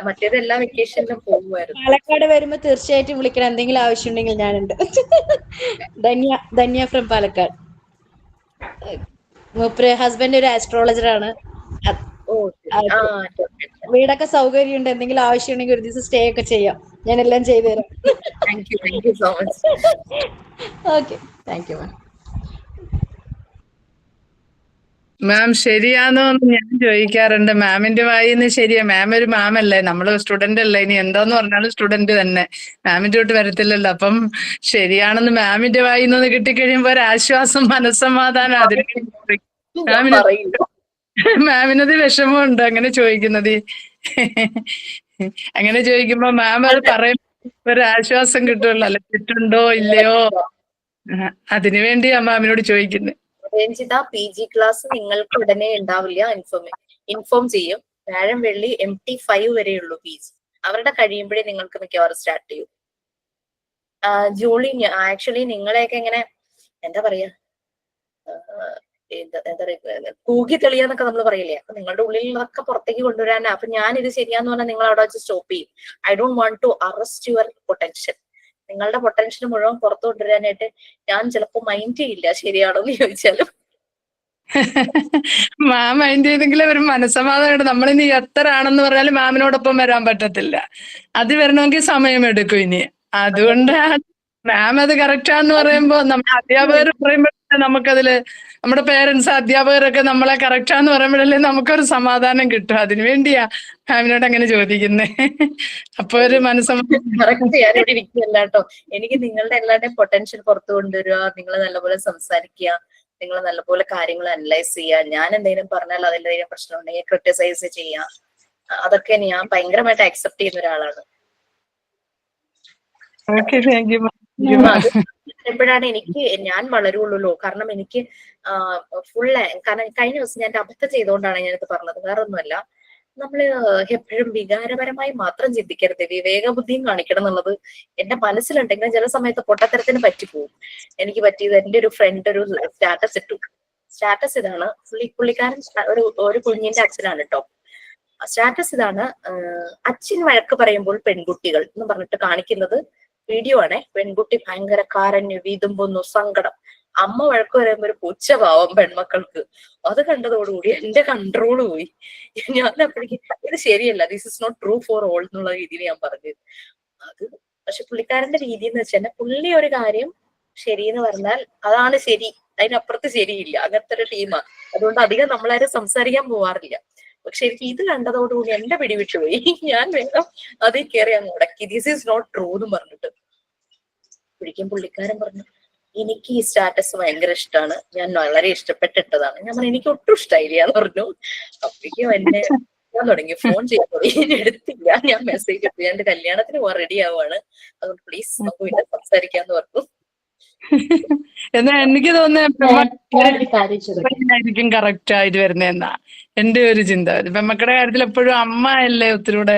മറ്റേത് എല്ലാ വെക്കേഷനിലും പോകുമായിരുന്നു. പാലക്കാട് വരുമ്പോ തീർച്ചയായിട്ടും വിളിക്കണം, എന്തെങ്കിലും ആവശ്യം ഉണ്ടെങ്കിൽ ഞാനുണ്ട്. ധന്യ ഫ്രം പാലക്കാട്. മൂപ്പര് ഹസ്ബൻഡ് ഒരു ആസ്ട്രോളജർ ആണ്. വീടൊക്കെ സൗകര്യം ഉണ്ട്, എന്തെങ്കിലും ആവശ്യം ഉണ്ടെങ്കിൽ ഒരു ദിവസം സ്റ്റേ ഒക്കെ ചെയ്യാം, ഞാൻ എല്ലാം ചെയ്തു തരാം. Thank you so much. Okay, thank you ma'am. Ma'am ശരിയാണോ എന്ന് ഞാൻ ചോദിക്കാറുണ്ട്. മാമിന്റെ വായിന്ന് ശരിയാ. മാം ഒരു മാമല്ലേ, നമ്മള് സ്റ്റുഡന്റ് അല്ലേ. ഇനി എന്താന്ന് പറഞ്ഞാലും സ്റ്റുഡന്റ് തന്നെ, മാമിന്റെ തൊട്ട് വരത്തില്ലല്ലോ. അപ്പം ശരിയാണെന്ന് മാമിന്റെ വായിന്ന് കിട്ടിക്കഴിയുമ്പോ ഒരു ആശ്വാസം, മനസ്സമാധാനം. അതിന് മാമിനത് വിഷമമുണ്ട് അങ്ങനെ ചോദിക്കുന്നത്. അങ്ങനെ ചോദിക്കുമ്പോ മാം അത് പറയുമ്പോ ഒരു ആശ്വാസം കിട്ടുമല്ലോ, അല്ലെ തെറ്റുണ്ടോ ഇല്ലയോ, അതിനു വേണ്ടിയാ മാമിനോട് ചോദിക്കുന്നത്. രഞ്ജിത, PG ക്ലാസ് നിങ്ങൾക്ക് ഉടനെ ഉണ്ടാവില്ല, ഇൻഫോം ചെയ്യും. വ്യാഴം വെള്ളി MT5 വരെയുള്ളൂ PG. അവരുടെ കഴിയുമ്പോഴേ നിങ്ങൾക്ക് മിക്കവാറും സ്റ്റാർട്ട് ചെയ്യും. ജോളി, ആക്ച്വലി നിങ്ങളെയൊക്കെ ഇങ്ങനെ എന്താ പറയാ, കൂകി തെളിയാന്നൊക്കെ നമ്മൾ പറയില്ലേ, അപ്പൊ നിങ്ങളുടെ ഉള്ളിലൊക്കെ പുറത്തേക്ക് കൊണ്ടുവരാനാ. അപ്പൊ ഞാൻ ഇത് ശരിയാന്ന് പറഞ്ഞാൽ നിങ്ങൾ അവിടെ വെച്ച് സ്റ്റോപ്പ് ചെയ്യും. I don't want to arrest your potential. നിങ്ങളുടെ പൊട്ടൻഷ്യൽ മുഴുവൻ പുറത്തു കൊണ്ടുവരാനായിട്ട് ഞാൻ ചിലപ്പോ മൈൻഡ് ചെയ്യില്ല ശരിയാണോ എന്ന് ചോദിച്ചാലും. മാം മൈൻഡ് ചെയ്തെങ്കിലും ഒരു മനസ്സമാധാനം. നമ്മളിനി എത്ര ആണെന്ന് പറഞ്ഞാലും മാമിനോടൊപ്പം വരാൻ പറ്റത്തില്ല, അത് വരണമെങ്കിൽ സമയമെടുക്കും ഇനി. അതുകൊണ്ട് മാം അത് കറക്റ്റാന്ന് പറയുമ്പോ നമ്മുടെ അധ്യാപകർ പറയുമ്പോഴേ നമുക്കതില്, നമ്മുടെ പേരൻസ് അധ്യാപകരൊക്കെ നമ്മളെ കറക്റ്റാന്ന് പറയുമ്പോഴല്ലേ നമുക്കൊരു സമാധാനം കിട്ടും. അതിനു വേണ്ടിയാ മാമിനോട് അങ്ങനെ ചോദിക്കുന്നത്. അപ്പൊ ഒരു കറക്റ്റ് ഞാനിവിടെ ഇരിക്കുകയല്ല കേട്ടോ. എനിക്ക് നിങ്ങളുടെ എല്ലാവരുടെയും പൊട്ടൻഷ്യൽ പുറത്തു കൊണ്ടുവരിക, നിങ്ങൾ നല്ലപോലെ സംസാരിക്കുക, നിങ്ങൾ നല്ലപോലെ കാര്യങ്ങൾ അനലൈസ് ചെയ്യുക. ഞാൻ എന്തെങ്കിലും പറഞ്ഞാൽ അതിൽ എന്തെങ്കിലും പ്രശ്നം ഉണ്ടെങ്കിൽ ക്രിട്ടിസൈസ് ചെയ്യുക, അതൊക്കെ ഞാൻ ഭയങ്കരമായിട്ട് അക്സെപ്റ്റ് ചെയ്യുന്ന ഒരാളാണ്. എപ്പോഴാണ് എനിക്ക് ഞാൻ വളരുള്ളൂ. കാരണം എനിക്ക് കാരണം കഴിഞ്ഞ ദിവസം ഞാൻ അബദ്ധം ചെയ്തുകൊണ്ടാണ് ഞാനിത് പറഞ്ഞത്, വേറെ ഒന്നുമല്ല. നമ്മള് എപ്പോഴും വികാരപരമായി മാത്രം ചിന്തിക്കരുത്, വിവേകബുദ്ധിയും കാണിക്കണം എന്നുള്ളത് എന്റെ മനസ്സിലുണ്ടെങ്കിലും ചില സമയത്ത് പൊട്ടത്തരത്തിന് പറ്റിപ്പോവും. എനിക്ക് പറ്റിയത്, എന്റെ ഒരു ഫ്രണ്ട് ഒരു സ്റ്റാറ്റസ് ഇട്ടു. സ്റ്റാറ്റസ് ഇതാണ്, പുള്ളിക്കാരൻ ഒരു കുഞ്ഞിന്റെ അച്ഛനാണ് കേട്ടോ. സ്റ്റാറ്റസ് ഇതാണ്, അച്ഛൻ വഴക്ക് പറയുമ്പോൾ പെൺകുട്ടികൾ എന്ന് പറഞ്ഞിട്ട് കാണിക്കുന്നത് വീഡിയോ ആണേ. പെൺകുട്ടി ഭയങ്കര കാരഞ്ഞു വീതുമ്പൊന്നു സങ്കടം, അമ്മ വഴക്ക് പറയുമ്പോ ഒരു പുച്ഛഭാവം പെൺമക്കൾക്ക്. അത് കണ്ടതോടുകൂടി എന്റെ കൺട്രോൾ പോയി. ഞാൻ അപ്പോഴേക്കും ഇത് ശരിയല്ല, this is not true for all എന്നുള്ള രീതിയിൽ ഞാൻ പറഞ്ഞത്. അത് പക്ഷെ പുള്ളിക്കാരന്റെ രീതി എന്ന് വെച്ചാൽ പുള്ളി ഒരു കാര്യം ശരിയെന്ന് പറഞ്ഞാൽ അതാണ് ശരി, അതിനപ്പുറത്ത് ശരിയില്ല, അങ്ങനത്തെ ഒരു ടീമാണ്. അതുകൊണ്ട് അധികം നമ്മളാരും സംസാരിക്കാൻ പോവാറില്ല. പക്ഷെ എനിക്ക് ഇത് കണ്ടതോടുകൂടി എന്റെ പിടിവിട്ടുപോയി. ഞാൻ വേഗം അതിൽ കയറി അങ്ങ് മുടക്കി, ദിസ് ഈസ് നോട്ട് ട്രൂ എന്ന് പറഞ്ഞിട്ട്. ഒരിക്കലും പുള്ളിക്കാരൻ പറഞ്ഞു, എനിക്ക് ഈ സ്റ്റാറ്റസ് ഭയങ്കര ഇഷ്ടമാണ്, ഞാൻ വളരെ ഇഷ്ടപ്പെട്ടിട്ടതാണ്. ഞാൻ പറഞ്ഞു എനിക്ക് ഒട്ടും ഇഷ്ടമായില്ല എന്ന് പറഞ്ഞു. അപ്പോഴേക്കും എന്നെ ഞാൻ തുടങ്ങി ഫോൺ ചെയ്യാൻ തുടങ്ങി. എടുത്തില്ല, ഞാൻ മെസ്സേജ് ഇട്ടു, ഞാൻ കല്യാണത്തിന് പോകാൻ റെഡി ആവുകയാണ്, അതുകൊണ്ട് പ്ലീസ് നമുക്ക് പിന്നെ സംസാരിക്കാന്ന് പറഞ്ഞു. എന്നാ എനിക്ക് തോന്നുന്നതായിരിക്കും കറക്റ്റ് ആയിട്ട് വരുന്നതെന്നാ എന്റെ ഒരു ചിന്ത. പെമ്മക്കളുടെ കാര്യത്തിൽ എപ്പോഴും അമ്മ അല്ലേ ഒത്തിരികൂടെ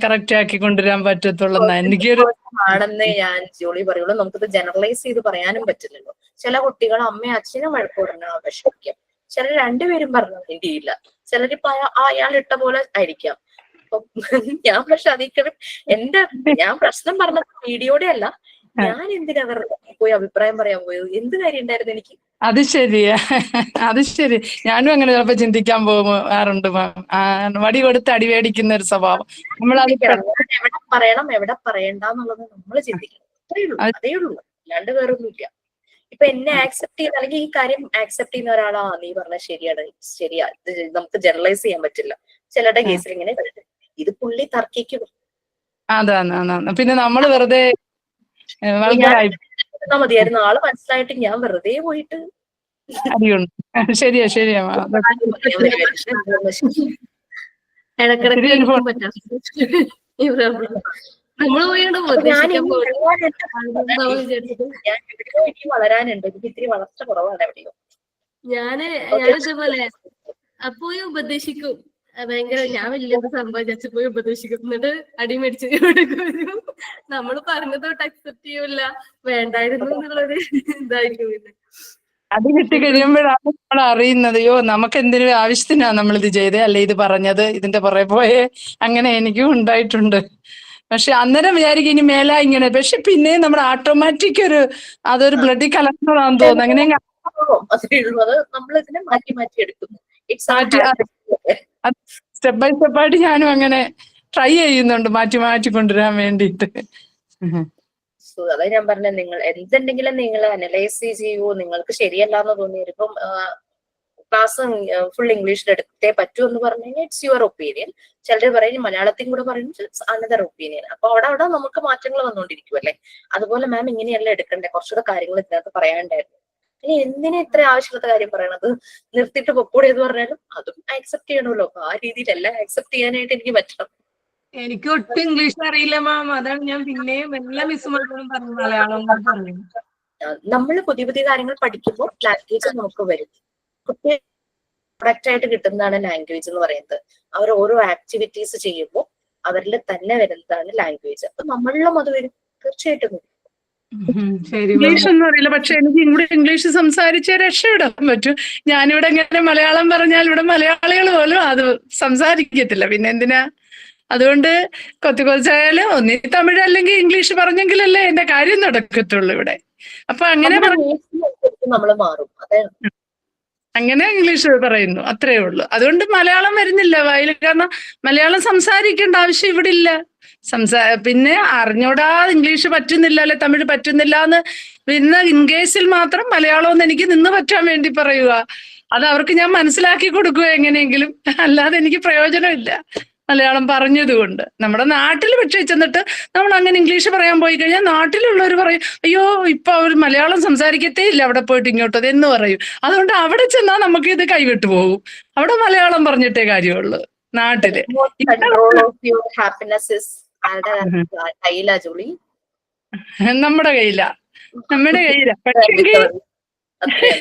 കറക്റ്റ് ആക്കി കൊണ്ടുവരാൻ പറ്റത്തുള്ളൂ എനിക്കൊരു ആണെന്നേ ഞാൻ ജോളി പറയുള്ളൂ. നമുക്കിത് ജനറലൈസ് ചെയ്ത് പറയാനും പറ്റില്ലല്ലോ. ചില കുട്ടികൾ അമ്മയും അച്ഛനും വഴക്കുടനെ വിഷമിക്കും, ചിലർ രണ്ടുപേരും പറഞ്ഞ വേണ്ടിയില്ല, ചിലരിപ്പോ അയാൾ ഇട്ട പോലെ ആയിരിക്കാം. അപ്പൊ ഞാൻ പക്ഷെ അതിൽ ഞാൻ പ്രശ്നം പറഞ്ഞത് വീഡിയോടെ അല്ല, ഞാൻ എന്തിനാ പോയി അഭിപ്രായം പറയാൻ പോയത്, എന്ത് കാര്യം ഉണ്ടായിരുന്നു എനിക്ക്. അത് ശരിയാ, അത് ശരി. ഞാനും അങ്ങനെ ചിലപ്പോ ചിന്തിക്കാൻ പോകാറുണ്ട്. വടി കൊടുത്ത് അടിവേടിക്കുന്ന ഒരു സ്വഭാവം. നമ്മൾ എവിടെ പറയണം എവിടെ പറയണ്ടെന്നുള്ളത് നമ്മൾ ചിന്തിക്കണം, അതേ ഉള്ളൂ, അല്ലാണ്ട് വേറൊന്നുമില്ല. ഇപ്പൊ എന്നെ ആക്സെപ്റ്റ് ചെയ്യുന്ന അല്ലെങ്കിൽ ഈ കാര്യം ആക്സെപ്റ്റ് ചെയ്യുന്ന ഒരാളാ നീ പറഞ്ഞ ശരിയാണ്, ശരിയാ, ഇത് നമുക്ക് ജനറലൈസ് ചെയ്യാൻ പറ്റില്ല. ചിലരുടെ കേസിൽ ഇങ്ങനെ ഇത് പുള്ളി തർക്കിക്കും. അതാണ് പിന്നെ നമ്മള് വെറുതെ മതിയായിരുന്നു, ആള് മനസ്സിലായിട്ട് ഞാൻ വെറുതെ പോയിട്ട് അടിയുണ്ട്. ശരിയാ വളരാനുണ്ട്, എനിക്ക് ഇത്തിരി വളർച്ച കുറവാണ് എവിടെയോ. ഞാനിതേപോലെ അപ്പോഴും ഉപദേശിക്കും, ഭയങ്കര ഞാൻ വലിയത് സംഭവിച്ചു പോയി ഉപദേശിക്കുന്നുണ്ട് അടി മേടിച്ച് കൊടുക്കും. നമ്മൾ പറഞ്ഞതോട്ട് അക്സെപ്റ്റ് ചെയ്യൂല, വേണ്ടായിരുന്നു എന്നുള്ളൊരു ഇതായിരിക്കും. പിന്നെ അത് കിട്ടി കഴിയുമ്പോഴാണ് നമ്മൾ അറിയുന്നത്, യോ നമുക്ക് എന്തിനും ആവശ്യത്തിനാ നമ്മൾ ഇത് ചെയ്തേ, അല്ലെ ഇത് പറഞ്ഞത്, ഇതിന്റെ പുറകെ പോയേ. അങ്ങനെ എനിക്കും ഉണ്ടായിട്ടുണ്ട്. പക്ഷെ അന്നേരം വിചാരിക്കും ഇനി മേല ഇങ്ങനെ, പക്ഷെ പിന്നെ നമ്മുടെ ഓട്ടോമാറ്റിക് അതൊരു ബ്ലഡിൽ കലർന്നതാന്ന് തോന്നുന്നു. അങ്ങനെ അതേ ഉള്ളൂ. അത് നമ്മൾ ഇതിനെ മാറ്റി മാറ്റി എടുക്കുന്നു. ഇറ്റ്സ് മാറ്റി സ്റ്റെപ്പ് ബൈ സ്റ്റെപ്പായിട്ട് ഞാനും അങ്ങനെ ട്രൈ ചെയ്യുന്നുണ്ട്, മാറ്റി മാറ്റി കൊണ്ടുവരാൻ വേണ്ടിയിട്ട്. സോ അതാ ഞാൻ പറഞ്ഞ, നിങ്ങൾ എന്തുണ്ടെങ്കിലും നിങ്ങൾ അനലൈസ് ചെയ്യൂ. നിങ്ങൾക്ക് ശരിയല്ല എന്ന് തോന്നിയത് ഇപ്പം ക്ലാസ് ഫുൾ ഇംഗ്ലീഷിൽ എടുത്തേ പറ്റൂ എന്ന് പറഞ്ഞു കഴിഞ്ഞാൽ ഇറ്റ്സ് യുവർ ഒപ്പീനിയൻ. ചിലർ പറയും മലയാളത്തിൽ കൂടെ പറയുന്നത് അനദർ ഒപ്പീനിയൻ. അപ്പൊ അവിടെ നമുക്ക് മാറ്റങ്ങൾ വന്നുകൊണ്ടിരിക്കും അല്ലെ. അതുപോലെ മാം ഇങ്ങനെയല്ല എടുക്കണ്ടേ, കുറച്ചുകൂടെ കാര്യങ്ങൾ ഇതിനകത്ത് പറയാണ്ടായിരുന്നു. ഇനി എന്തിനാ ഇത്ര ആവശ്യമില്ലാത്ത കാര്യം പറയണത്, നിർത്തിയിട്ട് പൊക്കൂടെ എന്ന് പറഞ്ഞാലും അതും ആക്സെപ്റ്റ് ചെയ്യണമല്ലോ. അപ്പൊ ആ രീതിയിലല്ല ആക്സെപ്റ്റ് ചെയ്യാനായിട്ട് എനിക്ക് പറ്റണം. എനിക്ക് ഒട്ടും ഇംഗ്ലീഷ് അറിയില്ല മാം, അതാണ് ഞാൻ പിന്നെയും എല്ലാ മിസ്സുമാരോടും പറഞ്ഞു മലയാളം പറഞ്ഞു. നമ്മൾ പുതിയ പുതിയ കാര്യങ്ങൾ പഠിക്കുമ്പോൾ ലാംഗ്വേജ് നമുക്ക് വരും. കുട്ടികൾ പ്രൊഡക്റ്റ് ആയിട്ട് കിട്ടുന്നതാണ് ലാംഗ്വേജ് എന്ന് പറയുന്നത്. അവർ ഓരോ ആക്ടിവിറ്റീസ് ചെയ്യുമ്പോൾ അവരിൽ തന്നെ വരുന്നതാണ് ലാംഗ്വേജ്. അപ്പൊ നമ്മളിലും അത് വരും, തീർച്ചയായിട്ടും വരും. ഇംഗ്ലീഷ് ഒന്നും അറിയില്ല, പക്ഷെ എനിക്ക് ഇവിടെ ഇംഗ്ലീഷ് സംസാരിച്ച് രക്ഷപ്പെടാൻ പറ്റും. ഞാനിവിടെ ഇങ്ങനെ മലയാളം പറഞ്ഞാൽ ഇവിടെ മലയാളികൾ പോലും അത് സംസാരിക്കത്തില്ല, പിന്നെ എന്തിനാ. അതുകൊണ്ട് കൊച്ചായാലും ഒന്നി തമിഴ് അല്ലെങ്കിൽ ഇംഗ്ലീഷ് പറഞ്ഞെങ്കിലല്ലേ എന്റെ കാര്യം നടക്കത്തുള്ളൂ ഇവിടെ. അപ്പൊ അങ്ങനെ നമ്മൾ മാറും. അങ്ങനെ ഇംഗ്ലീഷ് പറയുന്നു, അത്രേ ഉള്ളൂ. അതുകൊണ്ട് മലയാളം വരുന്നില്ല വായിൽ, കാരണം മലയാളം സംസാരിക്കേണ്ട ആവശ്യം ഇവിടെ ഇല്ല. പിന്നെ അറിഞ്ഞൂടാ ഇംഗ്ലീഷ് പറ്റുന്നില്ല അല്ലെ തമിഴ് പറ്റുന്നില്ല എന്ന് പിന്നെ ഇൻകേസിൽ മാത്രം മലയാളം ഒന്ന് എനിക്ക് നിന്ന് പറ്റാൻ വേണ്ടി പറയുക. അത് അവർക്ക് ഞാൻ മനസ്സിലാക്കി കൊടുക്കുക എങ്ങനെയെങ്കിലും, അല്ലാതെ എനിക്ക് പ്രയോജനമില്ല മലയാളം പറഞ്ഞതുകൊണ്ട്. നമ്മുടെ നാട്ടിൽ പക്ഷേ ചെന്നിട്ട് നമ്മൾ അങ്ങനെ ഇംഗ്ലീഷ് പറയാൻ പോയി കഴിഞ്ഞാൽ നാട്ടിലുള്ളവർ പറയും, അയ്യോ ഇപ്പൊ അവർ മലയാളം സംസാരിക്കത്തേ ഇല്ല അവിടെ പോയിട്ട് ഇങ്ങോട്ട് എന്ന് പറയും. അതുകൊണ്ട് അവിടെ ചെന്നാൽ നമുക്ക് ഇത് കൈവിട്ടു പോകും. അവിടെ മലയാളം പറഞ്ഞിട്ടേ കാര്യമുള്ളൂ നാട്ടില്. നമ്മുടെ കയ്യില പക്ഷേ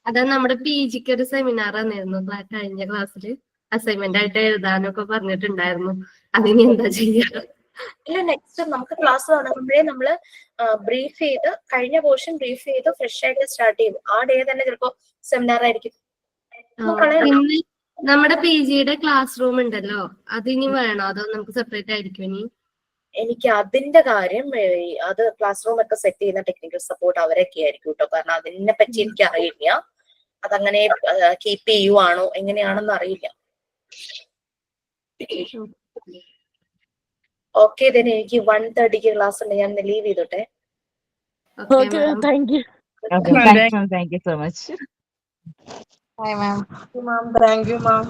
അതാ നമ്മുടെ PGക്ക് ഒരു സെമിനാർ വന്നിരുന്നു കഴിഞ്ഞ ക്ലാസ്സിൽ. അസൈൻമെന്റ് ആയിട്ട് എഴുതാനൊക്കെ പറഞ്ഞിട്ടുണ്ടായിരുന്നു. അതിന് എന്താ ചെയ്യാ? ഇല്ല, നെക്സ്റ്റ് നമുക്ക് ക്ലാസ് തുടങ്ങുമ്പോഴേ നമ്മള് ബ്രീഫ് ചെയ്ത് കഴിഞ്ഞ പോർഷൻ ബ്രീഫ് ചെയ്ത് ഫ്രഷ് ആയിട്ട് സ്റ്റാർട്ട് ചെയ്യും. ആ ഡേ തന്നെ ചിലപ്പോ സെമിനാർ ആയിരിക്കും. നമ്മുടെ PGയുടെ ക്ലാസ് റൂം ഉണ്ടല്ലോ, അതിനി വേണോ അതോ നമുക്ക് സെപ്പറേറ്റ് ആയിരിക്കും ഇനി? എനിക്ക് അതിന്റെ കാര്യം അത് ക്ലാസ് റൂം ഒക്കെ സെറ്റ് ചെയ്യുന്ന ടെക്നിക്കൽ സപ്പോർട്ട് അവരൊക്കെ ആയിരിക്കും കേട്ടോ. കാരണം അതിനെ പറ്റി എനിക്ക് അറിയില്ല. അതങ്ങനെ കീപ്പ് ചെയ്യുവാണോ എങ്ങനെയാണെന്ന് അറിയില്ല. ഓക്കെ, എനിക്ക് 1:30 ക്ലാസ് ഉണ്ട്. ഞാൻ ലീവ് ചെയ്തോട്ടെ. Thank you. Thank you so much. Bye, ma'am. Thank you, ma'am.